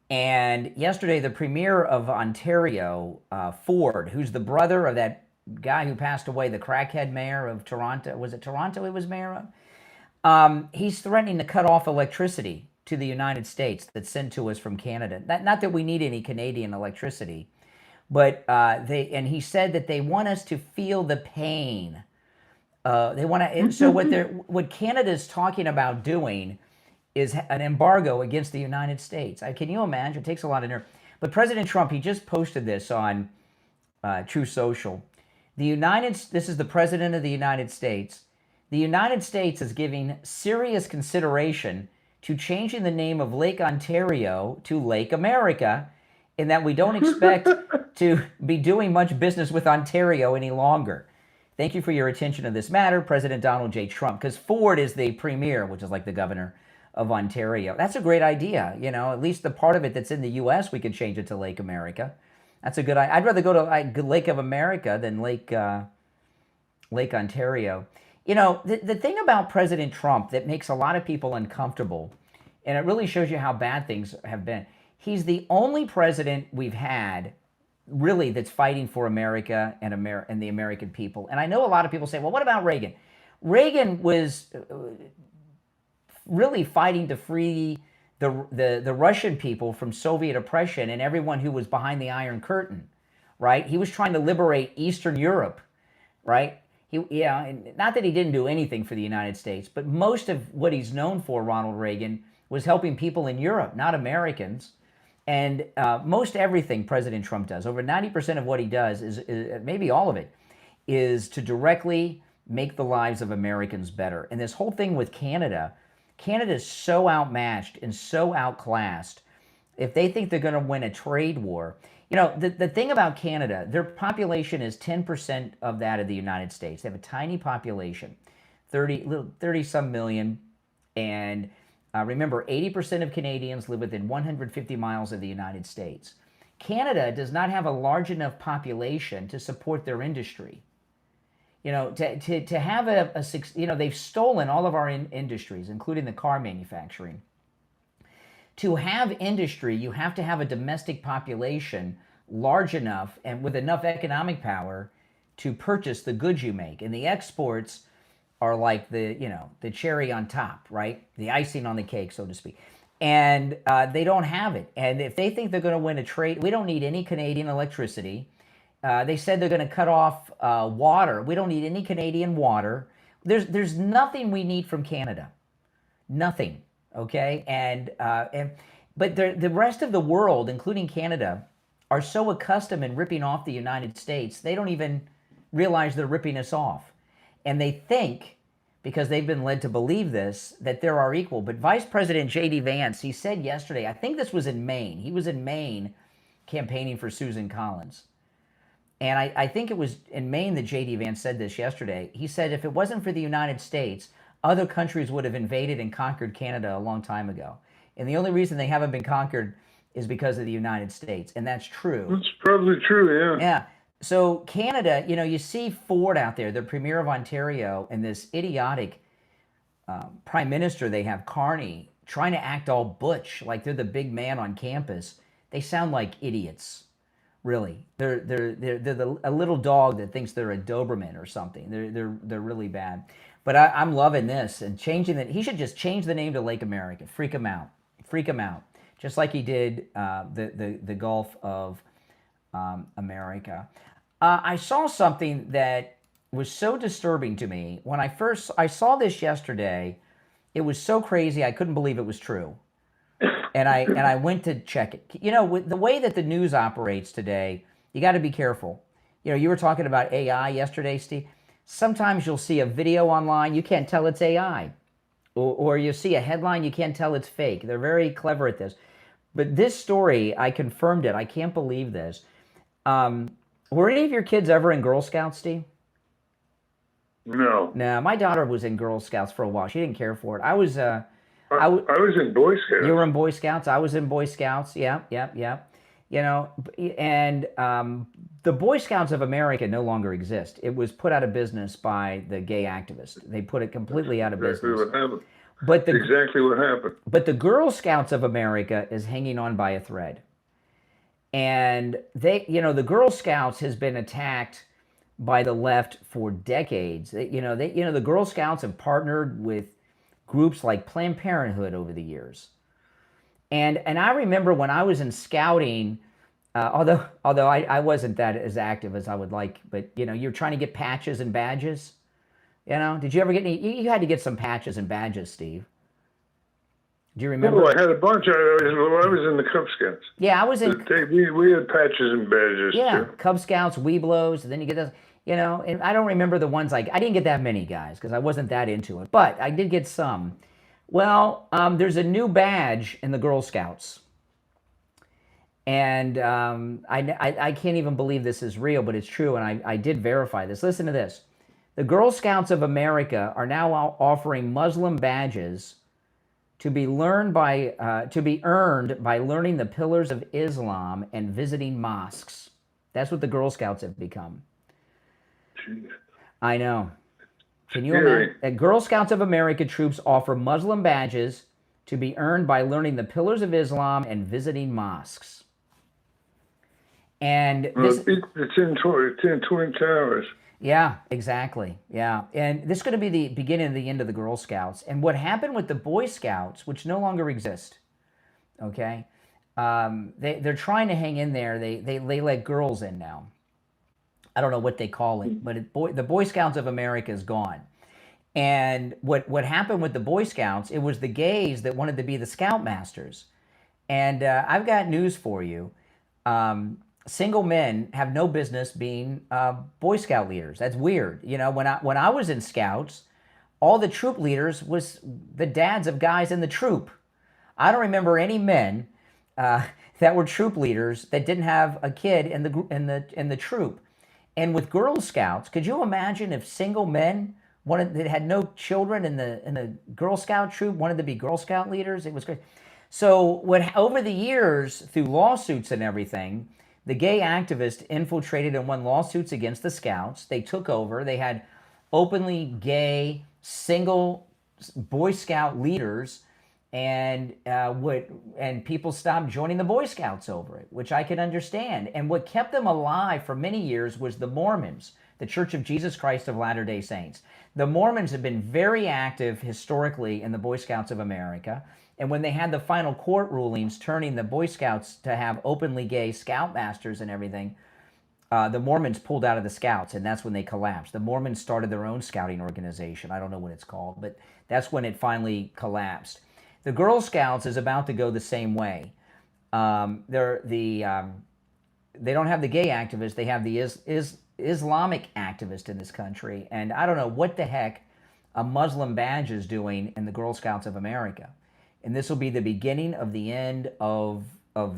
And yesterday, the premier of Ontario, Ford, who's the brother of that guy who passed away, the crackhead mayor of Toronto. Was it Toronto he was mayor of? He's threatening to cut off electricity to the United States that's sent to us from Canada. Not that we need any Canadian electricity, but and he said that they want us to feel the pain. They want to. So what Canada's talking about doing is an embargo against the United States. Can you imagine? It takes a lot of nerve. But President Trump, he just posted this on Truth Social. This is the President of the United States. The United States is giving serious consideration to changing the name of Lake Ontario to Lake America, in that we don't expect to be doing much business with Ontario any longer. Thank you for your attention to this matter, President Donald J. Trump, because Ford is the premier, which is like the governor of Ontario. That's a great idea. You know, at least the part of it that's in the U.S., we could change it to Lake America. That's a good idea. I'd rather go to Lake of America than Lake Ontario. You know, the thing about President Trump that makes a lot of people uncomfortable, and it really shows you how bad things have been, he's the only president we've had really that's fighting for America and the American people. And I know a lot of people say, well, what about Reagan? Reagan was really fighting to free the Russian people from Soviet oppression and everyone who was behind the Iron Curtain, right? He was trying to liberate Eastern Europe, right? Not that he didn't do anything for the United States, but most of what he's known for, Ronald Reagan, was helping people in Europe, not Americans. And most everything President Trump does, over 90% of what he does, is maybe all of it, is to directly make the lives of Americans better. And this whole thing with Canada is so outmatched and so outclassed. If they think they're going to win a trade war, you know, the thing about Canada, their population is 10% of that of the United States. They have a tiny population, 30 some million. And remember, 80% of Canadians live within 150 miles of the United States. Canada does not have a large enough population to support their industry. You know, to have they've stolen all of our industries, including the car manufacturing. To have industry, you have to have a domestic population large enough and with enough economic power to purchase the goods you make. And the exports are like the cherry on top, right? The icing on the cake, so to speak. And they don't have it. And if they think they're going to win a trade, we don't need any Canadian electricity. They said they're going to cut off water. We don't need any Canadian water. There's nothing we need from Canada. Nothing. Okay, but the rest of the world, including Canada, are so accustomed in ripping off the United States, they don't even realize they're ripping us off. And they think, because they've been led to believe this, that they're our equal. But Vice President J.D. Vance, he said yesterday, I think this was in Maine. He was in Maine campaigning for Susan Collins. And I think it was in Maine that J.D. Vance said this yesterday. He said if it wasn't for the United States, other countries would have invaded and conquered Canada a long time ago. And the only reason they haven't been conquered is because of the United States. And that's true. That's probably true, yeah. Yeah. So Canada, you know, you see Ford out there, the Premier of Ontario, and this idiotic Prime Minister they have, Carney, trying to act all butch, like they're the big man on campus. They sound like idiots, really. They're a little dog that thinks they're a Doberman or something. They're really bad. But I'm loving this and changing it. He should just change the name to Lake America. Freak him out. Freak him out. Just like he did the Gulf of America. I saw something that was so disturbing to me. When I saw this yesterday, it was so crazy I couldn't believe it was true. And I went to check it. You know, with the way that the news operates today, you got to be careful. You know, you were talking about AI yesterday, Steve. Sometimes you'll see a video online, you can't tell it's AI. Or you see a headline, you can't tell it's fake. They're very clever at this. But this story, I confirmed it. I can't believe this. Were any of your kids ever in Girl Scouts, Steve? No. No, my daughter was in Girl Scouts for a while. She didn't care for it. I was in Boy Scouts. You were in Boy Scouts. I was in Boy Scouts. Yeah. You know, and the Boy Scouts of America no longer exist. It was put out of business by the gay activists. They put it completely out of business. What happened. But exactly what happened. But the Girl Scouts of America is hanging on by a thread. And the Girl Scouts has been attacked by the left for decades. The Girl Scouts have partnered with groups like Planned Parenthood over the years. And I remember when I was in scouting, although I wasn't that as active as I would like, but you're trying to get patches and badges. Did you ever get any? You had to get some patches and badges, Steve. Do you remember? Oh, I had a bunch. I was in the Cub Scouts. Yeah, I was in. We had patches and badges. Yeah, too. Cub Scouts, Weeblos, and then you get those. And I don't remember the ones I didn't get that many, guys, because I wasn't that into it, but I did get some. Well, there's a new badge in the Girl Scouts. And I can't even believe this is real, but it's true, and I did verify this. Listen to this. The Girl Scouts of America are now offering Muslim badges to be earned by learning the pillars of Islam and visiting mosques. That's what the Girl Scouts have become. Jeez. I know. Can you imagine? Girl Scouts of America troops offer Muslim badges to be earned by learning the pillars of Islam and visiting mosques. And it's in Twin Towers. Yeah, exactly. Yeah. And this is going to be the beginning of the end of the Girl Scouts. And what happened with the Boy Scouts, which no longer exist, okay? They're trying to hang in there. They let girls in now. I don't know what they call it, but the Boy Scouts of America is gone. And what happened with the Boy Scouts, it was the gays that wanted to be the Scoutmasters. And I've got news for you. Single men have no business being Boy Scout leaders. That's weird. When I was in Scouts, all the troop leaders was the dads of guys in the troop. I don't remember any men that were troop leaders that didn't have a kid in the troop. And with Girl Scouts, could you imagine if single men They had no children in the Girl Scout troop, wanted to be Girl Scout leaders. It was great. So over the years, through lawsuits and everything, the gay activists infiltrated and won lawsuits against the Scouts. They took over. They had openly gay, single Boy Scout leaders, and people stopped joining the Boy Scouts over it, which I can understand. And what kept them alive for many years was the Mormons, the Church of Jesus Christ of Latter-day Saints. The Mormons have been very active historically in the Boy Scouts of America. And when they had the final court rulings turning the Boy Scouts to have openly gay scoutmasters and everything, the Mormons pulled out of the Scouts, and that's when they collapsed. The Mormons started their own scouting organization. I don't know what it's called, but that's when it finally collapsed. The Girl Scouts is about to go the same way. They don't have the gay activists. They have the Islamic activist in this country. And I don't know what the heck a Muslim badge is doing in the Girl Scouts of America. And this will be the beginning of the end of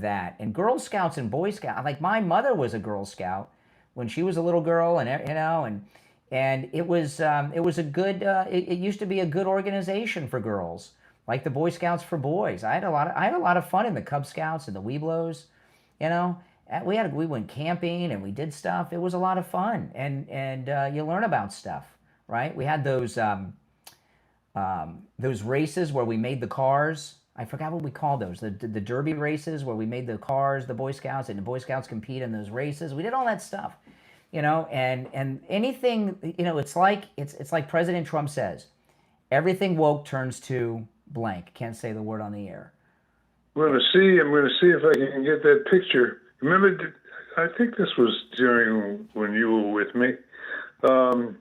that. And Girl Scouts and Boy Scouts, like my mother was a Girl Scout when she was a little girl, and it was a good. It used to be a good organization for girls, like the Boy Scouts for boys. I had a lot of fun in the Cub Scouts and the Weeblos. We went camping and we did stuff. It was a lot of fun, and you learn about stuff, right? We had those races where we made the cars. I forgot what we called those. The derby races where we made the cars, the Boy Scouts, and the Boy Scouts compete in those races. We did all that stuff, and anything, it's like President Trump says, everything woke turns to blank. Can't say the word on the air. I'm going to see if I can get that picture. Remember, I think this was during when you were with me. I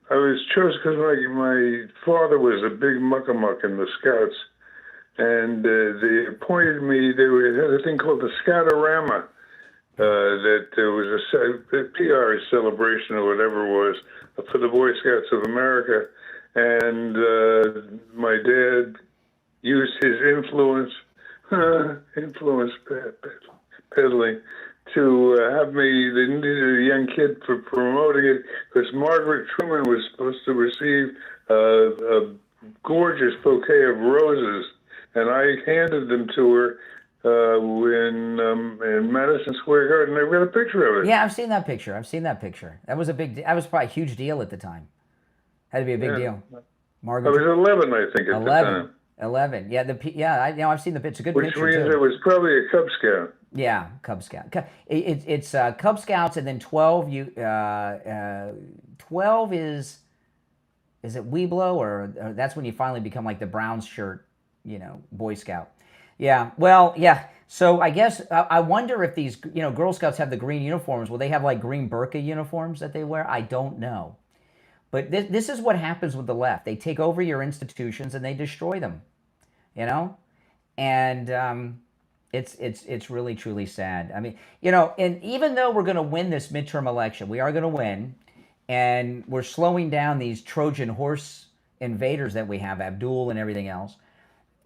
was chosen because my father was a big muckamuck in the Scouts, and they appointed me. They had a thing called the Scoutorama. That there was a PR celebration or whatever it was for the Boy Scouts of America, and my dad used his influence peddling to have me. They needed a young kid for promoting it because Margaret Truman was supposed to receive a gorgeous bouquet of roses, and I handed them to her in Madison Square Garden. I've got a picture of it. Yeah, I've seen that picture. That was that was probably a huge deal at the time. Had to be a big deal. Margaret. I was 11, I think, at the time. 11. Yeah, I've seen the picture. It's a good picture, which means too. it was probably a Cub Scout. Yeah, Cub Scout. It's Cub Scouts, and then 12. 12 is it Weeblo, or that's when you finally become like the brown shirt, Boy Scout. Yeah. Well, yeah. So I guess I wonder if these Girl Scouts have the green uniforms. Will they have like green burqa uniforms that they wear? I don't know. But this is what happens with the left. They take over your institutions and they destroy them, and it's really, truly sad. I mean, and even though we're going to win this midterm election, we are going to win, and we're slowing down these Trojan horse invaders that we have, Abdul and everything else.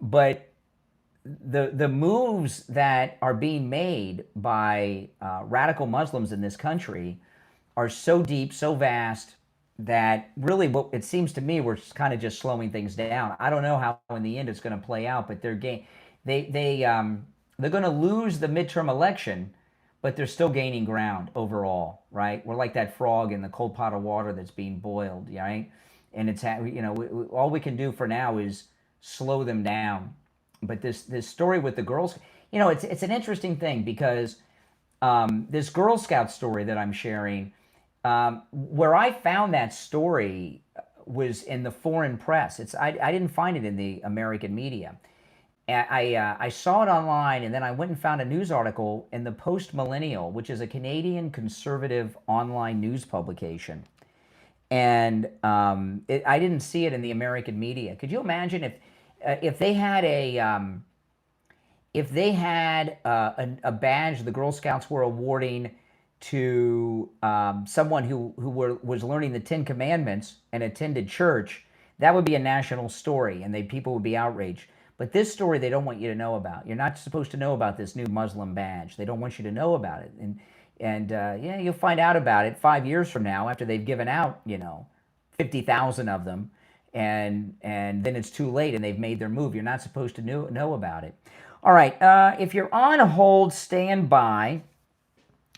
But the moves that are being made by radical Muslims in this country are so deep, so vast, that really, what it seems to me, we're kind of just slowing things down. I don't know how in the end it's going to play out, but they're going to lose the midterm election, but they're still gaining ground overall, right? We're like that frog in the cold pot of water that's being boiled, right? And it's all we can do for now is slow them down. But this story with the girls, it's an interesting thing, because this Girl Scout story that I'm sharing. Where I found that story was in the foreign press. I didn't find it in the American media. I saw it online, and then I went and found a news article in the Post Millennial, which is a Canadian conservative online news publication. And I didn't see it in the American media. Could you imagine if they had a badge the Girl Scouts were awarding to someone who was learning the 10 Commandments and attended church? That would be a national story, and people would be outraged. But this story, they don't want you to know about. You're not supposed to know about this new Muslim badge. They don't want you to know about it. And you'll find out about it 5 years from now, after they've given out, 50,000 of them. and then it's too late and they've made their move. You're not supposed to know about it. All right, if you're on hold, stand by.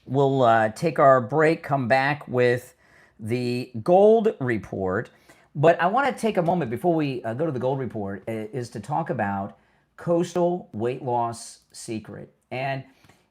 We'll take our break, come back with the gold report. But I want to take a moment before we go to the gold report is to talk about Coastal Weight Loss Secret. And,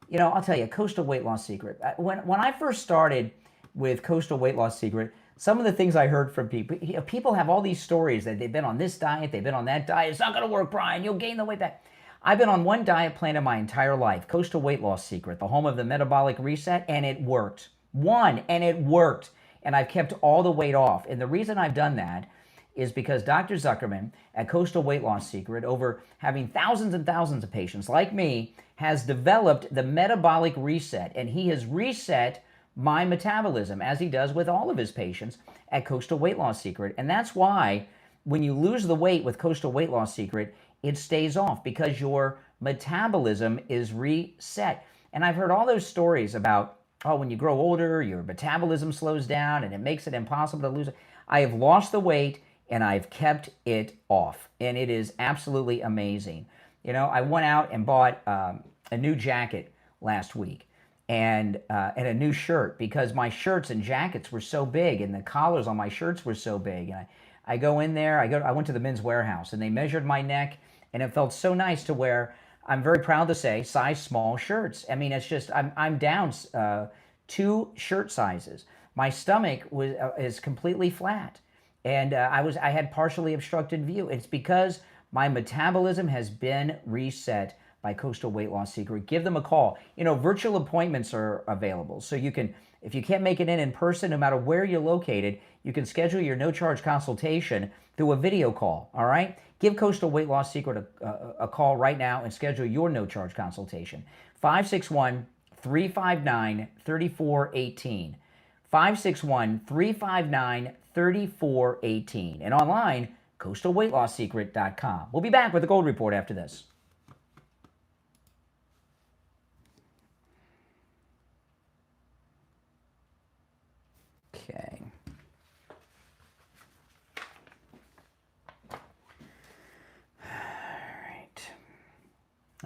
you know, I'll tell you, Coastal Weight Loss Secret. When I first started with Coastal Weight Loss Secret, some of the things I heard from people, people have all these stories that they've been on this diet, they've been on that diet. It's not going to work, Brian. You'll gain the weight back. I've been on one diet plan in my entire life, Coastal Weight Loss Secret, the home of the metabolic reset, and it worked. And it worked. And I've kept all the weight off. And the reason I've done that is because Dr. Zuckerman at Coastal Weight Loss Secret, over having thousands and thousands of patients like me, has developed the metabolic reset. And he has reset my metabolism, as he does with all of his patients at Coastal Weight Loss Secret. And that's why when you lose the weight with Coastal Weight Loss Secret, it stays off, because your metabolism is reset. And I've heard all those stories about, oh, when you grow older, your metabolism slows down and it makes it impossible to lose it. I have lost the weight and I've kept it off. And it is absolutely amazing. You know, I went out and bought a new jacket last week and a new shirt, because my shirts and jackets were so big and the collars on my shirts were so big. And I go in there, I went to the Men's Warehouse and they measured my neck, and it felt so nice to wear, I'm very proud to say, size small shirts. I mean, it's just, I'm down 2 shirt sizes. My stomach is completely flat. And I had partially obstructed view. It's because my metabolism has been reset by Coastal Weight Loss Secret. Give them a call. You know, virtual appointments are available. So you can, if you can't make it in person, no matter where you're located, you can schedule your no-charge consultation through a video call, all right? Give Coastal Weight Loss Secret a call right now and schedule your no-charge consultation. 561-359-3418. 561-359-3418. And online, coastalweightloss.secret.com. We'll be back with the Gold Report after this. Okay.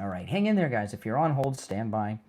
All right, hang in there, guys. If you're on hold, stand by.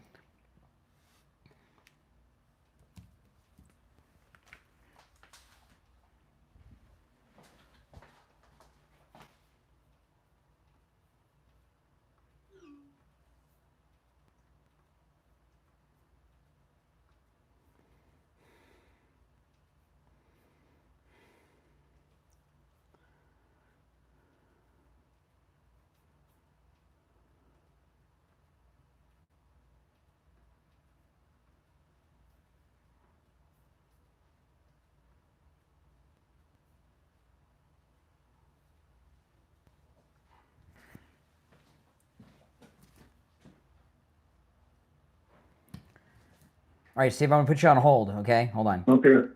All right, Steve, I'm going to put you on hold, okay? Hold on. Okay.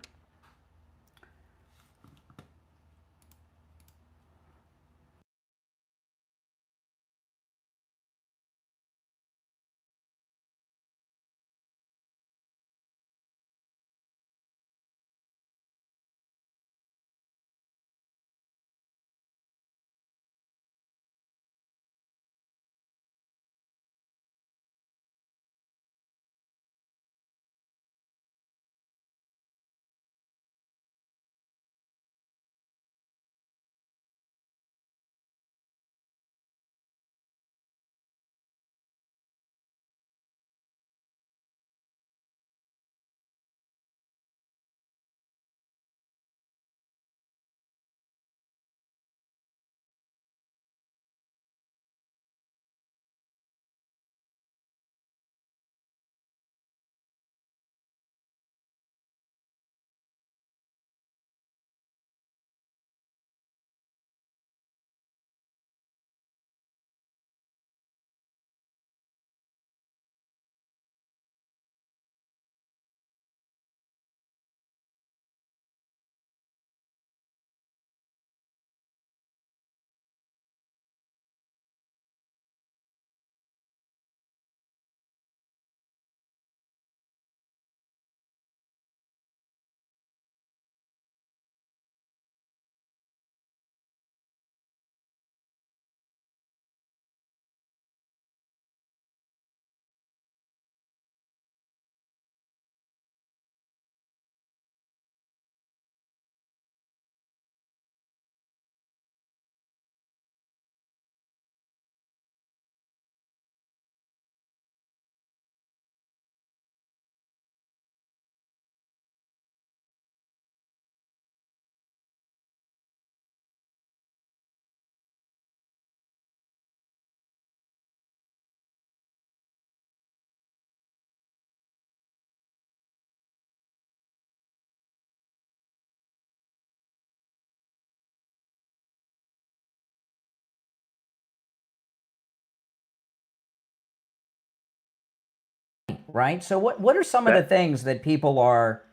right? So what are some of the things that people are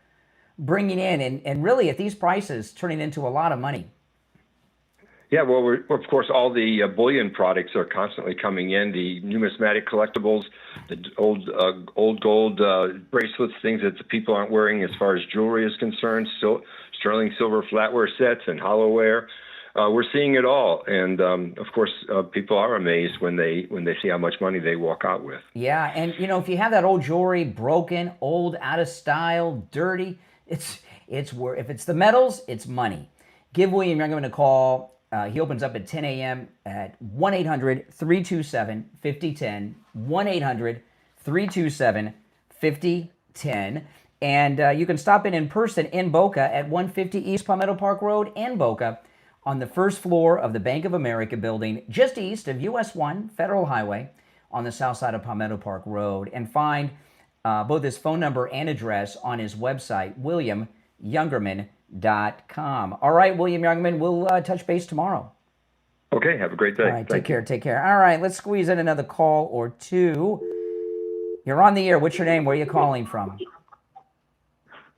bringing in and really at these prices turning into a lot of money? Yeah, well, of course, all the bullion products are constantly coming in. The numismatic collectibles, the old gold bracelets, things that the people aren't wearing as far as jewelry is concerned, sterling silver flatware sets and hollowware. We're seeing it all, and of course, people are amazed when they see how much money they walk out with. Yeah, and if you have that old jewelry broken, old, out of style, dirty, it's if it's the metals, it's money. Give William Youngerman a call. He opens up at 10 a.m. at 1-800-327-5010, 1-800-327-5010. And you can stop in person in Boca at 150 East Palmetto Park Road in Boca on the first floor of the Bank of America building just east of US 1 Federal Highway on the south side of Palmetto Park Road. And find both his phone number and address on his website, WilliamYoungerman.com. All right, William Youngerman, we'll touch base tomorrow. Okay, have a great day. All right, take care. All right, let's squeeze in another call or two. You're on the air. What's your name? Where are you calling from?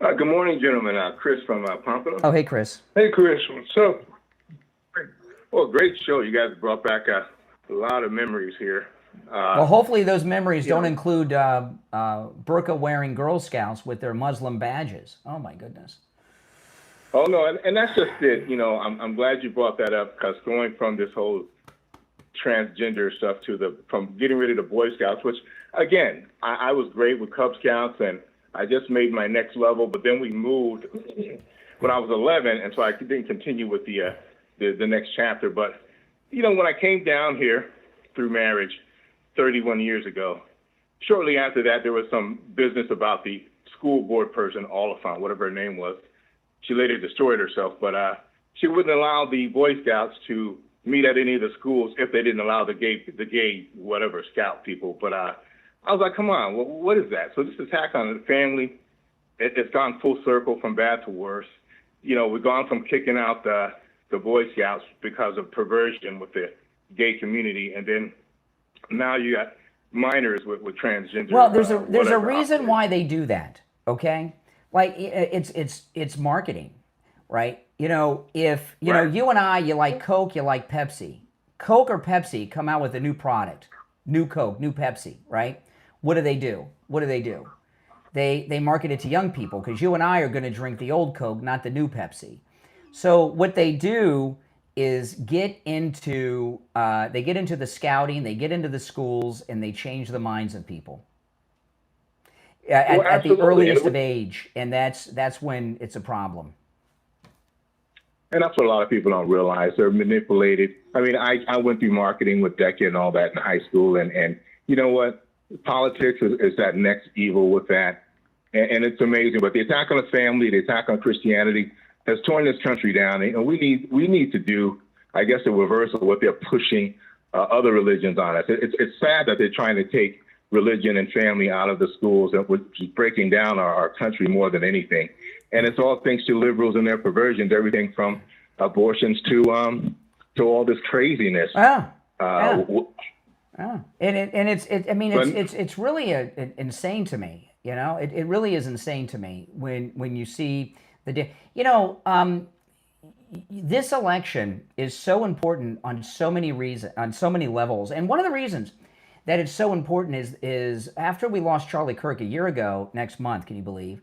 Good morning, gentlemen. Chris from Pamela. Oh, hey, Chris. Hey, Chris. What's up? Well, great show. You guys brought back a lot of memories here. Well, hopefully those memories don't include burqa-wearing Girl Scouts with their Muslim badges. Oh, my goodness. Oh, no, and that's just it. I'm glad you brought that up, because going from this whole transgender stuff from getting rid of the Boy Scouts, which, again, I was great with Cub Scouts, and I just made my next level, but then we moved when I was 11, and so I didn't continue with the next chapter. But, when I came down here through marriage 31 years ago, shortly after that, there was some business about the school board person, Oliphant, whatever her name was. She later destroyed herself, but she wouldn't allow the Boy Scouts to meet at any of the schools if they didn't allow the gay whatever scout people. But I was like, come on, what is that? So this attack on the family, it's gone full circle from bad to worse. We've gone from kicking out the Boy Scouts because of perversion with the gay community, and then now you got minors with transgender. Well, there's a reason why they do that. Okay. Like it's marketing, right? If you and I, you like Coke, you like Pepsi. Coke or Pepsi come out with a new product, new Coke, new Pepsi, right? What do? They market it to young people, because you and I are going to drink the old Coke, not the new Pepsi. So what they do is get into the scouting, they get into the schools, and they change the minds of people. At the earliest of age, and that's when it's a problem. And that's what a lot of people don't realize. They're manipulated. I mean, I went through marketing with DECA and all that in high school, and you know what? Politics is that next evil with that, and it's amazing. But the attack on the family, the attack on Christianity has torn this country down, and we need to do, I guess, a reversal of what they're pushing other religions on us. It's sad that they're trying to take religion and family out of the schools, and which is breaking down our country more than anything. And it's all thanks to liberals and their perversions, everything from abortions to all this craziness. It's really insane to me. It really is insane to me when you see this election is so important on so many levels, and one of the reasons that it's so important is after we lost Charlie Kirk a year ago, next month, can you believe?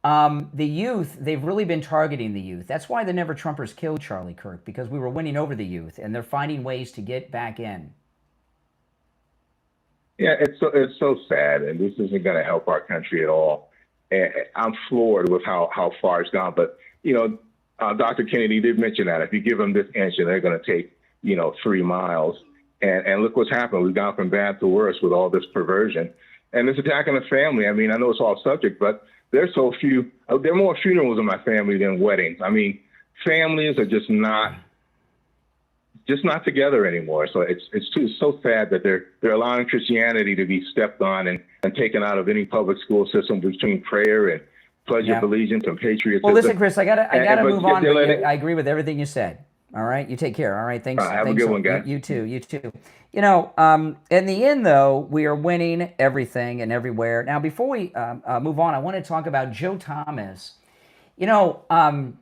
The youth, they've really been targeting the youth. That's why the Never Trumpers killed Charlie Kirk, because we were winning over the youth, and they're finding ways to get back in. Yeah, it's so sad, and this isn't going to help our country at all. And I'm floored with how far it's gone. But, Dr. Kennedy did mention that if you give them this inch, they're going to take, 3 miles. And look what's happened. We've gone from bad to worse with all this perversion and this attack on the family. I mean, I know it's off subject, but there's so few. There are more funerals in my family than weddings. I mean, families are just not together anymore. So it's so sad that they're allowing Christianity to be stepped on and taken out of any public school system between prayer and Pledge of Allegiance and patriotism. Well, listen, Chris, I gotta move on. I agree with everything you said. All right, you take care. All right, thanks. Have thanks a good one, guys. You too. You too. You know, in the end, though, we are winning everything and everywhere. Now, before we move on, I want to talk about Joe Thomas. You know,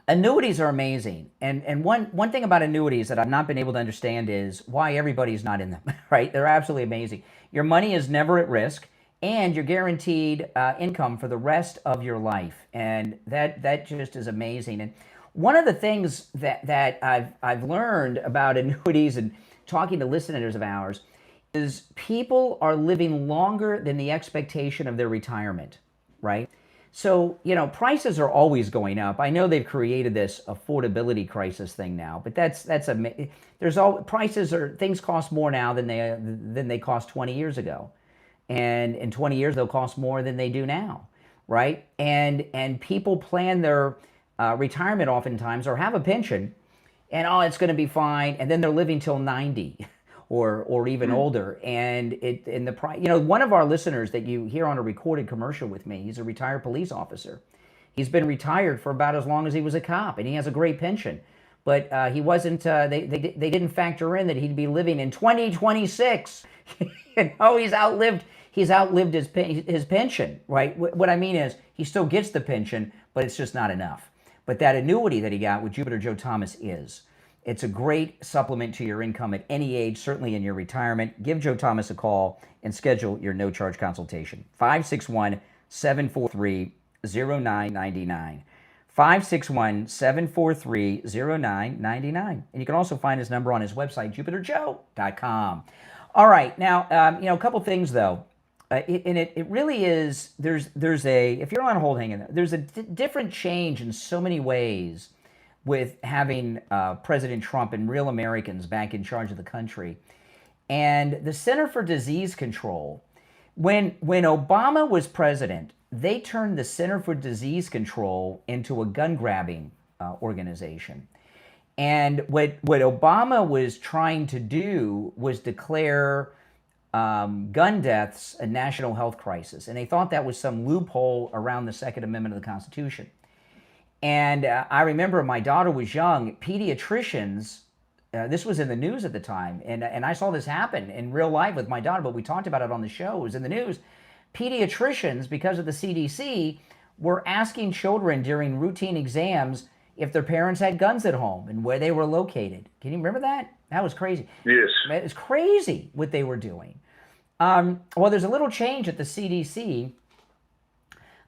annuities are amazing, and one thing about annuities that I've not been able to understand is why everybody's not in them. Right? They're absolutely amazing. Your money is never at risk, and you're guaranteed income for the rest of your life, and that just is amazing. And one of the things that I've learned about annuities and talking to listeners of ours is people are living longer than the expectation of their retirement, right? So, you know, prices are always going up. I know they've created this affordability crisis thing now, but things cost more now than they cost 20 years ago. And in 20 years, they'll cost more than they do now, right? And people plan their retirement oftentimes or have a pension, and it's going to be fine, and then they're living till 90 or even older. And one of our listeners that you hear on a recorded commercial with me, he's a retired police officer. He's been retired for about as long as he was a cop, and he has a great pension. But he wasn't. They didn't factor in that he'd be living in 2026. You know, he's outlived his pension, right? What I mean is he still gets the pension, but it's just not enough. But that annuity that he got with Jupiter Joe Thomas it's a great supplement to your income at any age, certainly in your retirement. Give Joe Thomas a call and schedule your no-charge consultation. 561-743-0999. 561-743-0999. And you can also find his number on his website, jupiterjoe.com. All right, now, a couple things, though. It really is, if you're on hold hanging, there's a different change in so many ways with having President Trump and real Americans back in charge of the country. And the Center for Disease Control, when Obama was president, they turned the Center for Disease Control into a gun-grabbing organization. And what Obama was trying to do was declare gun deaths a national health crisis. And they thought that was some loophole around the Second Amendment of the Constitution. And I remember my daughter was young, pediatricians, this was in the news at the time, and I saw this happen in real life with my daughter, but we talked about it on the show, it was in the news. Pediatricians, because of the CDC, were asking children during routine exams if their parents had guns at home and where they were located. Can you remember that? That was crazy. Yes. It was crazy what they were doing. Well, there's a little change at the CDC.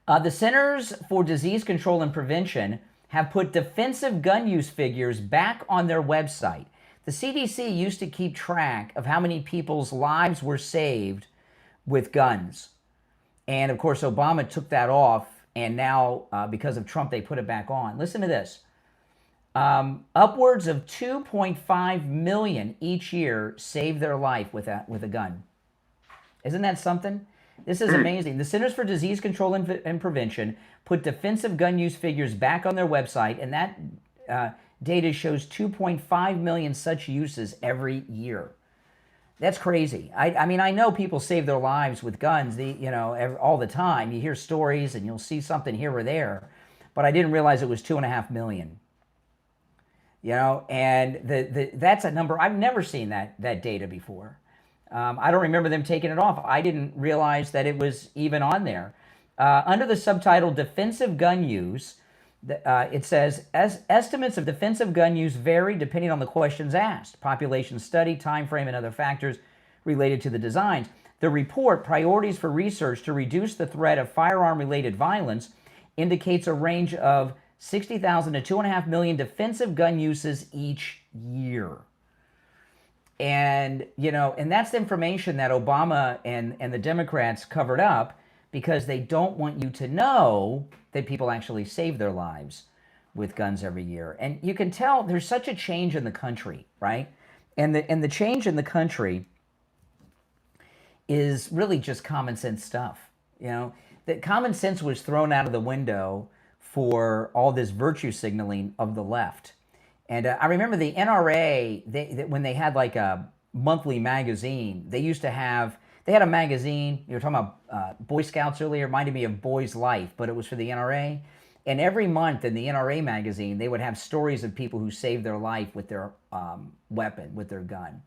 The Centers for Disease Control and Prevention have put defensive gun use figures back on their website. The CDC used to keep track of how many people's lives were saved with guns. And of course, Obama took that off, and now, because of Trump, they put it back on. Listen to this. Upwards of 2.5 million each year save their life with a gun. Isn't that something? This is amazing. The Centers for Disease Control and Prevention put defensive gun use figures back on their website, and that data shows 2.5 million such uses every year. That's crazy. I mean, I know people save their lives with guns, all the time. You hear stories and you'll see something here or there, but I didn't realize it was 2.5 million. And that's a number, I've never seen that data before. I don't remember them taking it off. I didn't realize that it was even on there. Under the subtitle Defensive Gun Use, it says, estimates of defensive gun use vary depending on the questions asked, population study, time frame, and other factors related to the designs. The report, Priorities for Research to Reduce the Threat of Firearm-Related Violence, indicates a range of 60,000 to 2.5 million defensive gun uses each year. And, and that's the information that Obama and the Democrats covered up because they don't want you to know that people actually save their lives with guns every year. And you can tell there's such a change in the country, right? And the change in the country is really just common sense stuff. That common sense was thrown out of the window for all this virtue signaling of the left. And I remember the NRA, when they had like a monthly magazine, they had a magazine, you were talking about Boy Scouts earlier, reminded me of Boy's Life, but it was for the NRA. And every month in the NRA magazine, they would have stories of people who saved their life with their weapon, with their gun.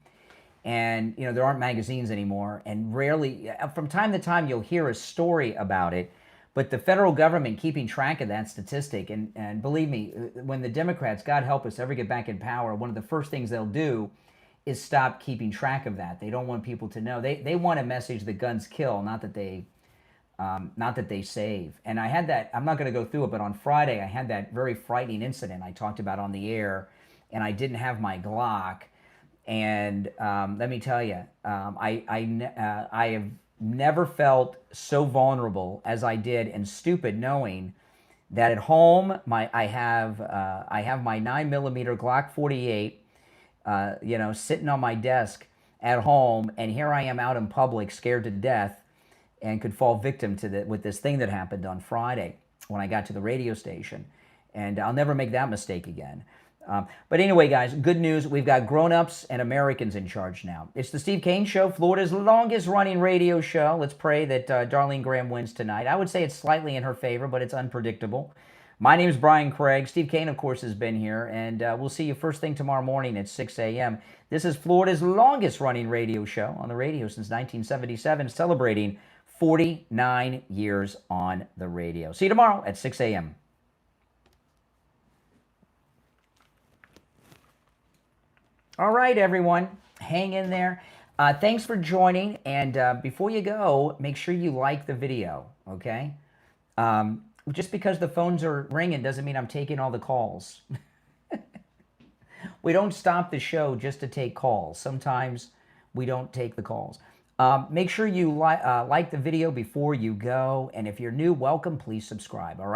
And, you know, there aren't magazines anymore, and rarely, from time to time, you'll hear a story about it. But the federal government keeping track of that statistic, and believe me, when the Democrats, God help us, ever get back in power, one of the first things they'll do is stop keeping track of that. They don't want people to know. They want a message that guns kill, not that they save. And I had that, I'm not going to go through it, but on Friday I had that very frightening incident I talked about on the air, and I didn't have my Glock. And let me tell you, I have never felt so vulnerable as I did, and stupid, knowing that at home I have my 9mm Glock 48, you know, sitting on my desk at home, and here I am out in public, scared to death, and could fall victim to with this thing that happened on Friday when I got to the radio station. And I'll never make that mistake again. But anyway, guys, good news. We've got grown-ups and Americans in charge now. It's the Steve Kane Show, Florida's longest-running radio show. Let's pray that Darlene Graham wins tonight. I would say it's slightly in her favor, but it's unpredictable. My name is Brian Craig. Steve Kane, of course, has been here, and we'll see you first thing tomorrow morning at 6 a.m. This is Florida's longest-running radio show on the radio since 1977, celebrating 49 years on the radio. See you tomorrow at 6 a.m. All right, everyone, hang in there. Thanks for joining, and before you go, make sure you like the video, okay? Just because the phones are ringing doesn't mean I'm taking all the calls. We don't stop the show just to take calls. Sometimes we don't take the calls. Make sure you like the video before you go, and if you're new, welcome, please subscribe, all right?